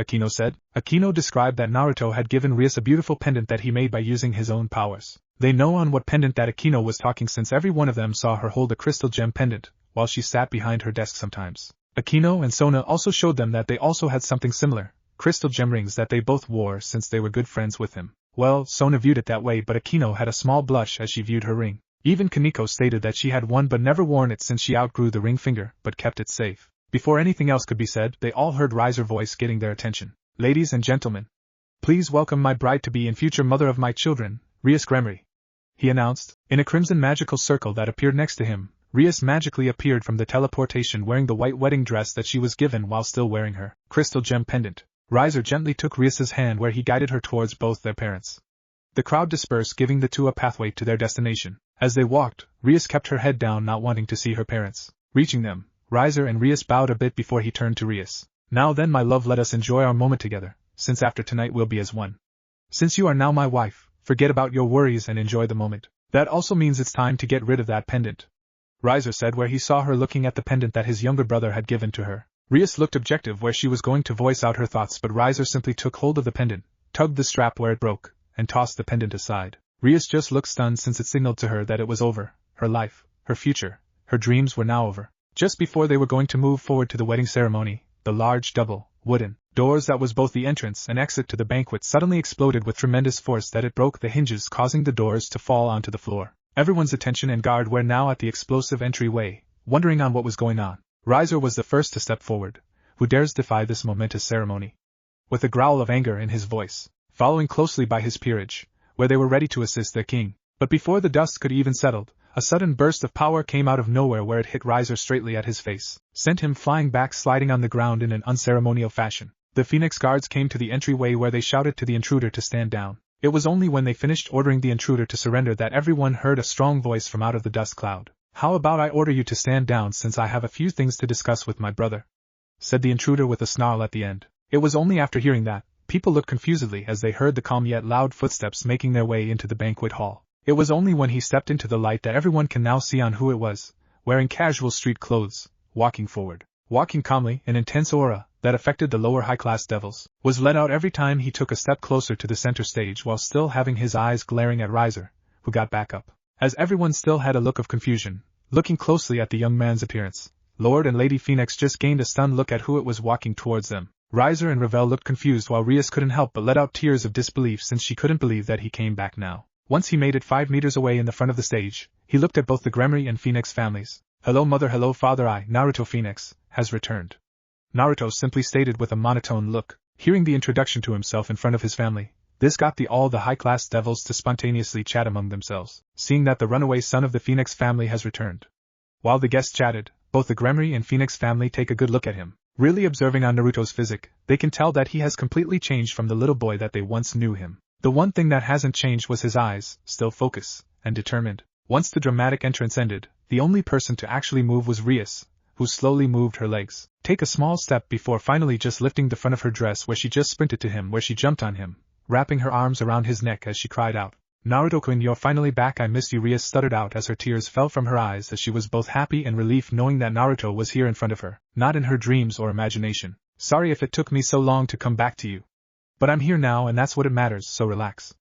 Akino said. Akino described that Naruto had given Rias a beautiful pendant that he made by using his own powers. They know on what pendant that Akino was talking, since every one of them saw her hold a crystal gem pendant, while she sat behind her desk sometimes. Akino and Sona also showed them that they also had something similar, crystal gem rings that they both wore since they were good friends with him. Well, Sona viewed it that way, but Akino had a small blush as she viewed her ring. Even Kaneko stated that she had one but never worn it since she outgrew the ring finger, but kept it safe. Before anything else could be said, they all heard Riser's voice getting their attention. Ladies and gentlemen, please welcome my bride-to-be and future mother of my children, Rias Gremory, he announced. In a crimson magical circle that appeared next to him, Rias magically appeared from the teleportation wearing the white wedding dress that she was given while still wearing her crystal gem pendant. Riser gently took Rias's hand where he guided her towards both their parents. The crowd dispersed, giving the two a pathway to their destination. As they walked, Rias kept her head down, not wanting to see her parents. Reaching them, Riser and Rias bowed a bit before he turned to Rias. Now then, my love, let us enjoy our moment together, since after tonight we'll be as one. Since you are now my wife, forget about your worries and enjoy the moment. That also means it's time to get rid of that pendant, Riser said, where he saw her looking at the pendant that his younger brother had given to her. Rias looked objective where she was going to voice out her thoughts, but Riser simply took hold of the pendant, tugged the strap where it broke, and tossed the pendant aside. Rias just looked stunned, since it signaled to her that it was over. Her life, her future, her dreams were now over. Just before they were going to move forward to the wedding ceremony, the large double, wooden, doors that was both the entrance and exit to the banquet suddenly exploded with tremendous force that it broke the hinges, causing the doors to fall onto the floor. Everyone's attention and guard were now at the explosive entryway, wondering on what was going on. Riser was the first to step forward. Who dares defy this momentous ceremony? With a growl of anger in his voice, following closely by his peerage, where they were ready to assist their king. But before the dust could even settle, a sudden burst of power came out of nowhere where it hit Riser straightly at his face, sent him flying back, sliding on the ground in an unceremonial fashion. The Phoenix guards came to the entryway where they shouted to the intruder to stand down. It was only when they finished ordering the intruder to surrender that everyone heard a strong voice from out of the dust cloud. How about I order you to stand down, since I have a few things to discuss with my brother, said the intruder with a snarl at the end. It was only after hearing that, people looked confusedly as they heard the calm yet loud footsteps making their way into the banquet hall. It was only when he stepped into the light that everyone can now see on who it was, wearing casual street clothes, walking forward, walking calmly, an intense aura that affected the lower high-class devils, was let out every time he took a step closer to the center stage, while still having his eyes glaring at Riser, who got back up. As everyone still had a look of confusion, looking closely at the young man's appearance, Lord and Lady Phoenix just gained a stunned look at who it was walking towards them. Riser and Ravel looked confused, while Rias couldn't help but let out tears of disbelief, since she couldn't believe that he came back now. Once he made it 5 meters away in the front of the stage, he looked at both the Gremory and Phoenix families. Hello mother, hello father, I, Naruto Phoenix, has returned, Naruto simply stated with a monotone look. Hearing the introduction to himself in front of his family, this got all the high-class devils to spontaneously chat among themselves, seeing that the runaway son of the Phoenix family has returned. While the guests chatted, both the Gremory and Phoenix family take a good look at him. Really observing on Naruto's physique, they can tell that he has completely changed from the little boy that they once knew him. The one thing that hasn't changed was his eyes, still focused and determined. Once the dramatic entrance ended, the only person to actually move was Rias, who slowly moved her legs, take a small step before finally just lifting the front of her dress where she just sprinted to him, where she jumped on him, wrapping her arms around his neck as she cried out, "Naruto-kun, you're finally back, I missed you," Rias stuttered out as her tears fell from her eyes as she was both happy and relieved knowing that Naruto was here in front of her, not in her dreams or imagination. "Sorry if it took me so long to come back to you. But I'm here now and that's what it matters, so relax.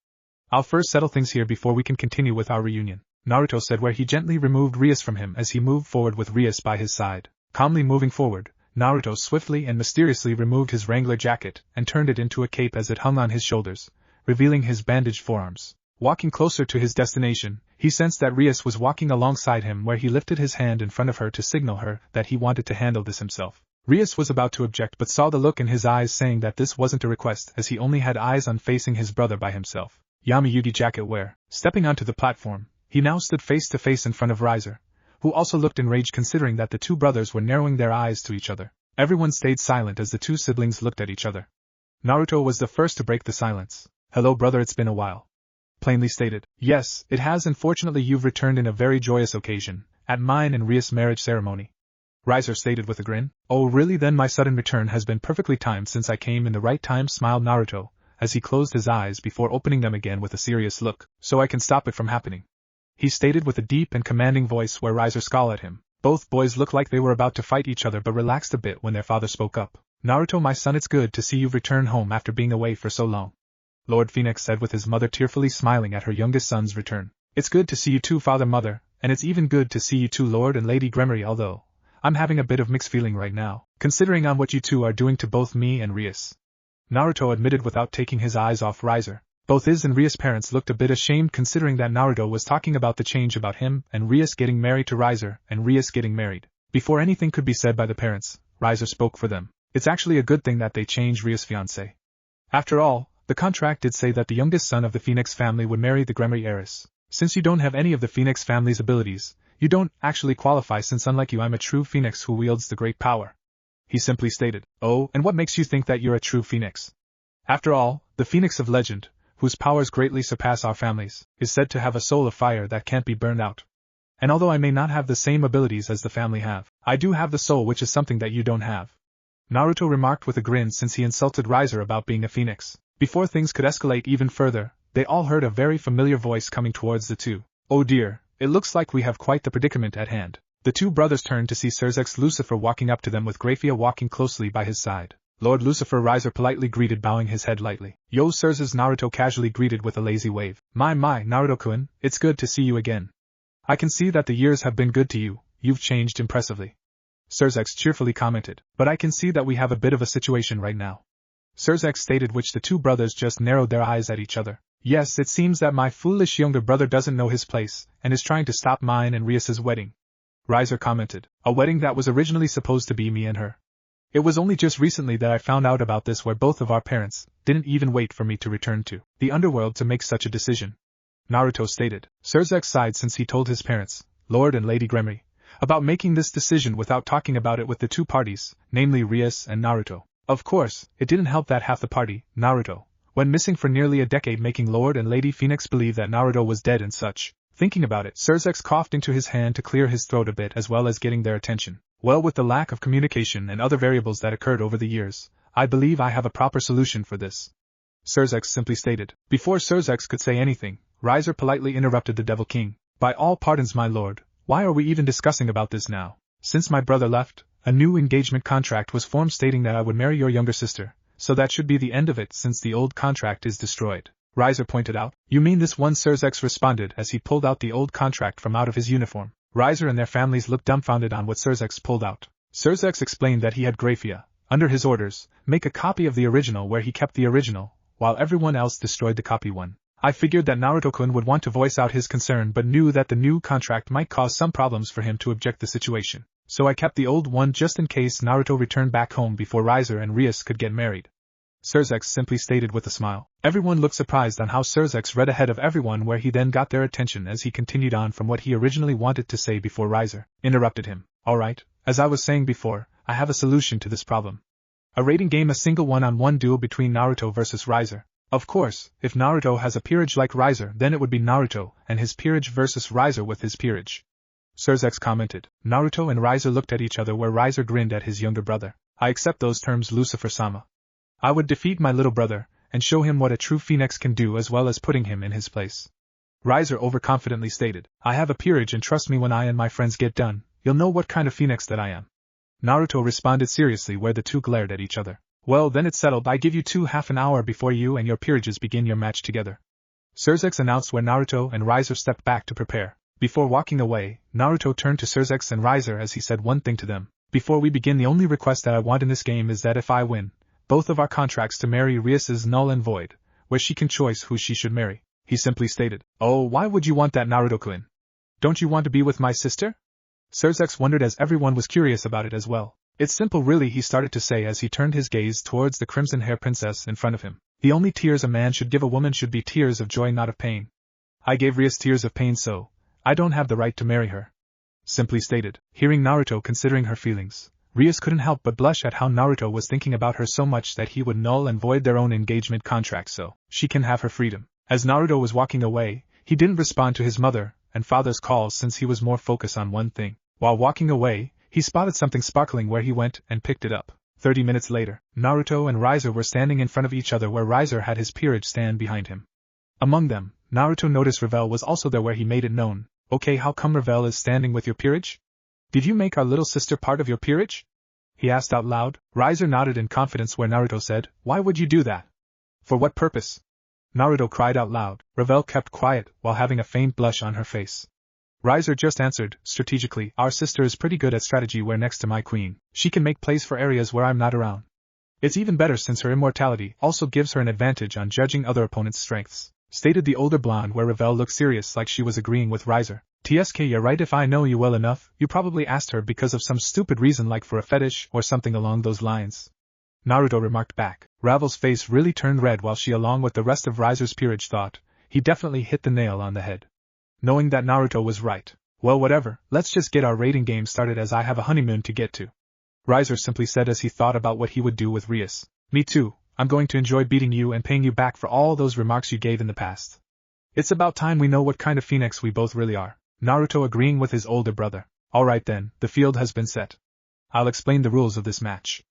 I'll first settle things here before we can continue with our reunion," Naruto said, where he gently removed Rias from him as he moved forward with Rias by his side. Calmly moving forward, Naruto swiftly and mysteriously removed his Wrangler jacket and turned it into a cape as it hung on his shoulders, revealing his bandaged forearms. Walking closer to his destination, he sensed that Rias was walking alongside him, where he lifted his hand in front of her to signal her that he wanted to handle this himself. Rias was about to object but saw the look in his eyes saying that this wasn't a request, as he only had eyes on facing his brother by himself. Yamayugi jacket wear. Stepping onto the platform, he now stood face to face in front of Riser, who also looked enraged considering that the two brothers were narrowing their eyes to each other. Everyone stayed silent as the two siblings looked at each other. Naruto was the first to break the silence. "Hello brother, it's been a while," plainly stated. "Yes, it has, and fortunately you've returned in a very joyous occasion, at mine and Rias' marriage ceremony," Riser stated with a grin. "Oh really, then my sudden return has been perfectly timed since I came in the right time," smiled Naruto, as he closed his eyes before opening them again with a serious look. "So I can stop it from happening," he stated with a deep and commanding voice, where Riser scowled at him. Both boys looked like they were about to fight each other but relaxed a bit when their father spoke up. "Naruto, my son, it's good to see you've returned home after being away for so long," Lord Phoenix said with his mother tearfully smiling at her youngest son's return. "It's good to see you too, father, mother, and it's even good to see you too, Lord and Lady Gremory, although I'm having a bit of mixed feeling right now, considering on what you two are doing to both me and Rias," Naruto admitted without taking his eyes off Riser. Both his and Rias' parents looked a bit ashamed considering that Naruto was talking about the change about him and Rias getting married to Riser and Rias getting married. Before anything could be said by the parents, Riser spoke for them. "It's actually a good thing that they changed Rias' fiancé. After all, the contract did say that the youngest son of the Phoenix family would marry the Gremory heiress. Since you don't have any of the Phoenix family's abilities, you don't actually qualify, since unlike you I'm a true Phoenix who wields the great power," he simply stated. "Oh, and what makes you think that you're a true Phoenix? After all, the Phoenix of legend, whose powers greatly surpass our family's, is said to have a soul of fire that can't be burned out. And although I may not have the same abilities as the family have, I do have the soul, which is something that you don't have," Naruto remarked with a grin, since he insulted Riser about being a Phoenix. Before things could escalate even further, they all heard a very familiar voice coming towards the two. "Oh dear, it looks like we have quite the predicament at hand." The two brothers turned to see Surzex Lucifer walking up to them with Graphia walking closely by his side. Lord Lucifer, Riser politely greeted, bowing his head lightly. "Yo Surzes," Naruto casually greeted with a lazy wave. My, Naruto-kun, it's good to see you again. I can see that the years have been good to you, you've changed impressively," Surzex cheerfully commented. "But I can see that we have a bit of a situation right now," Surzex stated, which the two brothers just narrowed their eyes at each other. "Yes, it seems that my foolish younger brother doesn't know his place, and is trying to stop mine and Rias' wedding," Riser commented. "A wedding that was originally supposed to be me and her. It was only just recently that I found out about this, where both of our parents didn't even wait for me to return to the underworld to make such a decision," Naruto stated. Surzex sighed, since he told his parents, Lord and Lady Gremory, about making this decision without talking about it with the two parties, namely Rias and Naruto. Of course, it didn't help that half the party, Naruto, went missing for nearly a decade, making Lord and Lady Phoenix believe that Naruto was dead and such. Thinking about it, Surzex coughed into his hand to clear his throat a bit, as well as getting their attention. "Well, with the lack of communication and other variables that occurred over the years, I believe I have a proper solution for this," Surzex simply stated. Before Surzex could say anything, Riser politely interrupted the Devil King. "By all pardons, my lord, why are we even discussing about this now? Since my brother left, a new engagement contract was formed stating that I would marry your younger sister, so that should be the end of it since the old contract is destroyed," Riser pointed out. "You mean this one?" Surzex responded as he pulled out the old contract from out of his uniform. Riser and their families looked dumbfounded on what Surzex pulled out. Surzex explained that he had Graphia, under his orders, make a copy of the original where he kept the original, while everyone else destroyed the copy one. "I figured that Naruto-kun would want to voice out his concern, but knew that the new contract might cause some problems for him to object the situation. So I kept the old one just in case Naruto returned back home before Riser and Rias could get married," Surzex simply stated with a smile. Everyone looked surprised on how Surzex read ahead of everyone, where he then got their attention as he continued on from what he originally wanted to say before Riser interrupted him. "Alright, as I was saying before, I have a solution to this problem. A rating game, a single one-on-one duel between Naruto versus Riser. Of course, if Naruto has a peerage like Riser, then it would be Naruto and his peerage versus Riser with his peerage," Surzex commented. Naruto and Riser looked at each other, where Riser grinned at his younger brother. "I accept those terms, Lucifer-sama. I would defeat my little brother, and show him what a true phoenix can do as well as putting him in his place. Riser overconfidently stated, I have a peerage and trust me when I and my friends get done, you'll know what kind of phoenix that I am. Naruto responded seriously where the two glared at each other. Well then it's settled, I give you half an hour before you and your peerages begin your match together. Surzex announced where Naruto and Riser stepped back to prepare. Before walking away, Naruto turned to Surzex and Riser as he said one thing to them. Before we begin, the only request that I want in this game is that if I win, both of our contracts to marry Rias is null and void, where she can choose who she should marry. He simply stated, Oh, why would you want that, Naruto-kun? Don't you want to be with my sister? Surzex wondered as everyone was curious about it as well. It's simple really, he started to say as he turned his gaze towards the crimson hair princess in front of him. The only tears a man should give a woman should be tears of joy, not of pain. I gave Rias tears of pain, so I don't have the right to marry her. Simply stated. Hearing Naruto considering her feelings, Rias couldn't help but blush at how Naruto was thinking about her so much that he would null and void their own engagement contract so she can have her freedom. As Naruto was walking away, he didn't respond to his mother and father's calls since he was more focused on one thing. While walking away, he spotted something sparkling where he went and picked it up. 30 minutes later, Naruto and Riser were standing in front of each other where Riser had his peerage stand behind him. Among them, Naruto noticed Revel was also there where he made it known. Okay, how come Revel is standing with your peerage? Did you make our little sister part of your peerage? He asked out loud. Riser nodded in confidence where Naruto said, Why would you do that? For what purpose? Naruto cried out loud. Revel kept quiet while having a faint blush on her face. Riser just answered, strategically, our sister is pretty good at strategy where next to my queen, she can make plays for areas where I'm not around. It's even better since her immortality also gives her an advantage on judging other opponents' strengths, stated the older blonde where Revel looked serious like she was agreeing with Riser. TSK, you're right, if I know you well enough, you probably asked her because of some stupid reason like for a fetish or something along those lines. Naruto remarked back. Ravel's face really turned red while she along with the rest of Riser's peerage thought, he definitely hit the nail on the head. Knowing that Naruto was right. Well, whatever, let's just get our rating game started as I have a honeymoon to get to. Riser simply said as he thought about what he would do with Rias. Me too, I'm going to enjoy beating you and paying you back for all those remarks you gave in the past. It's about time we know what kind of phoenix we both really are. Naruto agreeing with his older brother. Alright then, the field has been set. I'll explain the rules of this match.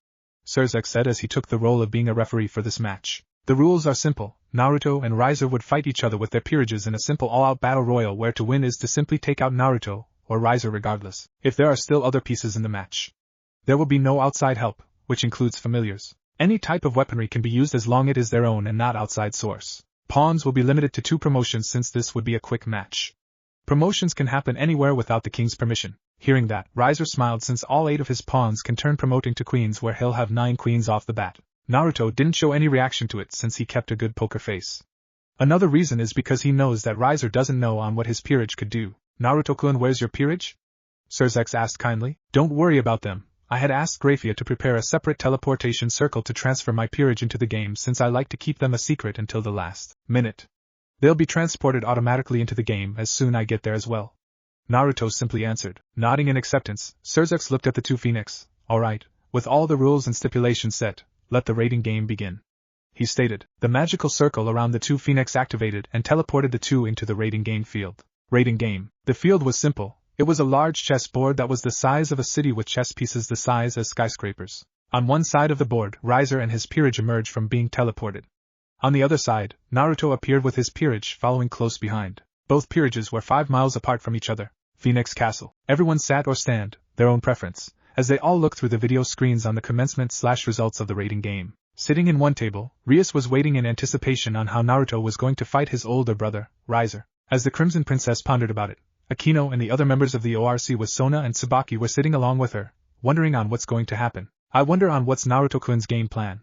Surzex said as he took the role of being a referee for this match. The rules are simple. Naruto and Riser would fight each other with their peerages in a simple all-out battle royal where to win is to simply take out Naruto, or Riser regardless, if there are still other pieces in the match. There will be no outside help, which includes familiars. Any type of weaponry can be used as long as it is their own and not outside source. Pawns will be limited to 2 promotions since this would be a quick match. Promotions can happen anywhere without the king's permission. Hearing that, Riser smiled since all 8 of his pawns can turn promoting to queens where he'll have 9 queens off the bat. Naruto didn't show any reaction to it since he kept a good poker face. Another reason is because he knows that Riser doesn't know on what his peerage could do. Naruto-kun, where's your peerage? Surzex asked kindly. Don't worry about them. I had asked Grafia to prepare a separate teleportation circle to transfer my peerage into the game since I like to keep them a secret until the last minute. They'll be transported automatically into the game as soon as I get there as well. Naruto simply answered. Nodding in acceptance, Surzex looked at the 2 phoenix. Alright, with all the rules and stipulations set, let the rating game begin. He stated. The magical circle around the 2 phoenix activated and teleported the 2 into the rating game field. Rating game. The field was simple. It was a large chessboard that was the size of a city with chess pieces the size as skyscrapers. On one side of the board, Riser and his peerage emerged from being teleported. On the other side, Naruto appeared with his peerage following close behind. Both peerages were 5 miles apart from each other. Phoenix Castle. Everyone sat or stand, their own preference, as they all looked through the video screens on the commencement/results of the rating game. Sitting in one table, Rias was waiting in anticipation on how Naruto was going to fight his older brother, Riser. As the Crimson Princess pondered about it, Akino and the other members of the ORC with Sona and Tsubaki were sitting along with her, wondering on what's going to happen. I wonder on what's Naruto-kun's game plan.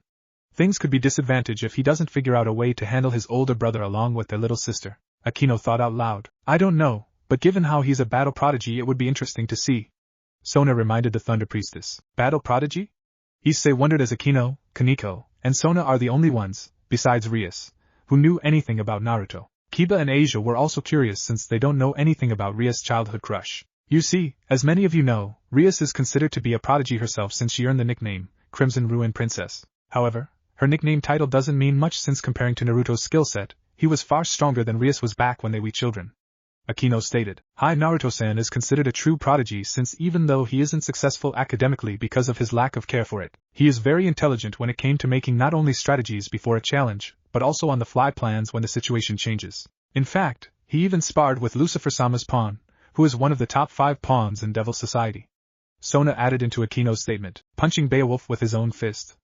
Things could be disadvantaged if he doesn't figure out a way to handle his older brother along with their little sister. Akino thought out loud. I don't know, but given how he's a battle prodigy it would be interesting to see. Sona reminded the Thunder Priestess. Battle prodigy? Issei wondered as Akino, Kaneko, and Sona are the only ones, besides Rias, who knew anything about Naruto. Kiba and Asia were also curious since they don't know anything about Rias' childhood crush. You see, as many of you know, Rias is considered to be a prodigy herself since she earned the nickname, Crimson Ruin Princess. However, her nickname title doesn't mean much since comparing to Naruto's skill set, he was far stronger than Rias was back when they were children. Akino stated. Hi, Naruto-san is considered a true prodigy since even though he isn't successful academically because of his lack of care for it, he is very intelligent when it came to making not only strategies before a challenge, but also on the fly plans when the situation changes. In fact, he even sparred with Lucifer-sama's pawn, who is one of the top 5 pawns in Devil Society. Sona added into Akino's statement, punching Beowolf with his own fist.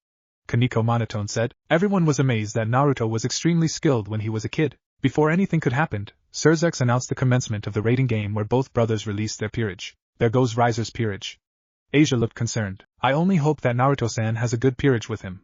Kaneko monotone said, everyone was amazed that Naruto was extremely skilled when he was a kid. Before anything could happen, Xerxes announced the commencement of the raiding game where both brothers released their peerage. There goes Riser's peerage. Asia looked concerned. I only hope that Naruto-san has a good peerage with him.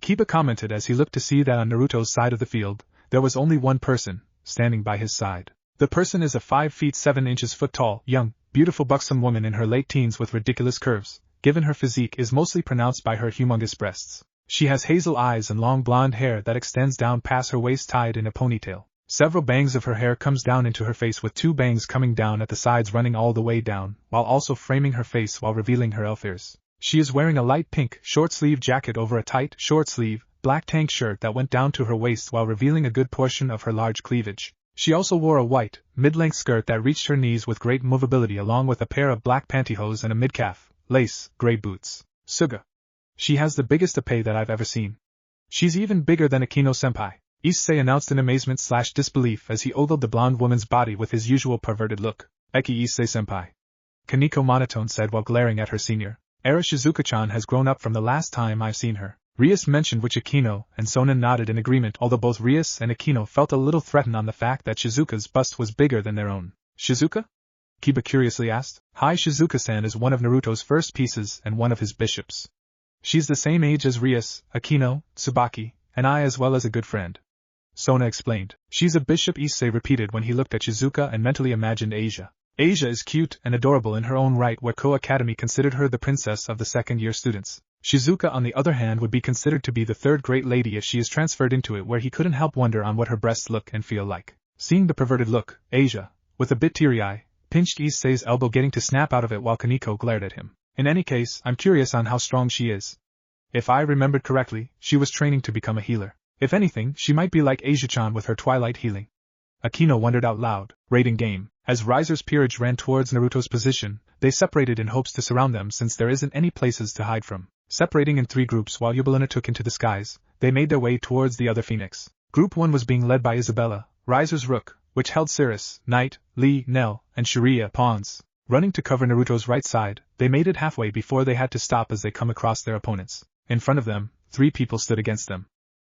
Kiba commented as he looked to see that on Naruto's side of the field, there was only one person, standing by his side. The person is a 5 feet 7 inches foot tall, young, beautiful buxom woman in her late teens with ridiculous curves, given her physique is mostly pronounced by her humongous breasts. She has hazel eyes and long blonde hair that extends down past her waist tied in a ponytail. Several bangs of her hair comes down into her face with 2 bangs coming down at the sides running all the way down, while also framing her face while revealing her elf ears. She is wearing a light pink, short-sleeve jacket over a tight, short-sleeve, black tank shirt that went down to her waist while revealing a good portion of her large cleavage. She also wore a white, mid-length skirt that reached her knees with great movability along with a pair of black pantyhose and a mid-calf, lace, gray boots. Suga. She has the biggest epee that I've ever seen. She's even bigger than Akino-senpai. Issei announced in amazement/disbelief as he ogled the blonde woman's body with his usual perverted look. Eki Issei-senpai. Kaneko monotone said while glaring at her senior. Era Shizuka-chan has grown up from the last time I've seen her. Rias mentioned which Akino and Sona nodded in agreement, although both Rias and Akino felt a little threatened on the fact that Shizuka's bust was bigger than their own. Shizuka? Kiba curiously asked. Hi, Shizuka-san is one of Naruto's first pieces and one of his bishops. She's the same age as Rias, Akino, Tsubaki, and I as well as a good friend. Sona explained. She's a bishop, Issei repeated when he looked at Shizuka and mentally imagined Asia. Asia is cute and adorable in her own right, where Ko Academy considered her the princess of the second-year students. Shizuka on the other hand would be considered to be the third great lady if she is transferred into it, where he couldn't help wonder on what her breasts look and feel like. Seeing the perverted look, Asia, with a bit teary-eye, pinched Issei's elbow, getting to snap out of it while Kaneko glared at him. In any case, I'm curious on how strong she is. If I remembered correctly, she was training to become a healer. If anything, she might be like Asia-chan with her twilight healing. Akino wondered out loud. Raiding game. As Riser's peerage ran towards Naruto's position, they separated in hopes to surround them since there isn't any places to hide from. Separating in 3 groups while Yubelina took into the skies, they made their way towards the other Phoenix. Group 1 was being led by Isabella, Riser's rook, which held Cirrus, Knight, Lee, Nell, and Sharia pawns. Running to cover Naruto's right side, they made it halfway before they had to stop as they come across their opponents. In front of them, 3 people stood against them.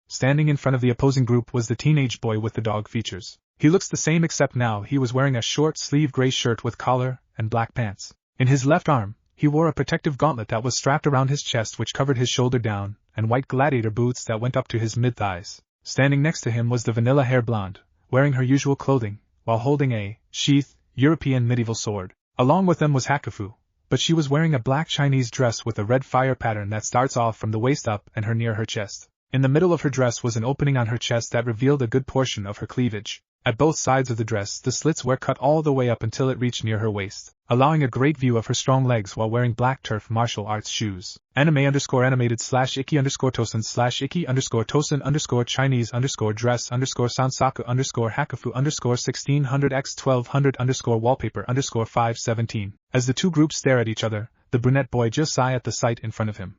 Standing in front of the opposing group was the teenage boy with the dog features. He looks the same except now he was wearing a short-sleeved gray shirt with collar and black pants. In his left arm, he wore a protective gauntlet that was strapped around his chest which covered his shoulder down, and white gladiator boots that went up to his mid-thighs. Standing next to him was the vanilla-hair blonde, wearing her usual clothing, while holding a sheath, European medieval sword. Along with them was Hakufu, but she was wearing a black Chinese dress with a red fire pattern that starts off from the waist up and her near her chest. In the middle of her dress was an opening on her chest that revealed a good portion of her cleavage. At both sides of the dress the slits were cut all the way up until it reached near her waist, allowing a great view of her strong legs while wearing black turf martial arts shoes. Anime_Tosen/Iki_Tosen_Chinese_Dress_Hakufu_X1200_Wallpaper_517. As the 2 groups stare at each other, the brunette boy just sighed at the sight in front of him.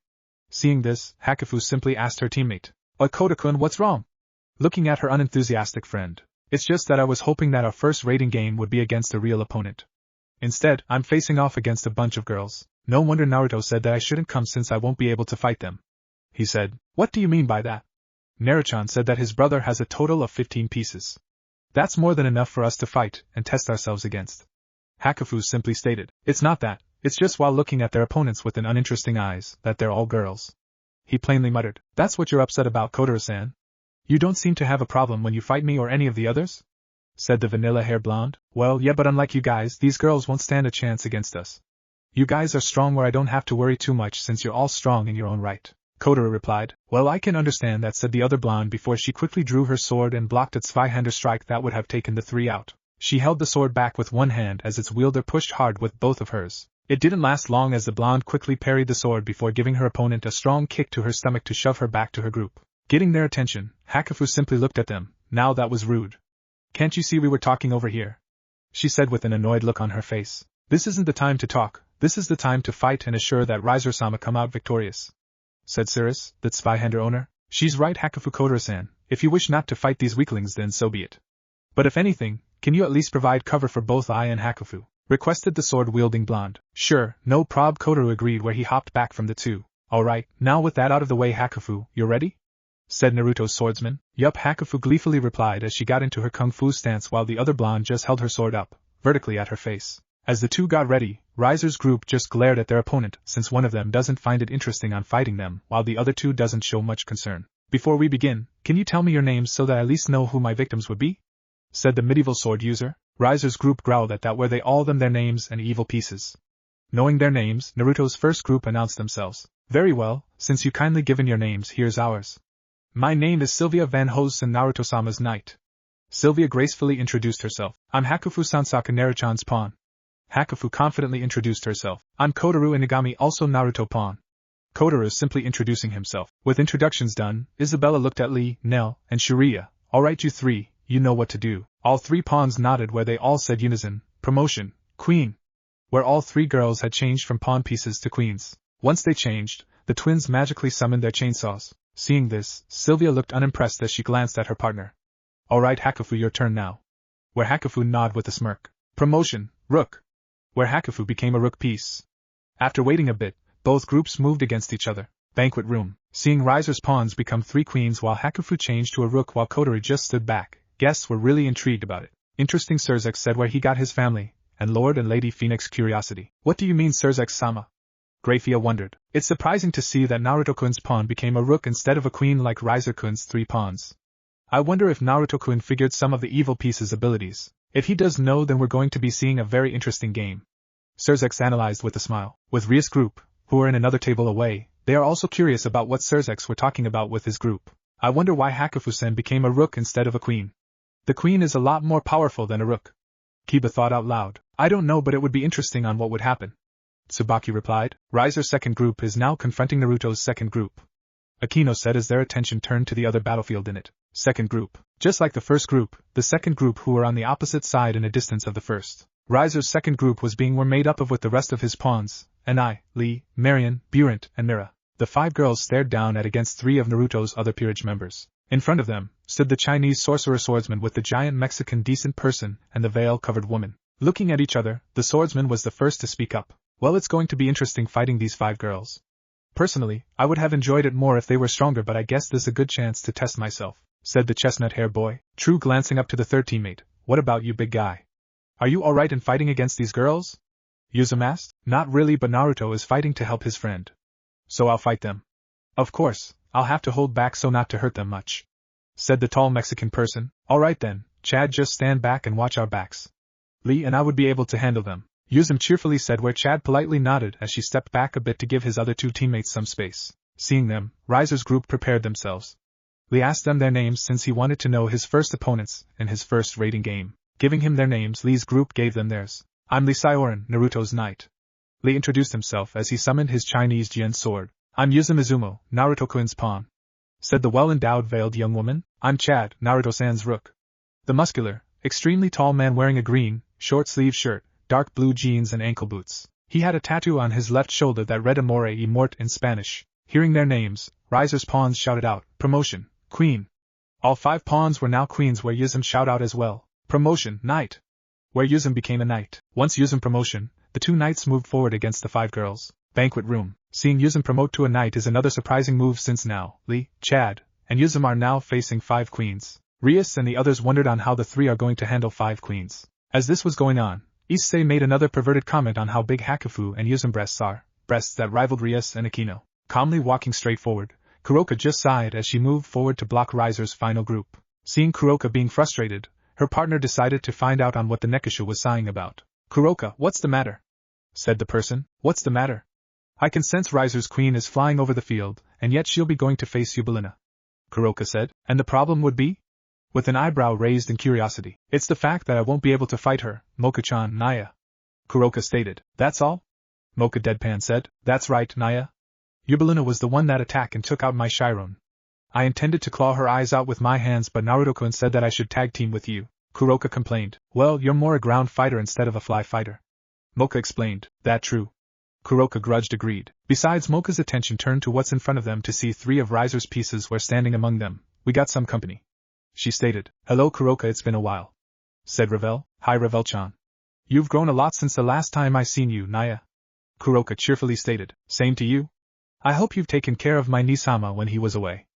Seeing this, Hakufu simply asked her teammate, "Oi, Koda-kun, what's wrong?" Looking at her unenthusiastic friend. "It's just that I was hoping that our first raiding game would be against a real opponent. Instead, I'm facing off against a bunch of girls. No wonder Naruto said that I shouldn't come since I won't be able to fight them." He said, "What do you mean by that?" Naruchan said that his brother has a total of 15 pieces. "That's more than enough for us to fight and test ourselves against." Hakufu simply stated, "It's not that, it's just while looking at their opponents with an uninteresting eyes, that they're all girls." He plainly muttered, "That's what you're upset about, Kodara-san? You don't seem to have a problem when you fight me or any of the others?" said the vanilla-hair blonde. "Well, yeah, but unlike you guys, these girls won't stand a chance against us. You guys are strong where I don't have to worry too much since you're all strong in your own right." Kodara replied. "Well, I can understand that," said the other blonde before she quickly drew her sword and blocked a Zweihander strike that would have taken the 3 out. She held the sword back with one hand as its wielder pushed hard with both of hers. It didn't last long as the blonde quickly parried the sword before giving her opponent a strong kick to her stomach to shove her back to her group. Getting their attention, Hakufu simply looked at them. "Now that was rude. Can't you see we were talking over here?" she said with an annoyed look on her face. "This isn't the time to talk, this is the time to fight and assure that Riser-sama come out victorious," said Cirrus, the Zweihander owner. She's right, Hakufu Kodara-san. If you wish not to fight these weaklings, then so be it. But if anything, can you at least provide cover for both I and Hakufu? Requested the sword-wielding blonde. Sure, no prob, Kotaru agreed, where he hopped back from the two. Alright, now with that out of the way, Hakufu, you're ready? Said Naruto's swordsman. Yup, Hakufu gleefully replied as she got into her kung fu stance while the other blonde just held her sword up, vertically at her face. As the two got ready, Riser's group just glared at their opponent, since one of them doesn't find it interesting on fighting them, while the other two doesn't show much concern. Before we begin, can you tell me your names so that I at least know who my victims would be? Said the medieval sword user. Riser's group growled at that, where they all them their names and evil pieces. Knowing their names, Naruto's first group announced themselves. Very well, since you kindly given your names, here's ours. My name is Sylvia Van Hosen, Naruto-sama's knight. Sylvia gracefully introduced herself. I'm Hakufu Sansaka, Naruto-chan's pawn. Hakufu confidently introduced herself. I'm Kotaru Inagami, also Naruto pawn. Kotaru simply introducing himself. With introductions done, Isabella looked at Lee, Nell, and Shiria. Alright, you three, you know what to do. All three pawns nodded, where they all said unison, promotion, queen. Where all three girls had changed from pawn pieces to queens. Once they changed, the twins magically summoned their chainsaws. Seeing this, Sylvia looked unimpressed as she glanced at her partner. Alright, Hakufu, your turn now. Where Hakufu nodded with a smirk. Promotion, rook. Where Hakufu became a rook piece. After waiting a bit, both groups moved against each other. Banquet room. Seeing Riser's pawns become three queens while Hakufu changed to a rook while Kotaru just stood back, guests were really intrigued about it. Interesting, Surzek said, where he got his family, and Lord and Lady Phoenix curiosity. What do you mean, Surzek-sama? Grafia wondered. It's surprising to see that Naruto-kun's pawn became a rook instead of a queen like Riser-kun's three pawns. I wonder if Naruto-kun figured some of the evil piece's abilities. If he does know, then we're going to be seeing a very interesting game. Surzex analyzed with a smile. With Rias' group, who are in another table away, they are also curious about what Surzex were talking about with his group. I wonder why Hakufu-sen became a rook instead of a queen. The queen is a lot more powerful than a rook. Kiba thought out loud. I don't know, but it would be interesting on what would happen. Tsubaki replied. Riser's second group is now confronting Naruto's second group. Akino said as their attention turned to the other battlefield in it. Second group. Just like the first group, the second group who were on the opposite side in a distance of the first. Riser's second group was being made up of with the rest of his pawns, and I, Lee, Marion, Burent, and Mira. The five girls stared down at against three of Naruto's other peerage members. In front of them, stood the Chinese sorcerer swordsman with the giant Mexican decent person and the veil-covered woman. Looking at each other, the swordsman was the first to speak up. Well, it's going to be interesting fighting these five girls. Personally, I would have enjoyed it more if they were stronger, but I guess this is a good chance to test myself, said the chestnut-haired boy, True glancing up to the third teammate. What about you, big guy? Are you alright in fighting against these girls? Yuzum asked. Not really, but Naruto is fighting to help his friend. So I'll fight them. Of course, I'll have to hold back so not to hurt them much, said the tall Mexican person. Alright then, Chad, just stand back and watch our backs. Lee and I would be able to handle them, Yuzum cheerfully said, where Chad politely nodded as she stepped back a bit to give his other two teammates some space. Seeing them, Riser's group prepared themselves. Lee asked them their names since he wanted to know his first opponents in his first raiding game. Giving him their names, Lee's group gave them theirs. I'm Lee Sioran, Naruto's knight. Lee introduced himself as he summoned his Chinese Jian sword. I'm Yuzum Izumo, Naruto-kun's pawn, said the well-endowed veiled young woman. I'm Chad, Naruto-san's rook. The muscular, extremely tall man wearing a green, short-sleeved shirt, dark blue jeans and ankle boots. He had a tattoo on his left shoulder that read Amore y Mort in Spanish. Hearing their names, Riser's pawns shouted out, promotion, queen. All five pawns were now queens, where Yuzum shouted out as well. Promotion, knight. Where Yuzum became a knight. Once Yuzum promotion, the two knights moved forward against the five girls. Banquet room. Seeing Yuzum promote to a knight is another surprising move, since now, Lee, Chad, and Yuzum are now facing five queens. Rias and the others wondered on how the three are going to handle five queens. As this was going on, Issei made another perverted comment on how big Hakufu and Yuzum breasts are, breasts that rivaled Rias and Akino. Calmly walking straight forward, Kuroka just sighed as she moved forward to block Riser's final group. Seeing Kuroka being frustrated, her partner decided to find out on what the Nekishu was sighing about. Kuroka, what's the matter? Said the person. What's the matter? I can sense Riser's queen is flying over the field, and yet she'll be going to face Yubelina. Kuroka said. And the problem would be? With an eyebrow raised in curiosity. It's the fact that I won't be able to fight her, Moka-chan, Naya. Kuroka stated. That's all? Moka deadpan said. That's right, Naya. Yubelina was the one that attacked and took out my Chiron. I intended to claw her eyes out with my hands, but Naruto-kun said that I should tag team with you. Kuroka complained. Well, you're more a ground fighter instead of a fly fighter. Moka explained. That true. Kuroka grudged agreed. Besides, Mocha's attention turned to what's in front of them to see 3 of Riser's pieces were standing among them. We got some company, she stated. Hello Kuroka, it's been a while, said Revel. Hi Revel-chan. You've grown a lot since the last time I seen you, Naya. Kuroka cheerfully stated. Same to you. I hope you've taken care of my Nisama when he was away.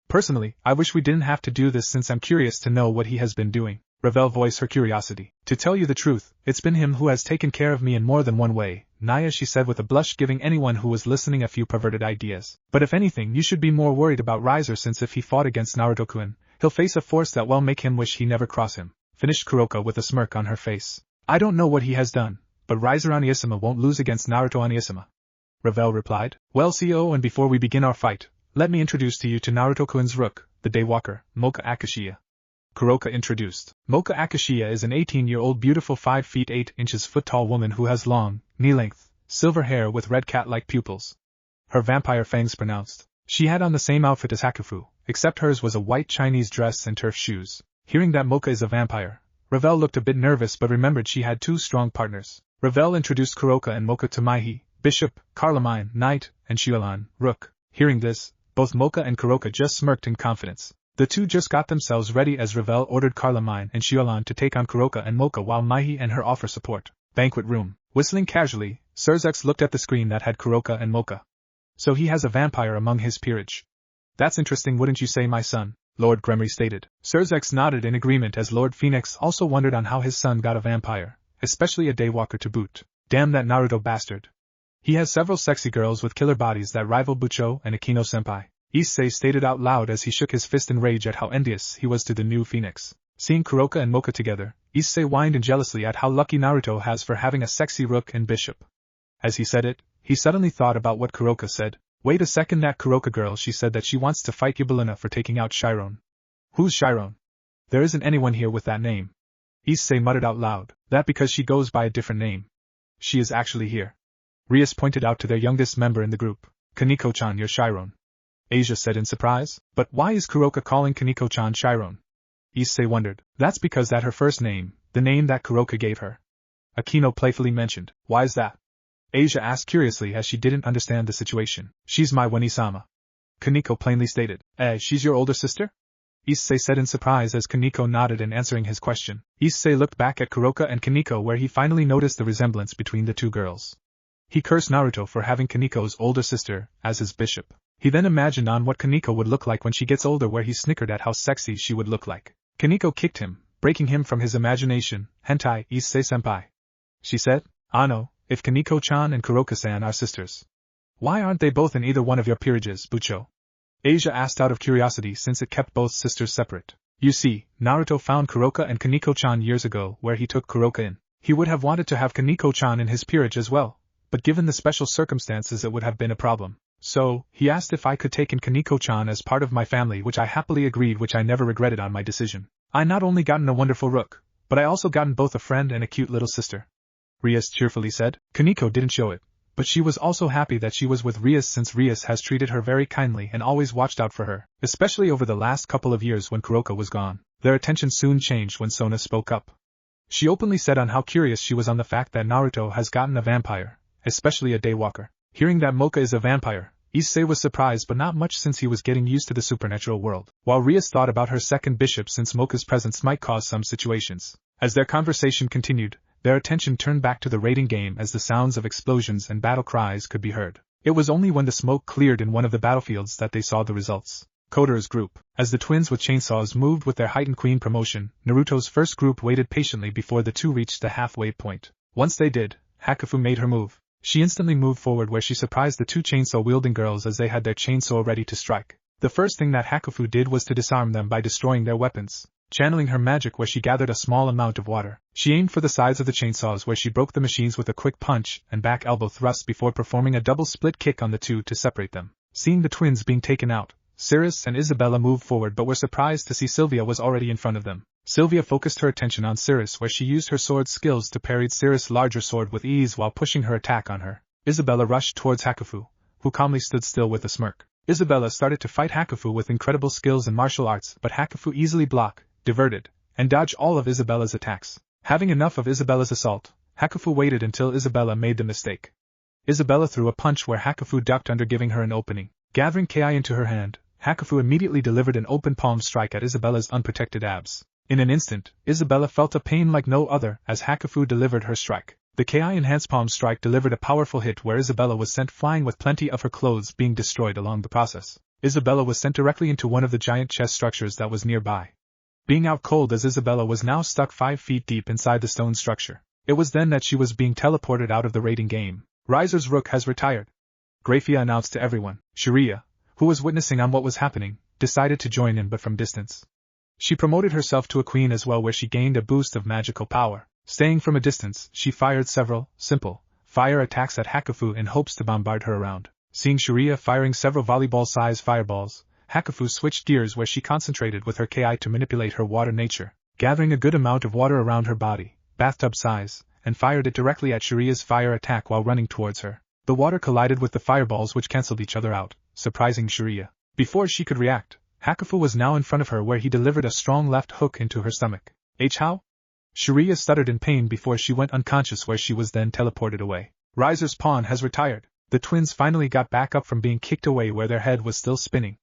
Personally, I wish we didn't have to do this since I'm curious to know what he has been doing. Revel voiced her curiosity. To tell you the truth, it's been him who has taken care of me in more than one way, Naya, she said with a blush, giving anyone who was listening a few perverted ideas. But if anything, you should be more worried about Riser, since if he fought against Naruto-kun, he'll face a force that will make him wish he never crossed him. Finished Kuroka with a smirk on her face. I don't know what he has done, but Riser Oniisama won't lose against Naruto Oniisama. Revel replied. Well CEO, and before we begin our fight, let me introduce to you to Naruto-kun's rook, the Daywalker, Mocha Akashiya. Kuroka introduced. Mocha Akashiya is an 18-year-old beautiful 5 feet 8 inches foot-tall woman who has long, knee-length, silver hair with red cat-like pupils. Her vampire fangs pronounced. She had on the same outfit as Hakufu, except hers was a white Chinese dress and turf shoes. Hearing that Mocha is a vampire, Revel looked a bit nervous but remembered she had 2 strong partners. Revel introduced Kuroka and Mocha to Maihi, Bishop, Carlamine, Knight, and Shualan, Rook. Hearing this, both Mocha and Kuroka just smirked in confidence. The 2 just got themselves ready as Revel ordered Carlamine and Shualan to take on Kuroka and Mocha while Maihi and her offer support. Banquet room. Whistling casually, Surzex looked at the screen that had Kuroka and Mocha. So he has a vampire among his peerage. That's interesting, wouldn't you say, my son? Lord Gremory stated. Surzex nodded in agreement as Lord Phoenix also wondered on how his son got a vampire, especially a daywalker to boot. Damn that Naruto bastard. He has several sexy girls with killer bodies that rival Bucho and Akino-senpai. Issei stated out loud as he shook his fist in rage at how envious he was to the new Phoenix. Seeing Kuroka and Mocha together, Issei whined jealously at how lucky Naruto has for having a sexy rook and bishop. As he said it, he suddenly thought about what Kuroka said. Wait a second, that Kuroka girl, she said that she wants to fight Yubaluna for taking out Chiron. Who's Chiron? There isn't anyone here with that name. Issei muttered out loud. That because she goes by a different name. She is actually here. Rias pointed out to their youngest member in the group. Kaneko-chan, you're Chiron. Asia said in surprise. But why is Kuroka calling Kaneko-chan Chiron? Issei wondered. That's because that's her first name, the name that Kuroka gave her. Akino playfully mentioned. Why is that? Asia asked curiously as she didn't understand the situation. She's my Wanisama. Kaneko plainly stated. She's your older sister? Issei said in surprise as Kaneko nodded in answering his question. Issei looked back at Kuroka and Kaneko where he finally noticed the resemblance between the 2 girls. He cursed Naruto for having Kaneko's older sister as his bishop. He then imagined on what Kaneko would look like when she gets older, where he snickered at how sexy she would look like. Kaneko kicked him, breaking him from his imagination. Hentai, Issei-senpai. She said. Ano, if Kaneko-chan and Kuroka-san are sisters, why aren't they both in either one of your peerages, Bucho? Asia asked out of curiosity since it kept both sisters separate. You see, Naruto found Kuroka and Kaneko-chan years ago where he took Kuroka in. He would have wanted to have Kaneko-chan in his peerage as well, but given the special circumstances it would have been a problem. So, he asked if I could take in Kaneko-chan as part of my family, which I happily agreed, which I never regretted on my decision. I not only gotten a wonderful rook, but I also gotten both a friend and a cute little sister. Rias cheerfully said. Kaneko didn't show it, but she was also happy that she was with Rias since Rias has treated her very kindly and always watched out for her, especially over the last couple of years when Kuroka was gone. Their attention soon changed when Sona spoke up. She openly said on how curious she was on the fact that Naruto has gotten a vampire, especially a daywalker. Hearing that Mocha is a vampire, Issei was surprised but not much since he was getting used to the supernatural world, while Rias thought about her second bishop since Mocha's presence might cause some situations. As their conversation continued, their attention turned back to the raiding game as the sounds of explosions and battle cries could be heard. It was only when the smoke cleared in one of the battlefields that they saw the results. Kotora's group. As the twins with chainsaws moved with their heightened queen promotion, Naruto's first group waited patiently before the 2 reached the halfway point. Once they did, Hakufu made her move. She instantly moved forward where she surprised the 2 chainsaw-wielding girls as they had their chainsaw ready to strike. The first thing that Hakufu did was to disarm them by destroying their weapons. Channeling her magic where she gathered a small amount of water, she aimed for the sides of the chainsaws where she broke the machines with a quick punch and back elbow thrust before performing a double split kick on the 2 to separate them. Seeing the twins being taken out, Cirrus and Isabella moved forward but were surprised to see Sylvia was already in front of them. Sylvia focused her attention on Cirrus where she used her sword skills to parry Cirrus' larger sword with ease while pushing her attack on her. Isabella rushed towards Hakufu, who calmly stood still with a smirk. Isabella started to fight Hakufu with incredible skills in martial arts, but Hakufu easily blocked, diverted, and dodged all of Isabella's attacks. Having enough of Isabella's assault, Hakufu waited until Isabella made the mistake. Isabella threw a punch where Hakufu ducked under, giving her an opening. Gathering Ki into her hand, Hakufu immediately delivered an open palm strike at Isabella's unprotected abs. In an instant, Isabella felt a pain like no other as Hakufu delivered her strike. The Ki-enhanced palm strike delivered a powerful hit where Isabella was sent flying with plenty of her clothes being destroyed along the process. Isabella was sent directly into one of the giant chest structures that was nearby. Being out cold as Isabella was now stuck 5 feet deep inside the stone structure. It was then that she was being teleported out of the raiding game. Riser's rook has retired. Grafia announced to everyone. Shiria, who was witnessing on what was happening, decided to join in but from distance. She promoted herself to a queen as well, where she gained a boost of magical power. Staying from a distance, she fired several, simple, fire attacks at Hakufu in hopes to bombard her around. Seeing Shiria firing several volleyball-sized fireballs, Hakufu switched gears where she concentrated with her Ki to manipulate her water nature, gathering a good amount of water around her body, bathtub size, and fired it directly at Shiria's fire attack while running towards her. The water collided with the fireballs which cancelled each other out, surprising Shiria. Before she could react, Hakufu was now in front of her where he delivered a strong left hook into her stomach. How? Shiria stuttered in pain before she went unconscious, where she was then teleported away. Riser's pawn has retired. The twins finally got back up from being kicked away where their head was still spinning.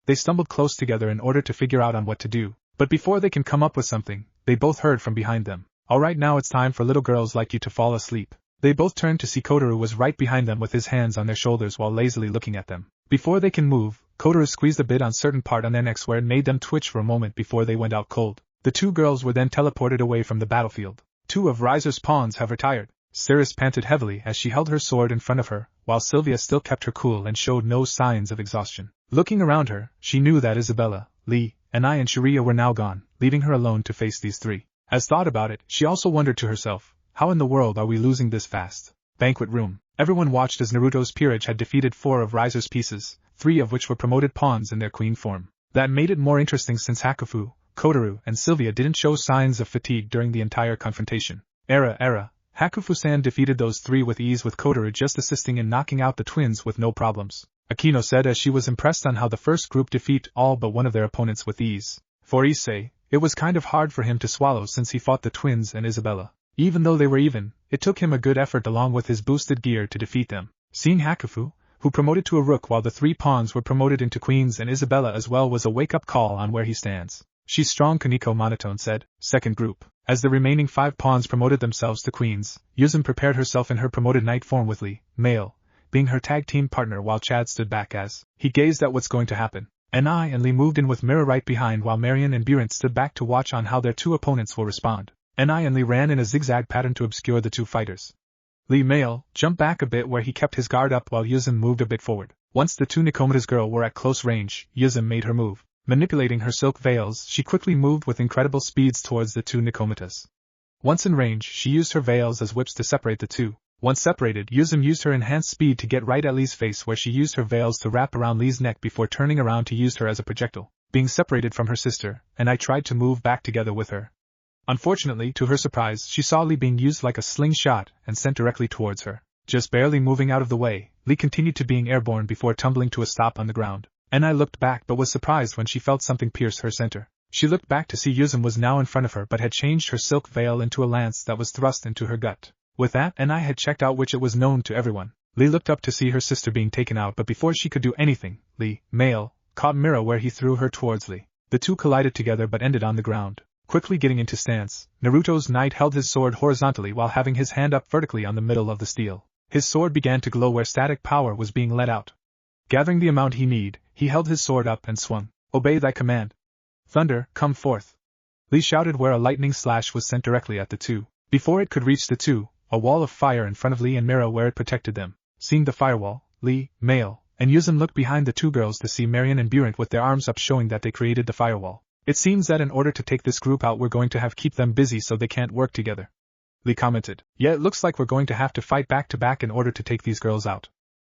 They stumbled close together in order to figure out on what to do, but before they can come up with something, they both heard from behind them. Alright, now it's time for little girls like you to fall asleep. They both turned to see Kotaru was right behind them with his hands on their shoulders while lazily looking at them. Before they can move, Kotaru squeezed a bit on certain part on their necks where it made them twitch for a moment before they went out cold. The two girls were then teleported away from the battlefield. 2 of Riser's pawns have retired. Cirrus panted heavily as she held her sword in front of her, while Sylvia still kept her cool and showed no signs of exhaustion. Looking around her, she knew that Isabella, Lee, and Shiria were now gone, leaving her alone to face these 3. As thought about it, she also wondered to herself, how in the world are we losing this fast? Banquet room. Everyone watched as Naruto's peerage had defeated 4 of Riser's pieces, 3 of which were promoted pawns in their queen form. That made it more interesting since Hakufu, Kotaru, and Sylvia didn't show signs of fatigue during the entire confrontation. Hakufu-san defeated those 3 with ease, with Kotaru just assisting in knocking out the twins with no problems. Akino said as she was impressed on how the first group defeat all but one of their opponents with ease. For Issei, it was kind of hard for him to swallow since he fought the twins and Isabella. Even though they were even, it took him a good effort along with his boosted gear to defeat them. Seeing Hakufu, who promoted to a rook while the 3 pawns were promoted into queens and Isabella as well, was a wake-up call on where he stands. She's strong, Kuniko monotone said. Second group. As the remaining 5 pawns promoted themselves to queens, Yuzum prepared herself in her promoted knight form with Lee, male, being her tag team partner, while Chad stood back as he gazed at what's going to happen. Ni and Lee moved in with Mira right behind, while Marion and Burent stood back to watch on how their 2 opponents will respond. Ni and Lee ran in a zigzag pattern to obscure the 2 fighters. Lee, male, jumped back a bit where he kept his guard up while Yuzum moved a bit forward. Once the 2 Nikomatas girl were at close range, Yuzum made her move. Manipulating her silk veils, she quickly moved with incredible speeds towards the 2 Nikomatas. Once in range, she used her veils as whips to separate the 2. Once separated, Yuzum used her enhanced speed to get right at Lee's face, where she used her veils to wrap around Lee's neck before turning around to use her as a projectile. Being separated from her sister, and I tried to move back together with her. Unfortunately, to her surprise, she saw Lee being used like a slingshot and sent directly towards her. Just barely moving out of the way, Lee continued to being airborne before tumbling to a stop on the ground. And I looked back but was surprised when she felt something pierce her center. She looked back to see Yuzum was now in front of her but had changed her silk veil into a lance that was thrust into her gut. With that, I had checked out, which it was known to everyone. Lee looked up to see her sister being taken out, but before she could do anything, Lee, male, caught Mira where he threw her towards Lee. The 2 collided together but ended on the ground. Quickly getting into stance, Naruto's knight held his sword horizontally while having his hand up vertically on the middle of the steel. His sword began to glow where static power was being let out. Gathering the amount he needed, he held his sword up and swung. Obey thy command. Thunder, come forth. Lee shouted where a lightning slash was sent directly at the 2. Before it could reach the 2, a wall of fire in front of Lee and Mira where it protected them. Seeing the firewall, Lee, male, and Yuzum looked behind the 2 girls to see Marion and Burent with their arms up, showing that they created the firewall. It seems that in order to take this group out, we're going to have keep them busy so they can't work together. Lee commented. Yeah, it looks like we're going to have to fight back to back in order to take these girls out.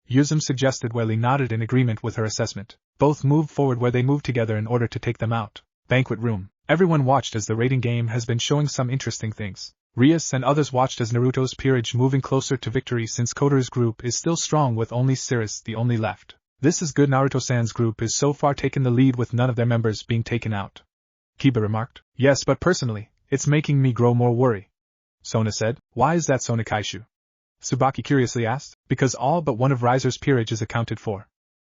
Yuzum suggested where Lee nodded in agreement with her assessment. Both moved forward where they moved together in order to take them out. Banquet room. Everyone watched as the raiding game has been showing some interesting things. Rias and others watched as Naruto's peerage moving closer to victory since Kotaru's group is still strong with only Cirrus the only left. This is good. Naruto-san's group is so far taken the lead with none of their members being taken out. Kiba remarked. Yes, but personally, it's making me grow more worry. Sona said. Why is that, Sona Kaishu? Tsubaki curiously asked. Because all but one of Riser's peerage is accounted for.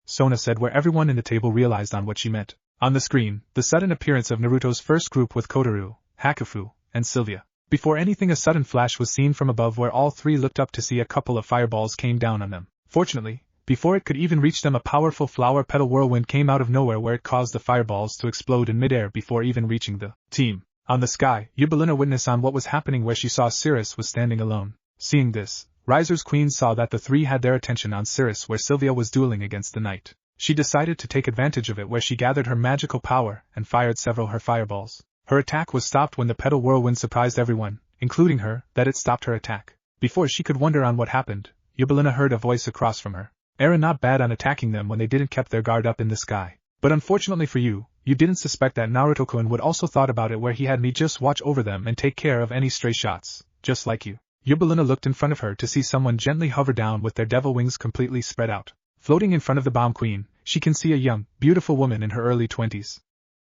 Sona said, where everyone in the table realized on what she meant. On the screen, the sudden appearance of Naruto's first group with Kotaru, Hakufu, and Sylvia. Before anything, a sudden flash was seen from above where all three looked up to see a couple of fireballs came down on them. Fortunately, before it could even reach them, a powerful flower petal whirlwind came out of nowhere where it caused the fireballs to explode in midair before even reaching the team. On the sky, Yubelina witnessed on what was happening where she saw Cirrus was standing alone. Seeing this, Riser's queen saw that the three had their attention on Cirrus where Sylvia was dueling against the knight. She decided to take advantage of it where she gathered her magical power and fired several her fireballs. Her attack was stopped when the petal whirlwind surprised everyone, including her, that it stopped her attack. Before she could wonder on what happened, Yubelina heard a voice across from her. Era not bad on attacking them when they didn't keep their guard up in the sky. But unfortunately for you, you didn't suspect that Naruto-kun would also thought about it where he had me just watch over them and take care of any stray shots, just like you. Yubelina looked in front of her to see someone gently hover down with their devil wings completely spread out. Floating in front of the bomb queen, she can see a young, beautiful woman in her early 20s.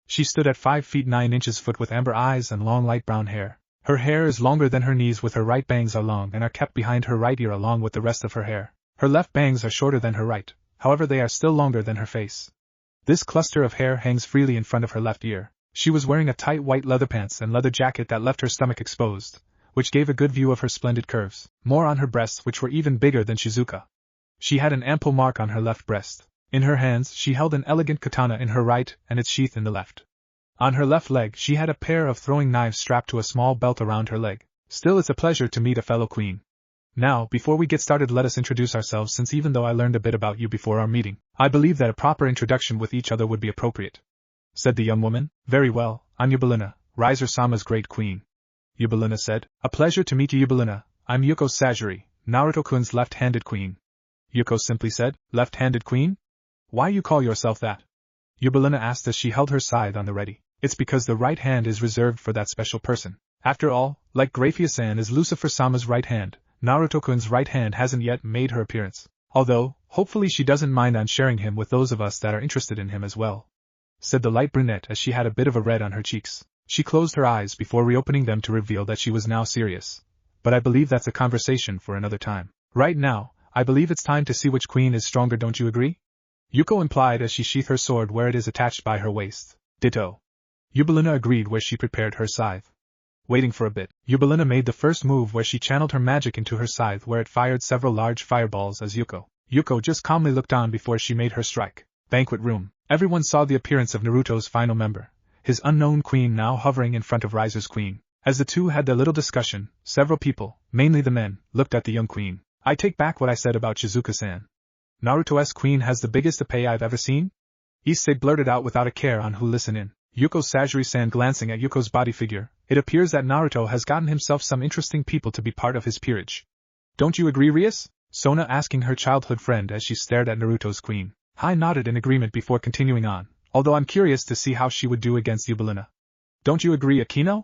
She stood at 5 feet 9 inches foot with amber eyes and long light brown hair. Her hair is longer than her knees with her right bangs are long and are kept behind her right ear along with the rest of her hair. Her left bangs are shorter than her right, however they are still longer than her face. This cluster of hair hangs freely in front of her left ear. She was wearing a tight white leather pants and leather jacket that left her stomach exposed, which gave a good view of her splendid curves, more on her breasts which were even bigger than Shizuka. She had an ample mark on her left breast. In her hands she held an elegant katana in her right and its sheath in the left. On her left leg she had a pair of throwing knives strapped to a small belt around her leg. Still, it's a pleasure to meet a fellow queen. Now, before we get started, let us introduce ourselves, since even though I learned a bit about you before our meeting, I believe that a proper introduction with each other would be appropriate, said the young woman. Very well, I'm Yubelina, Riser-sama's great queen. Yubelina said. A pleasure to meet you, Yubelina. I'm Yuko Sajiri, Naruto-kun's left-handed queen. Yuko simply said. Left-handed queen? Why you call yourself that? Yubelina asked as she held her scythe on the ready. It's because the right hand is reserved for that special person. After all, like Grafia-san is Lucifer-sama's right hand, Naruto-kun's right hand hasn't yet made her appearance. Although, hopefully she doesn't mind on sharing him with those of us that are interested in him as well, said the light brunette as she had a bit of a red on her cheeks. She closed her eyes before reopening them to reveal that she was now serious. But I believe that's a conversation for another time. Right now, I believe it's time to see which queen is stronger, don't you agree? Yuko implied as she sheathed her sword where it is attached by her waist. Ditto. Yubelina agreed where she prepared her scythe. Waiting for a bit, Yubelina made the first move where she channeled her magic into her scythe where it fired several large fireballs as Yuko just calmly looked on before she made her strike. Banquet room. Everyone saw the appearance of Naruto's final member, his unknown queen, now hovering in front of Riser's queen. As the two had their little discussion, several people, mainly the men, looked at the young queen. I take back what I said about Shizuka-san. Naruto's queen has the biggest epee I've ever seen? Issei blurted out without a care on who listened in. Yuko Sajiri-san glancing at Yuko's body figure, it appears that Naruto has gotten himself some interesting people to be part of his peerage. Don't you agree, Rias? Sona asking her childhood friend as she stared at Naruto's queen. Hai nodded in agreement before continuing on, although I'm curious to see how she would do against Yubelina. Don't you agree, Akino?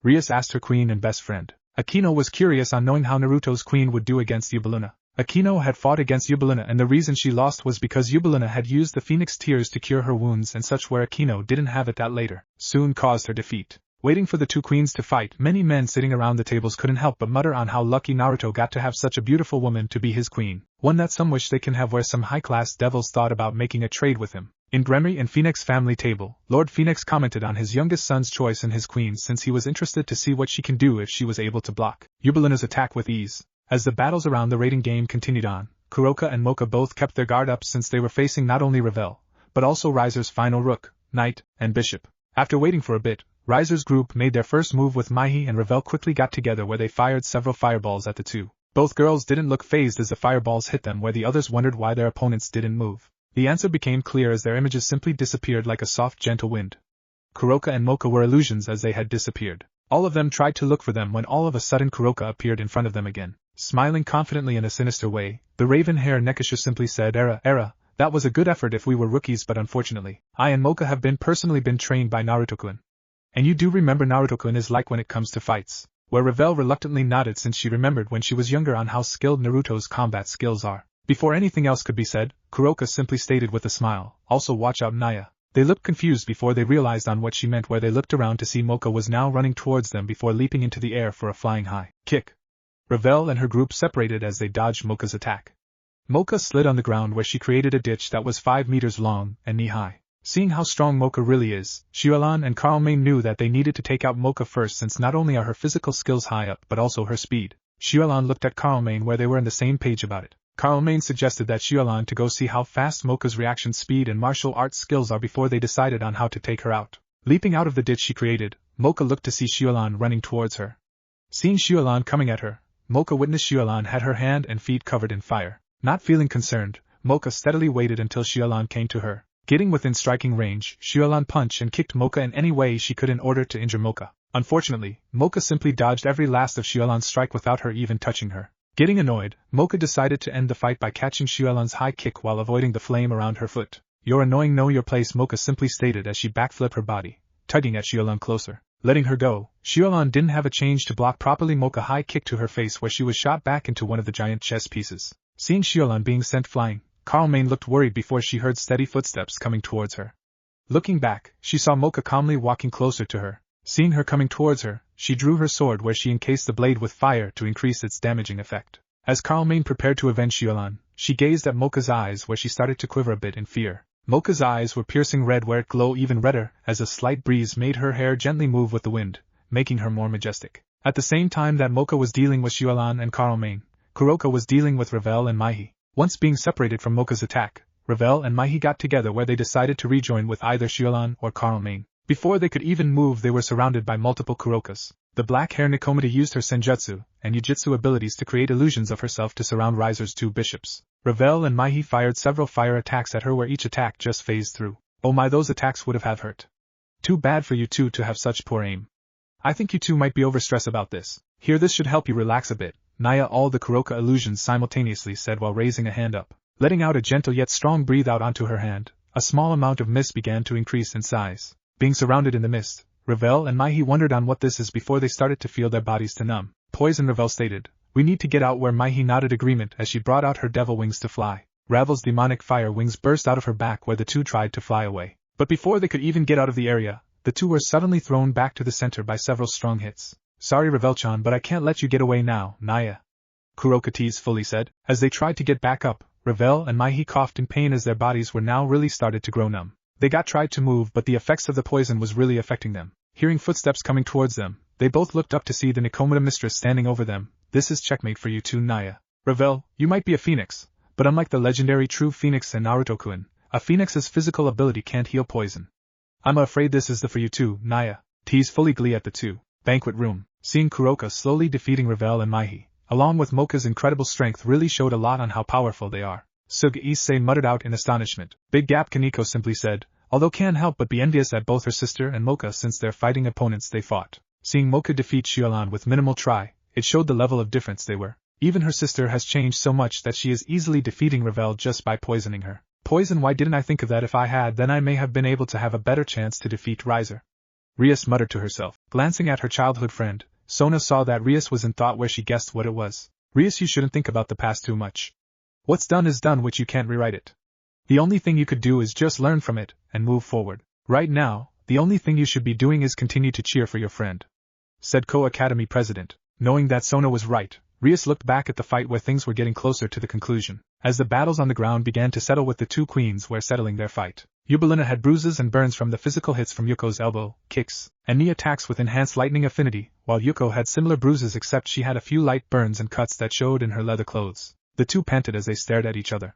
Rias asked her queen and best friend. Akino was curious on knowing how Naruto's queen would do against Yubelina. Akino had fought against Yubelina and the reason she lost was because Yubelina had used the phoenix tears to cure her wounds and such, where Akino didn't have it that later soon caused her defeat. Waiting for the two queens to fight, many men sitting around the tables couldn't help but mutter on how lucky Naruto got to have such a beautiful woman to be his queen, one that some wish they can have, where some high-class devils thought about making a trade with him. In Gremory and Phoenix family table, Lord Phoenix commented on his youngest son's choice in his queen since he was interested to see what she can do if she was able to block Yubelina's attack with ease. As the battles around the raiding game continued on, Kuroka and Mocha both kept their guard up since they were facing not only Revel, but also Riser's final rook, knight, and bishop. After waiting for a bit, Riser's group made their first move with Maihi and Revel quickly got together where they fired several fireballs at the two. Both girls didn't look phased as the fireballs hit them, where the others wondered why their opponents didn't move. The answer became clear as their images simply disappeared like a soft, gentle wind. Kuroka and Mocha were illusions as they had disappeared. All of them tried to look for them when all of a sudden Kuroka appeared in front of them again. Smiling confidently in a sinister way, the raven-haired Nekasha simply said, Era, that was a good effort if we were rookies, but unfortunately, I and Mocha have been personally trained by Naruto-kun. And you do remember Naruto-kun is like when it comes to fights, where Revel reluctantly nodded since she remembered when she was younger on how skilled Naruto's combat skills are. Before anything else could be said, Kuroka simply stated with a smile, also watch out Naya. They looked confused before they realized on what she meant, where they looked around to see Mocha was now running towards them before leaping into the air for a flying high kick. Ravel and her group separated as they dodged Mocha's attack. Mocha slid on the ground where she created a ditch that was 5 meters long and knee-high. Seeing how strong Mocha really is, Xiaolan and Carlmain knew that they needed to take out Mocha first, since not only are her physical skills high up but also her speed. Xiaolan looked at Carlmain where they were on the same page about it. Carlmain suggested that Xiaolan to go see how fast Mocha's reaction speed and martial arts skills are before they decided on how to take her out. Leaping out of the ditch she created, Mocha looked to see Xiaolan running towards her. Seeing Xiaolan coming at her, Mocha witnessed Xiaolan had her hand and feet covered in fire. Not feeling concerned, Mocha steadily waited until Xiaolan came to her. Getting within striking range, Xiaolan punched and kicked Mocha in any way she could in order to injure Mocha. Unfortunately, Mocha simply dodged every last of Xiaolan's strike without her even touching her. Getting annoyed, Mocha decided to end the fight by catching Xiaolan's high kick while avoiding the flame around her foot. "You're annoying, know your place," Mocha simply stated as she backflipped her body, tugging at Xiaolan closer. Letting her go, Xiaolan didn't have a change to block properly Mocha high kick to her face where she was shot back into one of the giant chess pieces. Seeing Xiaolan being sent flying, Carlmain looked worried before she heard steady footsteps coming towards her. Looking back, she saw Mocha calmly walking closer to her. Seeing her coming towards her, she drew her sword where she encased the blade with fire to increase its damaging effect. As Carlmain prepared to avenge Xiaolan, she gazed at Mocha's eyes where she started to quiver a bit in fear. Mocha's eyes were piercing red where it glowed even redder as a slight breeze made her hair gently move with the wind, making her more majestic. At the same time that Mocha was dealing with Xiaolan and Carlmain, Kuroka was dealing with Ravel and Maihi. Once being separated from Mocha's attack, Ravel and Maihi got together where they decided to rejoin with either Xiaolan or Carlmain. Before they could even move, they were surrounded by multiple Kurokas. The black-haired Nikomata used her senjutsu and yujitsu abilities to create illusions of herself to surround Riser's 2 bishops. Ravel and Maihi fired several fire attacks at her where each attack just phased through. Oh my, those attacks would have hurt. Too bad for you two to have such poor aim. I think you two might be overstressed about this. Here, this should help you relax a bit, Naya, all the Kuroka illusions simultaneously said while raising a hand up. Letting out a gentle yet strong breathe out onto her hand, a small amount of mist began to increase in size. Being surrounded in the mist, Ravel and Maihi wondered on what this is before they started to feel their bodies to numb. Poison, Ravel stated. "We need to get out," where Maihi nodded agreement as she brought out her devil wings to fly. Ravel's demonic fire wings burst out of her back where the two tried to fly away. But before they could even get out of the area, the two were suddenly thrown back to the center by several strong hits. "Sorry Ravel-chan, but I can't let you get away now, Naya," Kuroka teasfully said. As they tried to get back up, Ravel and Maihi coughed in pain as their bodies were now really started to grow numb. They tried to move, but the effects of the poison was really affecting them. Hearing footsteps coming towards them, they both looked up to see the Nikomata mistress standing over them. "This is checkmate for you two, Naya. Ravel, you might be a phoenix, but unlike the legendary true phoenix and Naruto-kun, a phoenix's physical ability can't heal poison. I'm afraid this is the for you too, Naya." Teased fully glee at the two. Banquet room. Seeing Kuroka slowly defeating Ravel and Maihi, along with Mocha's incredible strength, really showed a lot on how powerful they are. Suga Issei muttered out in astonishment. Big Gap Kaneko simply said, although can't help but be envious at both her sister and Mocha since they're fighting opponents they fought. Seeing Mocha defeat Xiaolan with minimal try, it showed the level of difference they were. Even her sister has changed so much that she is easily defeating Ravel just by poisoning her. Poison, why didn't I think of that? If I had, then I may have been able to have a better chance to defeat Riser. Rias muttered to herself. Glancing at her childhood friend, Sona saw that Rias was in thought where she guessed what it was. Rias, you shouldn't think about the past too much. What's done is done, which you can't rewrite it. The only thing you could do is just learn from it and move forward. Right now, the only thing you should be doing is continue to cheer for your friend," said Co-Academy President. Knowing that Sona was right, Rias looked back at the fight where things were getting closer to the conclusion. As the battles on the ground began to settle with the two queens were settling their fight. Yubelina had bruises and burns from the physical hits from Yuko's elbow, kicks, and knee attacks with enhanced lightning affinity, while Yuko had similar bruises except she had a few light burns and cuts that showed in her leather clothes. The two panted as they stared at each other.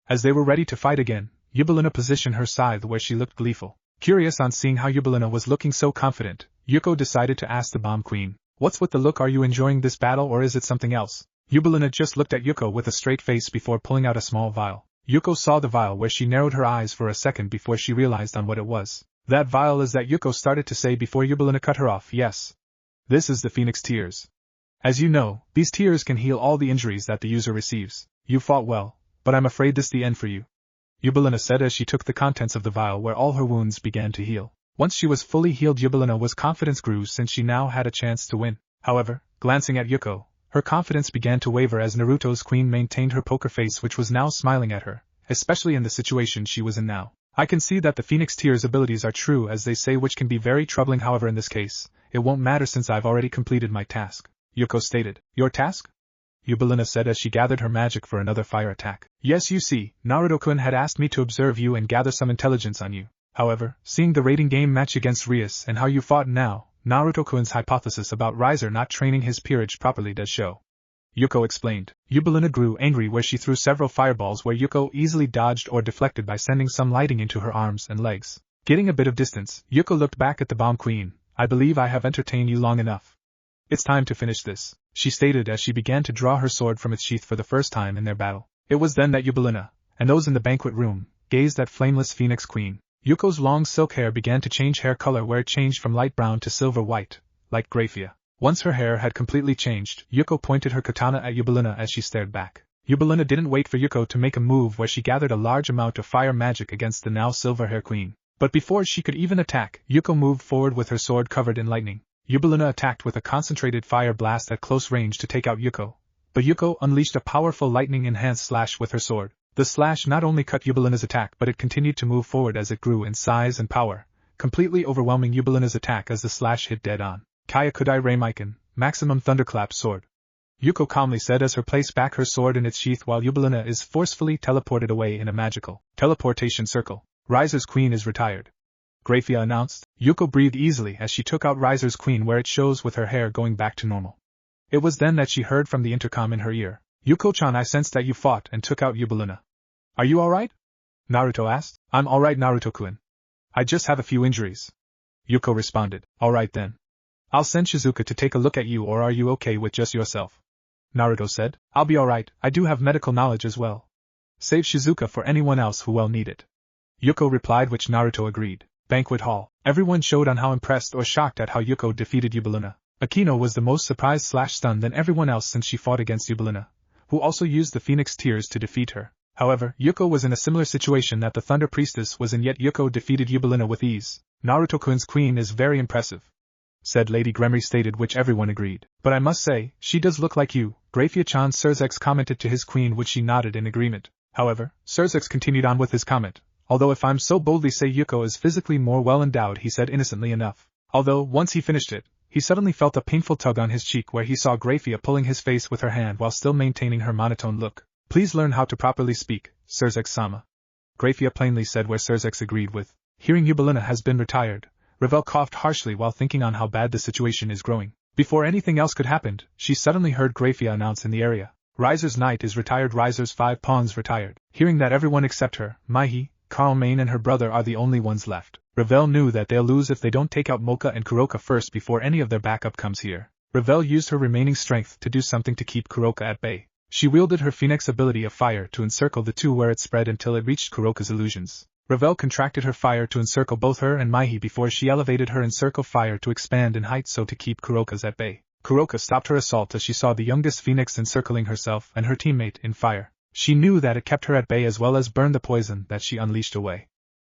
As they were ready to fight again, Yubelina positioned her scythe where she looked gleeful. Curious on seeing how Yubelina was looking so confident, Yuko decided to ask the bomb queen, "What's with the look? Are you enjoying this battle or is it something else?" Yubelina just looked at Yuko with a straight face before pulling out a small vial. Yuko saw the vial where she narrowed her eyes for a second before she realized on what it was. "That vial is that," Yuko started to say before Yubelina cut her off. "Yes. This is the Phoenix Tears. As you know, these tears can heal all the injuries that the user receives. You fought well, but I'm afraid this is the end for you," Yubelina said as she took the contents of the vial where all her wounds began to heal. Once she was fully healed, Yubelina's confidence grew since she now had a chance to win. However, glancing at Yuko, her confidence began to waver as Naruto's queen maintained her poker face, which was now smiling at her, especially in the situation she was in now. "I can see that the Phoenix Tears abilities are true as they say, which can be very troubling. However, in this case, it won't matter since I've already completed my task," Yuko stated. "Your task?" Yubelina said as she gathered her magic for another fire attack. Yes, you see, Naruto-kun had asked me to observe you and gather some intelligence on you. However, seeing the rating game match against Rias and how you fought now, Naruto-kun's hypothesis about Riser not training his peerage properly does show. Yuko explained. Yubelina grew angry where she threw several fireballs where Yuko easily dodged or deflected by sending some lighting into her arms and legs. Getting a bit of distance, Yuko looked back at the bomb queen. I believe I have entertained you long enough. It's time to finish this, she stated as she began to draw her sword from its sheath for the first time in their battle. It was then that Yubelina, and those in the banquet room, gazed at flameless Phoenix Queen. Yuko's long silk hair began to change hair color where it changed from light brown to silver white, like Graphia. Once her hair had completely changed, Yuko pointed her katana at Yubelina as she stared back. Yubelina didn't wait for Yuko to make a move where she gathered a large amount of fire magic against the now silver-hair queen. But before she could even attack, Yuko moved forward with her sword covered in lightning. Yubelina attacked with a concentrated fire blast at close range to take out Yuko. But Yuko unleashed a powerful lightning-enhanced slash with her sword. The slash not only cut Yubelina's attack but it continued to move forward as it grew in size and power, completely overwhelming Yubelina's attack as the slash hit dead on. Kyakudai Raimaiken, Maximum Thunderclap Sword. Yuko calmly said as her placed back her sword in its sheath while Yubelina is forcefully teleported away in a magical teleportation circle. Riser's queen is retired. Graphia announced. Yuko breathed easily as she took out Riser's queen where it shows with her hair going back to normal. It was then that she heard from the intercom in her ear. Yuko-chan, I sensed that you fought and took out Yubelina. Are you alright? Naruto asked. I'm alright, Naruto-kun. I just have a few injuries. Yuko responded. Alright then. I'll send Shizuka to take a look at you, or are you okay with just yourself? Naruto said. I'll be alright, I do have medical knowledge as well. Save Shizuka for anyone else who will need it. Yuko replied, which Naruto agreed. Banquet hall. Everyone showed on how impressed or shocked at how Yuko defeated Yubelina. Akino was the most surprised/stunned than everyone else since she fought against Yubelina, who also used the Phoenix Tears to defeat her. However, Yuko was in a similar situation that the Thunder Priestess was in, yet Yuko defeated Yubelina with ease. Naruto-kun's queen is very impressive, said Lady Gremory stated, which everyone agreed. But I must say, she does look like you, Graphia-chan, Surzex commented to his queen, which she nodded in agreement. However, Surzex continued on with his comment. Although if I'm so boldly say Yuko is physically more well endowed, he said innocently enough. Although, once he finished it, he suddenly felt a painful tug on his cheek where he saw Graphia pulling his face with her hand while still maintaining her monotone look. Please learn how to properly speak, Surzex-sama. Graphia plainly said, where Surzex agreed with. Hearing Yubelina has been retired, Revel coughed harshly while thinking on how bad the situation is growing. Before anything else could happen, she suddenly heard Graphia announce in the area. Riser's knight is retired, Riser's 5 pawns retired. Hearing that everyone except her, Maihi, Carlmane and her brother are the only ones left, Revel knew that they'll lose if they don't take out Mocha and Kuroka first before any of their backup comes here. Revel used her remaining strength to do something to keep Kuroka at bay. She wielded her Phoenix ability of fire to encircle the two where it spread until it reached Kuroka's illusions. Revel contracted her fire to encircle both her and Maihi before she elevated her encircle fire to expand in height so to keep Kuroka's at bay. Kuroka stopped her assault as she saw the youngest Phoenix encircling herself and her teammate in fire. She knew that it kept her at bay as well as burned the poison that she unleashed away.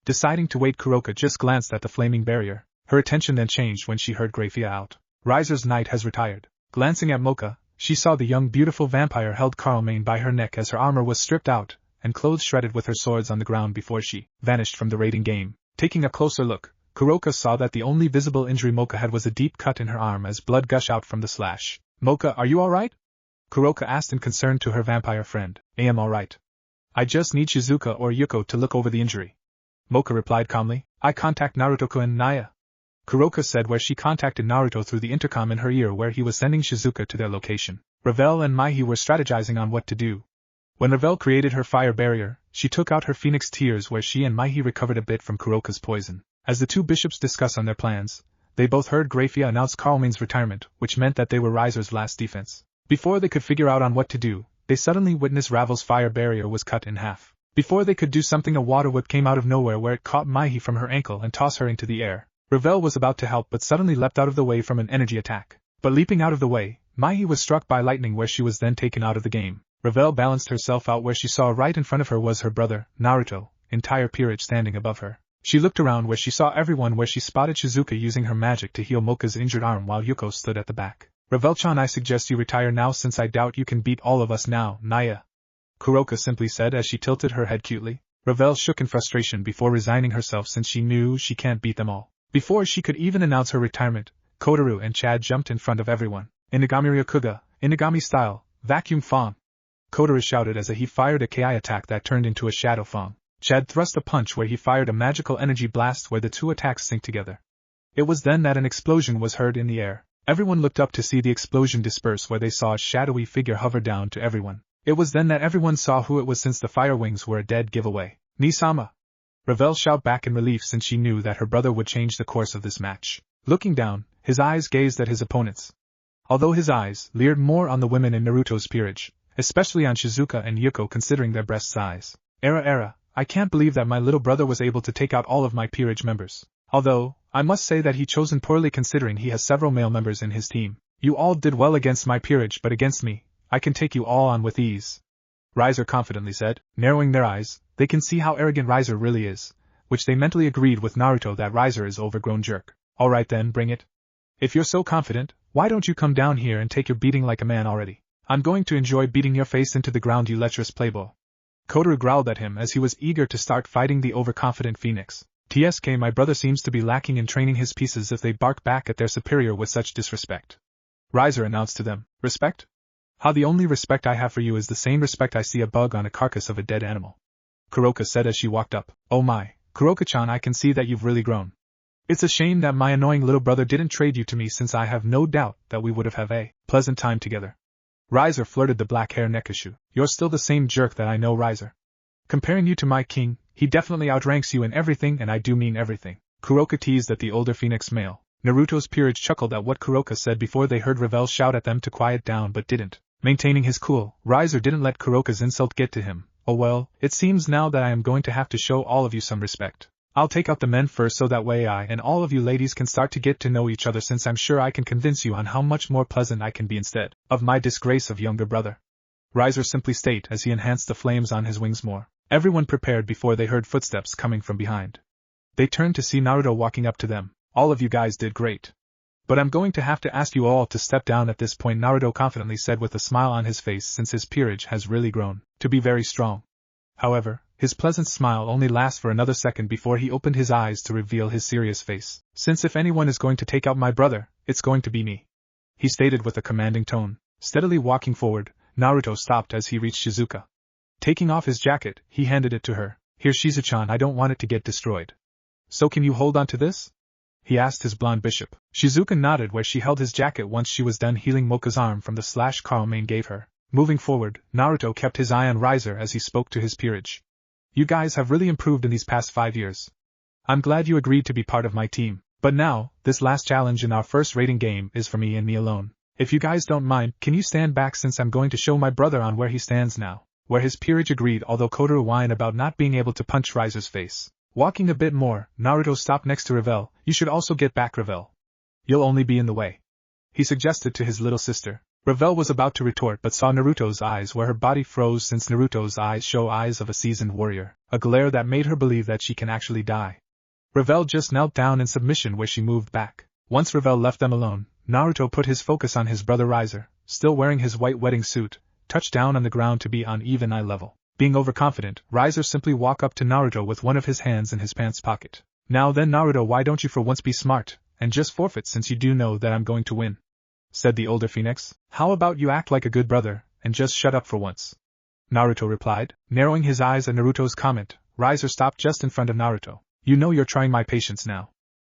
Deciding to wait, Kuroka just glanced at the flaming barrier. Her attention then changed when she heard Graphia out. Riser's knight has retired. Glancing at Mocha, she saw the young beautiful vampire held Carlmane by her neck as her armor was stripped out, and clothes shredded with her swords on the ground before she vanished from the raiding game. Taking a closer look, Kuroka saw that the only visible injury Mocha had was a deep cut in her arm as blood gushed out from the slash. Mocha, are you alright? Kuroka asked in concern to her vampire friend. I am alright. I just need Shizuka or Yuko to look over the injury. Mocha replied calmly. I contact Naruto-kun and Naya. Kuroka said, where she contacted Naruto through the intercom in her ear where he was sending Shizuka to their location. Revel and Maihi were strategizing on what to do. When Revel created her fire barrier, she took out her Phoenix Tears where she and Maihi recovered a bit from Kuroka's poison. As the two bishops discussed on their plans, they both heard Graphia announce Carlmane's retirement, which meant that they were Riser's last defense. Before they could figure out on what to do, they suddenly witnessed Ravel's fire barrier was cut in half. Before they could do something, a water whip came out of nowhere where it caught Maihi from her ankle and tossed her into the air. Ravel was about to help but suddenly leapt out of the way from an energy attack. But leaping out of the way, Maihi was struck by lightning where she was then taken out of the game. Ravel balanced herself out where she saw right in front of her was her brother, Naruto, entire peerage standing above her. She looked around where she saw everyone where she spotted Shizuka using her magic to heal Mocha's injured arm while Yuko stood at the back. Ravel-chan, I suggest you retire now since I doubt you can beat all of us now, Naya. Kuroka simply said as she tilted her head cutely. Ravel shook in frustration before resigning herself since she knew she can't beat them all. Before she could even announce her retirement, Kotaru and Chad jumped in front of everyone. Inagami Ryokuga, Inagami style, Vacuum Fong! Kotaro shouted as he fired a KI attack that turned into a Shadow Fong. Chad thrust a punch where he fired a magical energy blast where the two attacks synced together. It was then that an explosion was heard in the air. Everyone looked up to see the explosion disperse where they saw a shadowy figure hover down to everyone. It was then that everyone saw who it was since the fire wings were a dead giveaway. Nisama! Ravel shouted back in relief since she knew that her brother would change the course of this match. Looking down, his eyes gazed at his opponents. Although his eyes leered more on the women in Naruto's peerage, especially on Shizuka and Yuko considering their breast size. I can't believe that my little brother was able to take out all of my peerage members. Although, I must say that he chosen poorly considering he has several male members in his team. You all did well against my peerage, but against me, I can take you all on with ease. Riser confidently said, narrowing their eyes. They can see how arrogant Riser really is, which they mentally agreed with Naruto that Riser is overgrown jerk. Alright then, bring it. If you're so confident, why don't you come down here and take your beating like a man already? I'm going to enjoy beating your face into the ground, you lecherous playboy. Kotaro growled at him as he was eager to start fighting the overconfident phoenix. TSK, my brother seems to be lacking in training his pieces if they bark back at their superior with such disrespect. Riser announced to them, respect? How the only respect I have for you is the same respect I see a bug on a carcass of a dead animal. Kuroka said as she walked up. Oh my, Kuroka-chan, I can see that you've really grown. It's a shame that my annoying little brother didn't trade you to me, since I have no doubt that we would have a pleasant time together. Riser flirted the black hair Nekashu. You're still the same jerk that I know, Riser. Comparing you to my king, he definitely outranks you in everything, and I do mean everything. Kuroka teased at the older phoenix male. Naruto's peerage chuckled at what Kuroka said before they heard Ravel shout at them to quiet down but didn't. Maintaining his cool, Riser didn't let Kuroka's insult get to him. Oh well, it seems now that I am going to have to show all of you some respect. I'll take out the men first so that way I and all of you ladies can start to get to know each other, since I'm sure I can convince you on how much more pleasant I can be instead of my disgrace of younger brother. Riser simply stated as he enhanced the flames on his wings more. Everyone prepared before they heard footsteps coming from behind. They turned to see Naruto walking up to them. All of you guys did great. But I'm going to have to ask you all to step down at this point, Naruto confidently said with a smile on his face, since his peerage has really grown to be very strong. However, his pleasant smile only lasts for another second before he opened his eyes to reveal his serious face. Since if anyone is going to take out my brother, it's going to be me, he stated with a commanding tone. Steadily walking forward, Naruto stopped as he reached Shizuka. Taking off his jacket, he handed it to her. Here, Shizuchan, I don't want it to get destroyed. So can you hold on to this? He asked his blonde bishop. Shizuka nodded where she held his jacket once she was done healing Mocha's arm from the slash Karl Main gave her. Moving forward, Naruto kept his eye on Riser as he spoke to his peerage. You guys have really improved in these past 5 years. I'm glad you agreed to be part of my team. But now, this last challenge in our first rating game is for me and me alone. If you guys don't mind, can you stand back since I'm going to show my brother on where he stands now? Where his peerage agreed, although Kotaro whined about not being able to punch Riser's face. Walking a bit more, Naruto stopped next to Ravel. You should also get back, Ravel. You'll only be in the way, he suggested to his little sister. Ravel was about to retort but saw Naruto's eyes where her body froze, since Naruto's eyes show eyes of a seasoned warrior, a glare that made her believe that she can actually die. Ravel just knelt down in submission where she moved back. Once Ravel left them alone, Naruto put his focus on his brother Riser, still wearing his white wedding suit, touched down on the ground to be on even eye level. Being overconfident, Riser simply walked up to Naruto with one of his hands in his pants pocket. Now then, Naruto, why don't you for once be smart, and just forfeit, since you do know that I'm going to win? Said the older phoenix. How about you act like a good brother, and just shut up for once? Naruto replied, narrowing his eyes at Naruto's comment. Riser stopped just in front of Naruto. You know you're trying my patience now.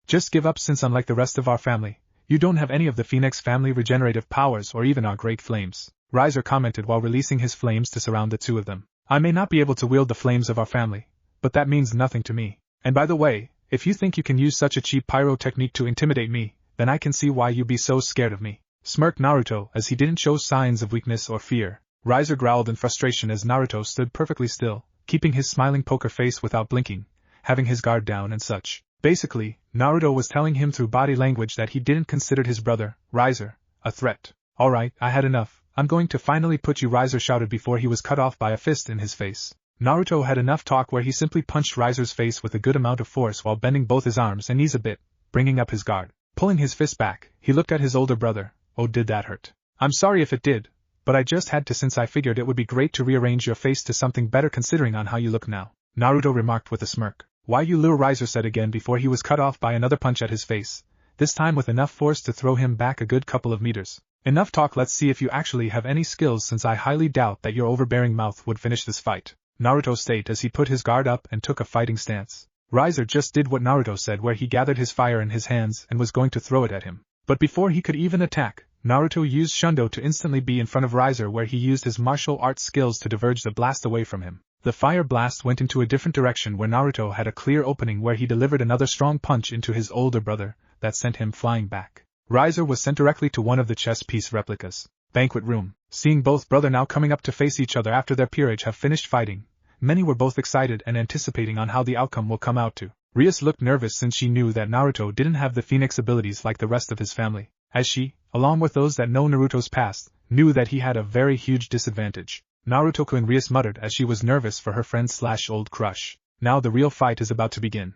Just give up, since unlike the rest of our family, you don't have any of the Phoenix family regenerative powers or even our great flames. Riser commented while releasing his flames to surround the two of them. I may not be able to wield the flames of our family, but that means nothing to me. And by the way, if you think you can use such a cheap pyro technique to intimidate me, then I can see why you be so scared of me. Smirked Naruto as he didn't show signs of weakness or fear. Riser growled in frustration as Naruto stood perfectly still, keeping his smiling poker face without blinking, having his guard down and such. Basically, Naruto was telling him through body language that he didn't consider his brother, Riser, a threat. Alright, I had enough. I'm going to finally put you, Riser shouted before he was cut off by a fist in his face. Naruto had enough talk where he simply punched Riser's face with a good amount of force while bending both his arms and knees a bit, bringing up his guard. Pulling his fist back, he looked at his older brother. Oh, did that hurt? I'm sorry if it did, but I just had to, since I figured it would be great to rearrange your face to something better considering on how you look now. Naruto remarked with a smirk. Why, you little, Riser said again before he was cut off by another punch at his face, this time with enough force to throw him back a good couple of meters. Enough talk, let's see if you actually have any skills, since I highly doubt that your overbearing mouth would finish this fight, Naruto stated as he put his guard up and took a fighting stance. Rias just did what Naruto said, where he gathered his fire in his hands and was going to throw it at him. But before he could even attack, Naruto used Shundo to instantly be in front of Rias, where he used his martial arts skills to diverge the blast away from him. The fire blast went into a different direction, where Naruto had a clear opening where he delivered another strong punch into his older brother that sent him flying back. Rias was sent directly to one of the chess piece replicas. Banquet room. Seeing both brother now coming up to face each other after their peerage have finished fighting, many were both excited and anticipating on how the outcome will come out to. Rias looked nervous since she knew that Naruto didn't have the Phoenix abilities like the rest of his family, as she, along with those that know Naruto's past, knew that he had a very huge disadvantage. Naruto-kun, Rias muttered as she was nervous for her friend/old crush. Now the real fight is about to begin.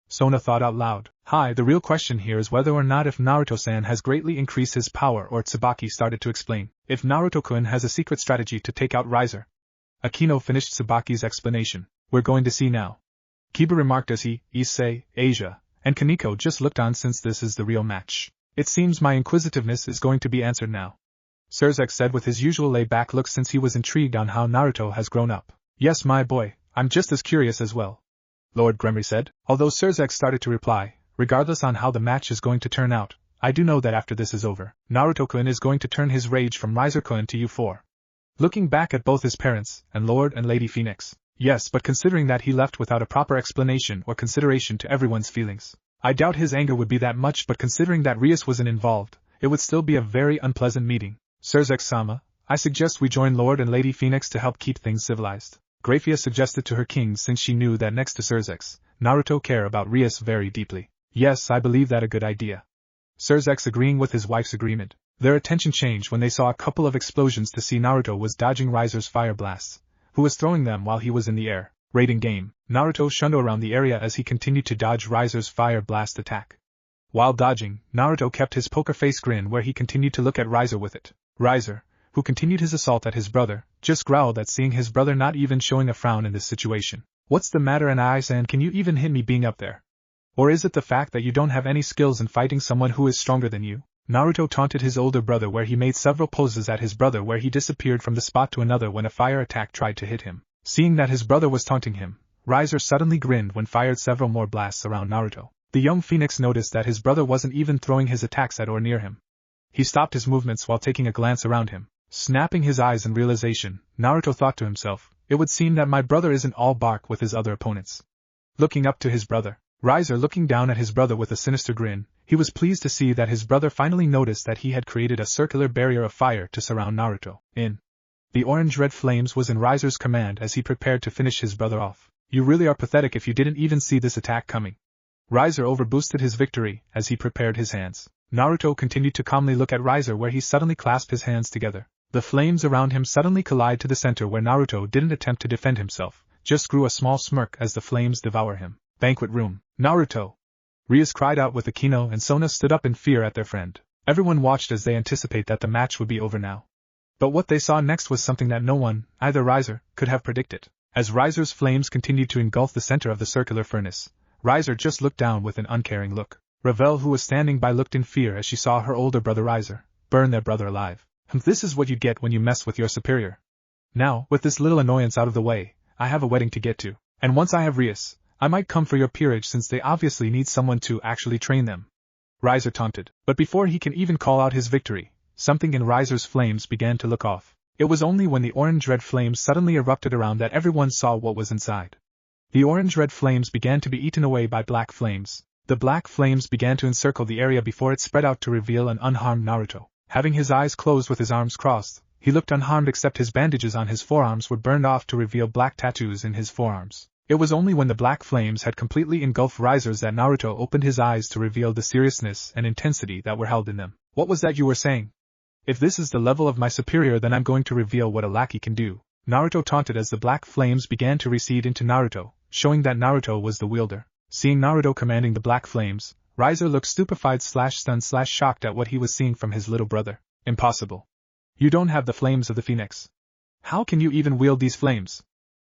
Sona thought out loud. Hi, the real question here is whether or not if Naruto-san has greatly increased his power, or Tsubaki started to explain. If Naruto-kun has a secret strategy to take out Rias. Akino finished Tsubaki's explanation. We're going to see now. Kiba remarked as he, Issei, Asia, and Kaneko just looked on, since this is the real match. It seems my inquisitiveness is going to be answered now, Surzek said with his usual laid-back look, since he was intrigued on how Naruto has grown up. Yes, my boy, I'm just as curious as well, Lord Gremory said, although Surzek started to reply, regardless on how the match is going to turn out, I do know that after this is over, Naruto-kun is going to turn his rage from Rias-kun to you four. Looking back at both his parents, and Lord and Lady Phoenix. Yes, but considering that he left without a proper explanation or consideration to everyone's feelings, I doubt his anger would be that much, but considering that Rias wasn't involved, it would still be a very unpleasant meeting. Surzek-sama, I suggest we join Lord and Lady Phoenix to help keep things civilized, Grafia suggested to her king, since she knew that next to Surzek's, Naruto care about Rias very deeply. Yes, I believe that a good idea. Surzek's agreeing with his wife's agreement. Their attention changed when they saw a couple of explosions to see Naruto was dodging Rias's fire blasts, who was throwing them while he was in the air. Rating game. Naruto shunned around the area as he continued to dodge Rias's fire blast attack. While dodging, Naruto kept his poker face grin where he continued to look at Rias with it. Rias, who continued his assault at his brother, just growled at seeing his brother not even showing a frown in this situation. What's the matter, and Ai-san, can you even hit me being up there? Or is it the fact that you don't have any skills in fighting someone who is stronger than you? Naruto taunted his older brother, where he made several poses at his brother where he disappeared from the spot to another when a fire attack tried to hit him. Seeing that his brother was taunting him, Rias suddenly grinned when fired several more blasts around Naruto. The young phoenix noticed that his brother wasn't even throwing his attacks at or near him. He stopped his movements while taking a glance around him. Snapping his eyes in realization, Naruto thought to himself, it would seem that my brother isn't all bark with his other opponents. Looking up to his brother, Rias looking down at his brother with a sinister grin, he was pleased to see that his brother finally noticed that he had created a circular barrier of fire to surround Naruto. The orange-red flames was in Rias's command as he prepared to finish his brother off. You really are pathetic if you didn't even see this attack coming. Rias overboosted his victory as he prepared his hands. Naruto continued to calmly look at Rias, where he suddenly clasped his hands together. The flames around him suddenly collide to the center, where Naruto didn't attempt to defend himself, just grew a small smirk as the flames devour him. Banquet room. Naruto! Rias cried out with Akino, and Sona stood up in fear at their friend. Everyone watched as they anticipate that the match would be over now. But what they saw next was something that no one, either Rias, could have predicted. As Rias's flames continued to engulf the center of the circular furnace, Rias just looked down with an uncaring look. Ravel, who was standing by, looked in fear as she saw her older brother Rias burn their brother alive. This is what you get when you mess with your superior. Now, with this little annoyance out of the way, I have a wedding to get to, and once I have Rias, I might come for your peerage, since they obviously need someone to actually train them. Rias taunted, but before he can even call out his victory, something in Rias's flames began to look off. It was only when the orange-red flames suddenly erupted around that everyone saw what was inside. The orange-red flames began to be eaten away by black flames. The black flames began to encircle the area before it spread out to reveal an unharmed Naruto. Having his eyes closed with his arms crossed, he looked unharmed except his bandages on his forearms were burned off to reveal black tattoos in his forearms. It was only when the black flames had completely engulfed Rias that Naruto opened his eyes to reveal the seriousness and intensity that were held in them. What was that you were saying? If this is the level of my superior, then I'm going to reveal what a lackey can do. Naruto taunted as the black flames began to recede into Naruto, showing that Naruto was the wielder. Seeing Naruto commanding the black flames, Rias looked stupefied/stunned/shocked at what he was seeing from his little brother. Impossible. You don't have the flames of the phoenix. How can you even wield these flames?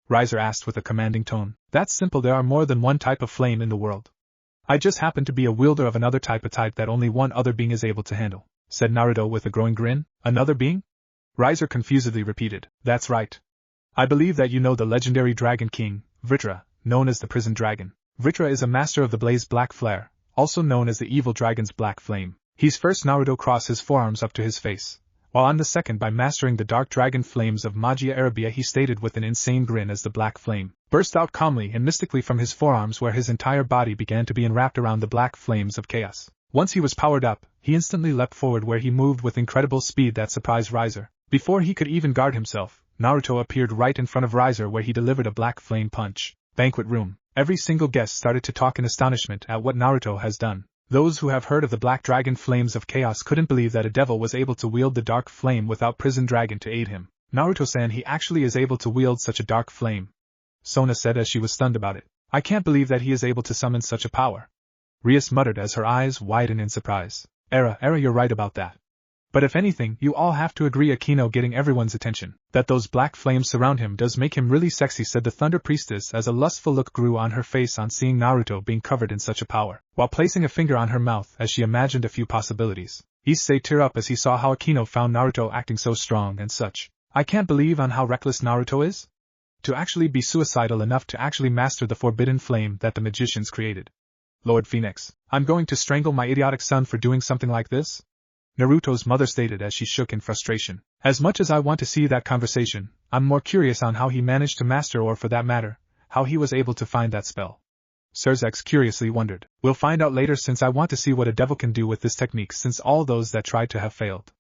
Rias asked with a commanding tone. That's simple, there are more than one type of flame in the world. I just happen to be a wielder of another type, a type that only one other being is able to handle. said Naruto with a growing grin. Another being? Riser confusedly repeated. That's right. I believe that you know the legendary Dragon King, Vritra, known as the Prison Dragon. Vritra is a master of the Blaze Black Flare, also known as the Evil Dragon's Black Flame. He's first Naruto crossed his forearms up to his face, while on the second by mastering the Dark Dragon Flames of Magia Arabia, he stated with an insane grin as the Black Flame burst out calmly and mystically from his forearms, where his entire body began to be enwrapped around the Black Flames of Chaos. Once he was powered up, he instantly leapt forward, where he moved with incredible speed that surprised Riser. Before he could even guard himself, Naruto appeared right in front of Riser, where he delivered a Black Flame punch. Banquet room. Every single guest started to talk in astonishment at what Naruto has done. Those who have heard of the Black Dragon Flames of Chaos couldn't believe that a devil was able to wield the Dark Flame without Prison Dragon to aid him. Naruto-san, he actually is able to wield such a dark flame, Sona said as she was stunned about it. I can't believe that he is able to summon such a power. Rias muttered as her eyes widened in surprise. Era, you're right about that. But if anything, you all have to agree Akino getting everyone's attention. That those black flames surround him does make him really sexy, said the Thunder Priestess as a lustful look grew on her face on seeing Naruto being covered in such a power, while placing a finger on her mouth as she imagined a few possibilities. Issei teared up as he saw how Akino found Naruto acting so strong and such. I can't believe on how reckless Naruto is. To actually be suicidal enough to actually master the forbidden flame that the magicians created. Lord Phoenix, I'm going to strangle my idiotic son for doing something like this? Naruto's mother stated as she shook in frustration. As much as I want to see that conversation, I'm more curious on how he managed to master, or for that matter, how he was able to find that spell. Surzex curiously wondered. We'll find out later, since I want to see what a devil can do with this technique, since all those that tried to have failed.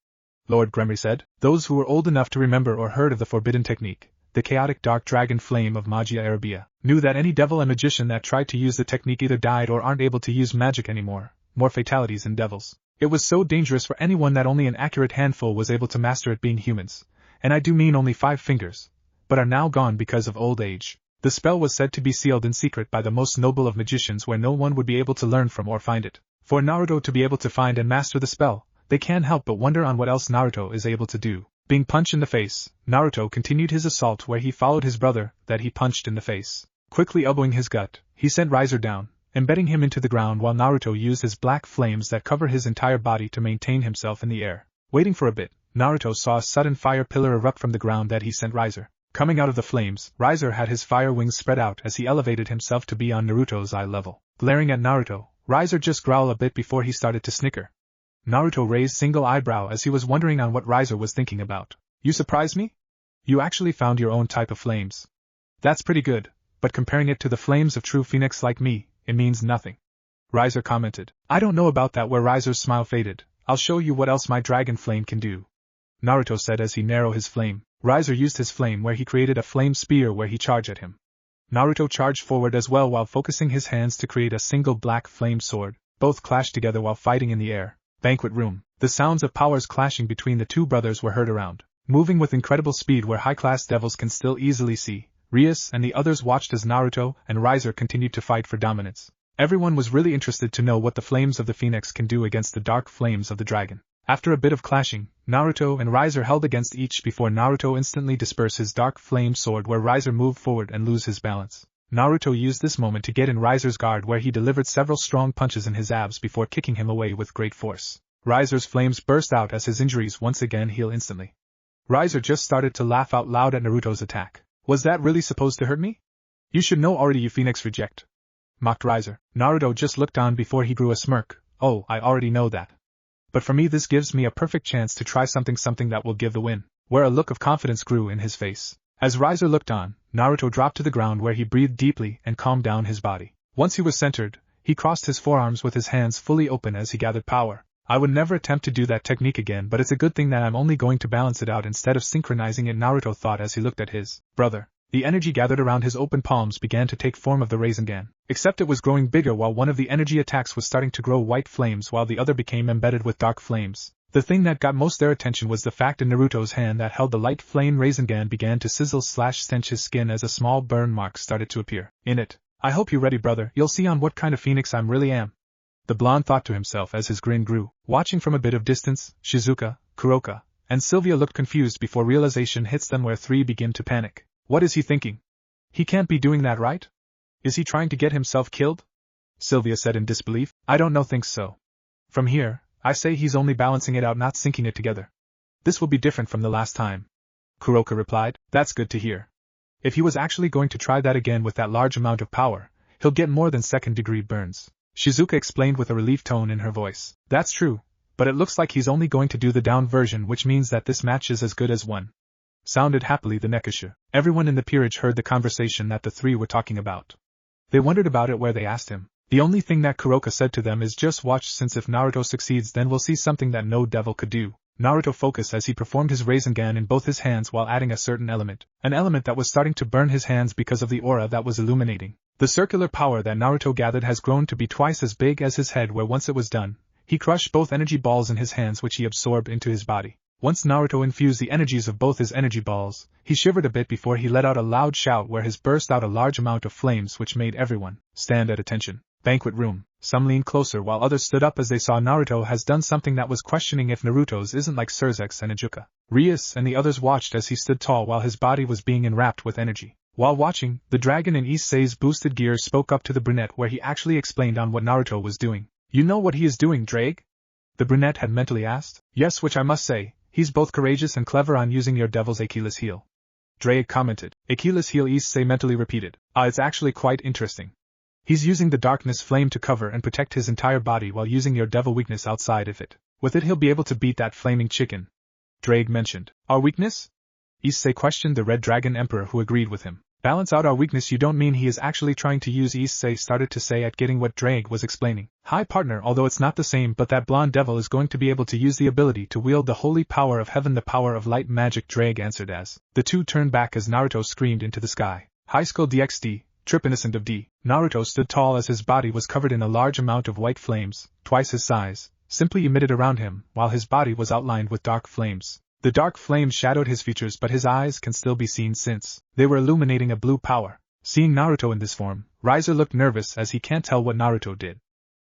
Lord Gremory said. Those who were old enough to remember or heard of the forbidden technique, the chaotic dark dragon flame of Magia Arabia, knew that any devil and magician that tried to use the technique either died or aren't able to use magic anymore. More fatalities than devils. It was so dangerous for anyone that only an accurate handful was able to master it, being humans, and I do mean only 5 fingers, but are now gone because of old age. The spell was said to be sealed in secret by the most noble of magicians, where no one would be able to learn from or find it. For Naruto to be able to find and master the spell, they can't help but wonder on what else Naruto is able to do. Being punched in the face, Naruto continued his assault, where he followed his brother that he punched in the face. Quickly elbowing his gut, he sent Riser down, embedding him into the ground, while Naruto used his black flames that cover his entire body to maintain himself in the air. Waiting for a bit, Naruto saw a sudden fire pillar erupt from the ground that he sent Riser. Coming out of the flames, Riser had his fire wings spread out as he elevated himself to be on Naruto's eye level. Glaring at Naruto, Riser just growled a bit before he started to snicker. Naruto raised single eyebrow as he was wondering on what Riser was thinking about. You surprised me? You actually found your own type of flames. That's pretty good, but comparing it to the flames of true phoenix like me, it means nothing. Riser commented. I don't know about that, where Riser's smile faded. I'll show you what else my dragon flame can do. Naruto said as he narrowed his flame. Riser used his flame, where he created a flame spear where he charged at him. Naruto charged forward as well while focusing his hands to create a single black flame sword. Both clashed together while fighting in the air. Banquet room. The sounds of powers clashing between the two brothers were heard around. Moving with incredible speed where high-class devils can still easily see, Rias and the others watched as Naruto and Riser continued to fight for dominance. Everyone was really interested to know what the flames of the phoenix can do against the dark flames of the dragon. After a bit of clashing, Naruto and Riser held against each before Naruto instantly dispersed his dark flame sword, where Riser moved forward and lose his balance. Naruto used this moment to get in Riser's guard, where he delivered several strong punches in his abs before kicking him away with great force. Riser's flames burst out as his injuries once again heal instantly. Riser just started to laugh out loud at Naruto's attack. Was that really supposed to hurt me? You should know already, you phoenix reject. Mocked Riser. Naruto just looked on before he grew a smirk. Oh, I already know that. But for me this gives me a perfect chance to try something that will give the win. Where a look of confidence grew in his face. As Riser looked on, Naruto dropped to the ground, where he breathed deeply and calmed down his body. Once he was centered, he crossed his forearms with his hands fully open as he gathered power. I would never attempt to do that technique again, but it's a good thing that I'm only going to balance it out instead of synchronizing it, Naruto thought as he looked at his brother. The energy gathered around his open palms began to take form of the Rasengan, except it was growing bigger, while one of the energy attacks was starting to grow white flames while the other became embedded with dark flames. The thing that got most their attention was the fact in Naruto's hand that held the light flame Rasengan began to sizzle/stench his skin as a small burn mark started to appear in it. I hope you're ready, brother, you'll see on what kind of phoenix I really am. The blonde thought to himself as his grin grew. Watching from a bit of distance, Shizuka, Kuroka, and Sylvia looked confused before realization hits them, where 3 begin to panic. What is he thinking? He can't be doing that, right? Is he trying to get himself killed? Sylvia said in disbelief. I don't know, think so. From here, I say he's only balancing it out, not syncing it together. This will be different from the last time. Kuroka replied, that's good to hear. If he was actually going to try that again with that large amount of power, he'll get more than second-degree burns. Shizuka explained with a relieved tone in her voice. That's true, but it looks like he's only going to do the down version, which means that this match is as good as won. Sounded happily the Nekasha. Everyone in the peerage heard the conversation that the three were talking about. They wondered about it where they asked him. The only thing that Kuroka said to them is just watch, since if Naruto succeeds then we'll see something that no devil could do. Naruto focused as he performed his Rasengan in both his hands while adding a certain element, an element that was starting to burn his hands because of the aura that was illuminating. The circular power that Naruto gathered has grown to be twice as big as his head, where once it was done, he crushed both energy balls in his hands which he absorbed into his body. Once Naruto infused the energies of both his energy balls, he shivered a bit before he let out a loud shout where his burst out a large amount of flames which made everyone stand at attention. Banquet room. Some leaned closer while others stood up as they saw Naruto has done something that was questioning if Naruto's isn't like Surzex and Shizuka. Rias and the others watched as he stood tall while his body was being enwrapped with energy. While watching, the dragon in Issei's boosted gear spoke up to the brunette where he actually explained on what Naruto was doing. You know what he is doing, Drake? The brunette had mentally asked. Yes, which I must say, he's both courageous and clever on using your devil's Achilles heel. Drake commented. Achilles heel, Issei mentally repeated. It's actually quite interesting. He's using the darkness flame to cover and protect his entire body while using your devil weakness outside of it. With it he'll be able to beat that flaming chicken. Drake mentioned. Our weakness? Issei questioned the Red Dragon Emperor, who agreed with him. Balance out our weakness, you don't mean he is actually trying to use, Issei started to say at getting what Drake was explaining. Hi partner, although it's not the same, but that blonde devil is going to be able to use the ability to wield the holy power of heaven, the power of light magic, Drake answered as the two turned back as Naruto screamed into the sky. High School DxD, Trip Innocent of D. Naruto stood tall as his body was covered in a large amount of white flames, twice his size, simply emitted around him, while his body was outlined with dark flames. The dark flames shadowed his features, but his eyes can still be seen since they were illuminating a blue power. Seeing Naruto in this form, Riser looked nervous as he can't tell what Naruto did.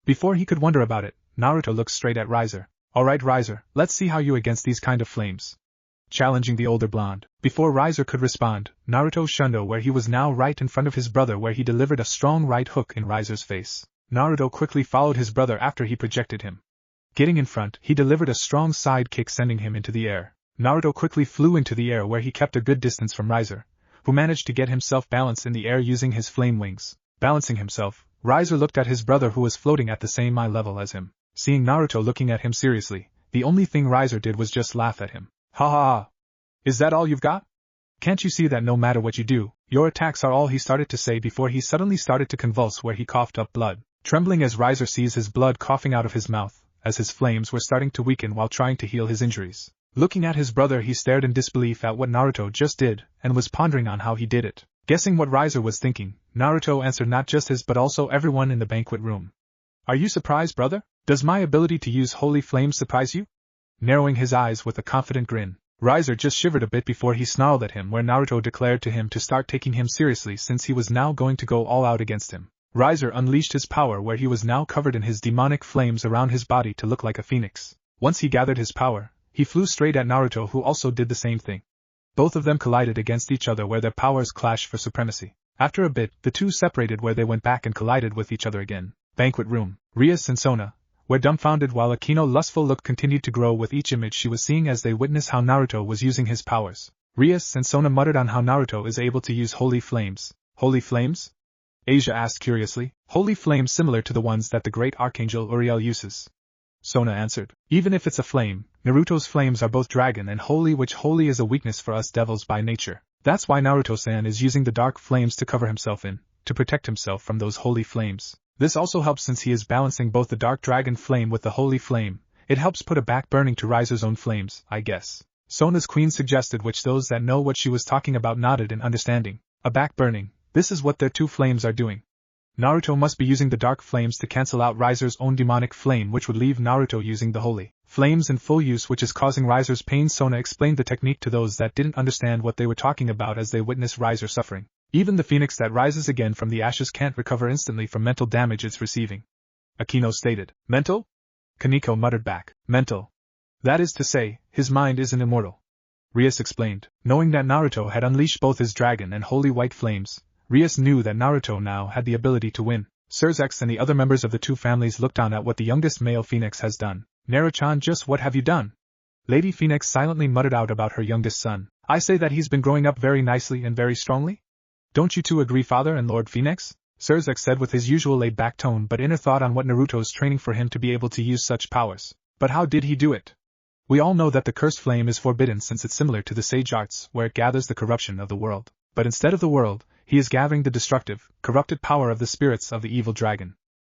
Before he could wonder about it, Naruto looked straight at Riser. Alright Riser, let's see how you against these kind of flames. Challenging the older blonde. Before Riser could respond, Naruto shundo where he was now right in front of his brother where he delivered a strong right hook in Riser's face. Naruto quickly followed his brother after he projected him. Getting in front, he delivered a strong side kick sending him into the air. Naruto quickly flew into the air where he kept a good distance from Riser, who managed to get himself balanced in the air using his flame wings. Balancing himself, Riser looked at his brother who was floating at the same eye level as him. Seeing Naruto looking at him seriously, the only thing Riser did was just laugh at him. Ha ha ha. Is that all you've got? Can't you see that no matter what you do, your attacks are all, he started to say before he suddenly started to convulse where he coughed up blood. Trembling as Riser sees his blood coughing out of his mouth, as his flames were starting to weaken while trying to heal his injuries. Looking at his brother, he stared in disbelief at what Naruto just did, and was pondering on how he did it. Guessing what Riser was thinking, Naruto answered not just his but also everyone in the banquet room. Are you surprised, brother? Does my ability to use holy flames surprise you? Narrowing his eyes with a confident grin, Riser just shivered a bit before he snarled at him where Naruto declared to him to start taking him seriously since he was now going to go all out against him. Riser unleashed his power where he was now covered in his demonic flames around his body to look like a phoenix. Once he gathered his power, he flew straight at Naruto, who also did the same thing. Both of them collided against each other where their powers clashed for supremacy. After a bit, the two separated where they went back and collided with each other again. Banquet room. Rias and Sona were dumbfounded while Akino's lustful look continued to grow with each image she was seeing as they witnessed how Naruto was using his powers. Rias and Sona muttered on how Naruto is able to use holy flames. Holy flames? Asia asked curiously. Holy flames similar to the ones that the great Archangel Uriel uses. Sona answered. Even if it's a flame, Naruto's flames are both dragon and holy, which holy is a weakness for us devils by nature. That's why Naruto-san is using the dark flames to cover himself in, to protect himself from those holy flames. This also helps since he is balancing both the dark dragon flame with the holy flame. It helps put a back burning to Riser's own flames, I guess. Sona's queen suggested, which those that know what she was talking about nodded in understanding. A back burning, this is what their two flames are doing. Naruto must be using the dark flames to cancel out Riser's own demonic flame, which would leave Naruto using the holy flames in full use, which is causing Riser's pain. Sona explained the technique to those that didn't understand what they were talking about as they witnessed Riser suffering. Even the phoenix that rises again from the ashes can't recover instantly from mental damage it's receiving. Akino stated. Mental? Kaneko muttered back. Mental. That is to say, his mind isn't immortal. Rias explained. Knowing that Naruto had unleashed both his dragon and holy white flames, Rias knew that Naruto now had the ability to win. Surzex and the other members of the two families looked on at what the youngest male phoenix has done. Naruto-chan, just what have you done? Lady Phoenix silently muttered out about her youngest son. I say that he's been growing up very nicely and very strongly? Don't you two agree, Father and Lord Phoenix? Shizuka said with his usual laid-back tone, but inner thought on what Naruto's training for him to be able to use such powers. But how did he do it? We all know that the cursed flame is forbidden since it's similar to the sage arts, where it gathers the corruption of the world. But instead of the world, he is gathering the destructive, corrupted power of the spirits of the evil dragon.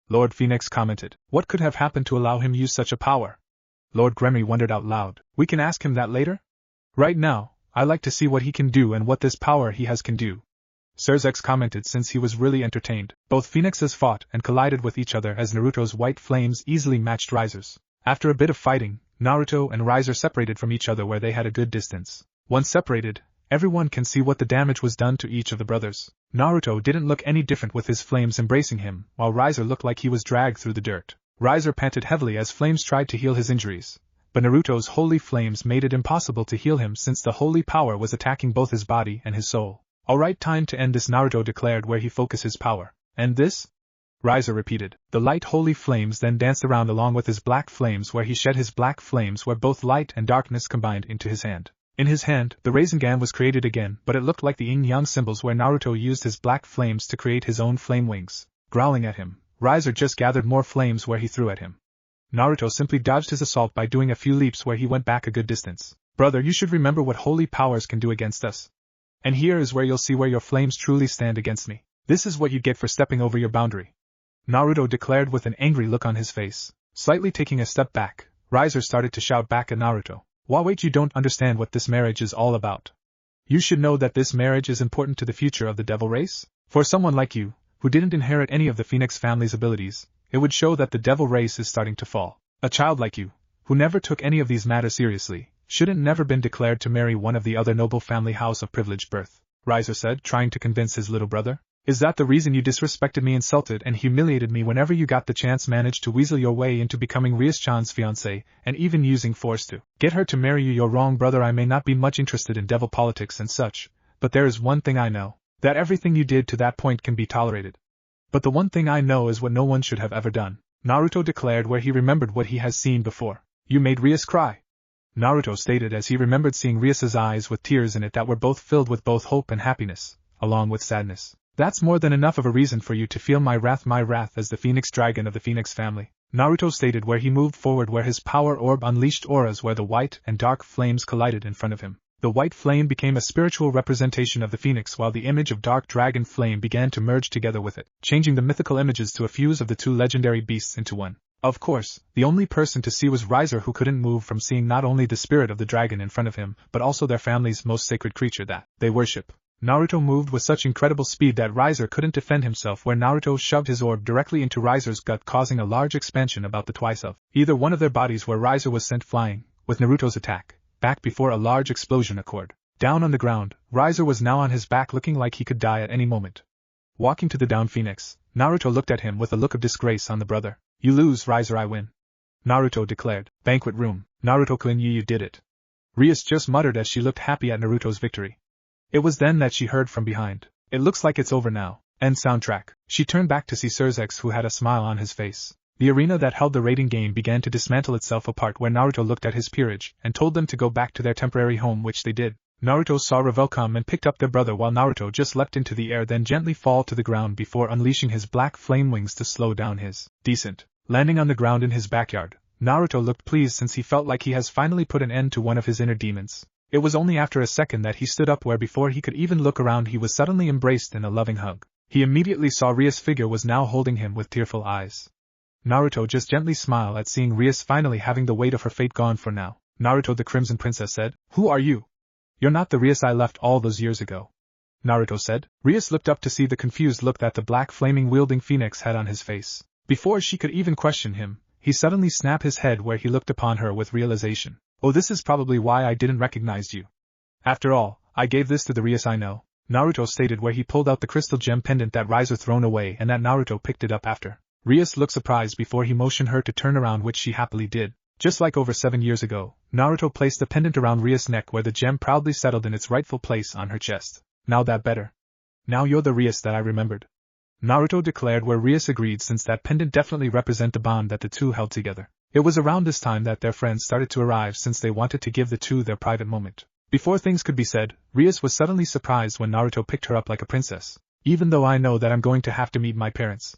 Lord Phoenix commented. What could have happened to allow him use such a power? Lord Gremory wondered out loud. We can ask him that later? Right now, I like to see what he can do and what this power he has can do. Shizuka commented since he was really entertained. Both Phoenixes fought and collided with each other as Naruto's white flames easily matched Riser's. After a bit of fighting, Naruto and Riser separated from each other where they had a good distance. Once separated, everyone can see what the damage was done to each of the brothers. Naruto didn't look any different with his flames embracing him, while Riser looked like he was dragged through the dirt. Riser panted heavily as flames tried to heal his injuries, but Naruto's holy flames made it impossible to heal him since the holy power was attacking both his body and his soul. Alright, time to end this, Naruto declared where he focused his power. And this? Riser repeated. The light holy flames then danced around along with his black flames where he shed his black flames where both light and darkness combined into his hand. In his hand, the Rasengan was created again, but it looked like the yin-yang symbols where Naruto used his black flames to create his own flame wings. Growling at him, Riser just gathered more flames where he threw at him. Naruto simply dodged his assault by doing a few leaps where he went back a good distance. Brother, you should remember what holy powers can do against us. And here is where you'll see where your flames truly stand against me. This is what you get for stepping over your boundary. Naruto declared with an angry look on his face. Slightly taking a step back, Riser started to shout back at Naruto. Wait, you don't understand what this marriage is all about. You should know that this marriage is important to the future of the devil race. For someone like you, who didn't inherit any of the Phoenix family's abilities, it would show that the devil race is starting to fall. A child like you, who never took any of these matters seriously, shouldn't never been declared to marry one of the other noble family house of privileged birth, Riser said, trying to convince his little brother. Is that the reason you disrespected me, insulted and humiliated me whenever you got the chance, managed to weasel your way into becoming Rias-chan's fiancé, and even using force to get her to marry you? You're wrong, brother. I may not be much interested in devil politics and such, but there is one thing I know, that everything you did to that point can be tolerated. But the one thing I know is what no one should have ever done, Naruto declared where he remembered what he has seen before. You made Rias cry. Naruto stated as he remembered seeing Rias's eyes with tears in it that were both filled with both hope and happiness, along with sadness. That's more than enough of a reason for you to feel my wrath as the Phoenix Dragon of the Phoenix family, Naruto stated where he moved forward where his power orb unleashed auras where the white and dark flames collided in front of him. The white flame became a spiritual representation of the Phoenix while the image of dark dragon flame began to merge together with it, changing the mythical images to a fuse of the two legendary beasts into one. Of course, the only person to see was Riser, who couldn't move from seeing not only the spirit of the dragon in front of him, but also their family's most sacred creature that they worship. Naruto moved with such incredible speed that Riser couldn't defend himself where Naruto shoved his orb directly into Riser's gut, causing a large expansion about the twice of either one of their bodies where Riser was sent flying, with Naruto's attack, back before a large explosion occurred. Down on the ground, Riser was now on his back looking like he could die at any moment. Walking to the down Phoenix, Naruto looked at him with a look of disgrace on the brother. You lose, Riser, I win. Naruto declared. Banquet room, Naruto-kun, you did it. Rias just muttered as she looked happy at Naruto's victory. It was then that she heard from behind. It looks like it's over now. End soundtrack. She turned back to see Shizuka, who had a smile on his face. The arena that held the raiding game began to dismantle itself apart where Naruto looked at his peerage and told them to go back to their temporary home, which they did. Naruto saw Revel come and picked up their brother while Naruto just leapt into the air then gently fall to the ground before unleashing his black flame wings to slow down his descent. Landing on the ground in his backyard, Naruto looked pleased since he felt like he has finally put an end to one of his inner demons. It was only after a second that he stood up where before he could even look around he was suddenly embraced in a loving hug. He immediately saw Rias' figure was now holding him with tearful eyes. Naruto just gently smiled at seeing Rias finally having the weight of her fate gone for now. Naruto, the Crimson Princess said, Who are you? You're not the Rias I left all those years ago. Naruto said. Rias looked up to see the confused look that the black flaming wielding phoenix had on his face. Before she could even question him, he suddenly snapped his head where he looked upon her with realization. Oh, this is probably why I didn't recognize you. After all, I gave this to the Rias I know, Naruto stated where he pulled out the crystal gem pendant that Riser thrown away and that Naruto picked it up after. Rias looked surprised before he motioned her to turn around, which she happily did. Just like over 7 years ago, Naruto placed the pendant around Rias' neck where the gem proudly settled in its rightful place on her chest. Now that better? Now you're the Rias that I remembered. Naruto declared where Rias agreed since that pendant definitely represented the bond that the two held together. It was around this time that their friends started to arrive since they wanted to give the two their private moment. Before things could be said, Rias was suddenly surprised when Naruto picked her up like a princess. Even though I know that I'm going to have to meet my parents,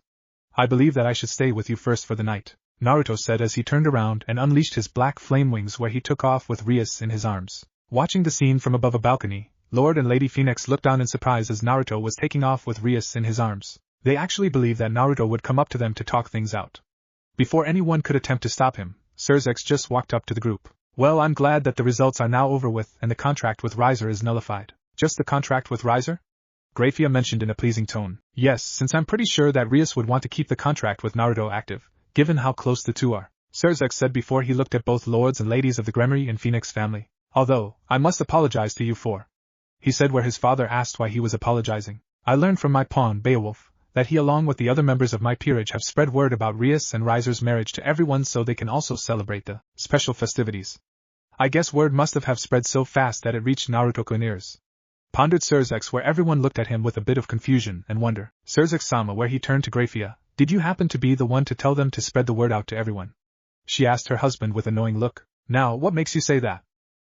I believe that I should stay with you first for the night, Naruto said as he turned around and unleashed his black flame wings where he took off with Rias in his arms. Watching the scene from above a balcony, Lord and Lady Phoenix looked on in surprise as Naruto was taking off with Rias in his arms. They actually believed that Naruto would come up to them to talk things out. Before anyone could attempt to stop him, Surzex just walked up to the group. Well, I'm glad that the results are now over with and the contract with Riser is nullified. Just the contract with Riser? Grafia mentioned in a pleasing tone. Yes, since I'm pretty sure that Rias would want to keep the contract with Naruto active, given how close the two are, Surzex said before he looked at both lords and ladies of the Gremory and Phoenix family. Although, I must apologize to you for, he said where his father asked why he was apologizing. I learned from my pawn, Beowolf, that he along with the other members of my peerage have spread word about Rias and Riser's marriage to everyone so they can also celebrate the special festivities. I guess word must have spread so fast that it reached Naruto-kun ears. Pondered Surzex where everyone looked at him with a bit of confusion and wonder. Surzex-sama where he turned to Grafia. Did you happen to be the one to tell them to spread the word out to everyone? She asked her husband with a knowing look. Now, what makes you say that?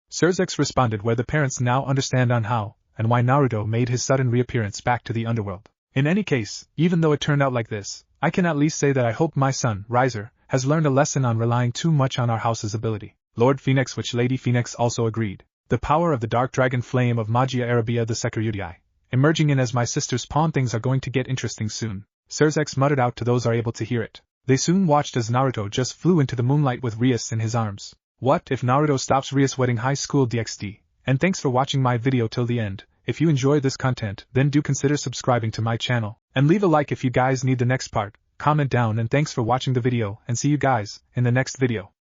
Surzex responded where the parents now understand on how and why Naruto made his sudden reappearance back to the underworld. In any case, even though it turned out like this, I can at least say that I hope my son, Riser, has learned a lesson on relying too much on our house's ability. Lord Phoenix which Lady Phoenix also agreed. The power of the dark dragon flame of Magia Arabia the Securudii, emerging in as my sister's pawn. Things are going to get interesting soon, Surzex muttered out to those are able to hear it. They soon watched as Naruto just flew into the moonlight with Rias in his arms. What if Naruto stops Rias wedding high school DxD? And thanks for watching my video till the end. If you enjoy this content, then do consider subscribing to my channel, and leave a like if you guys need the next part. Comment down and thanks for watching the video and see you guys in the next video.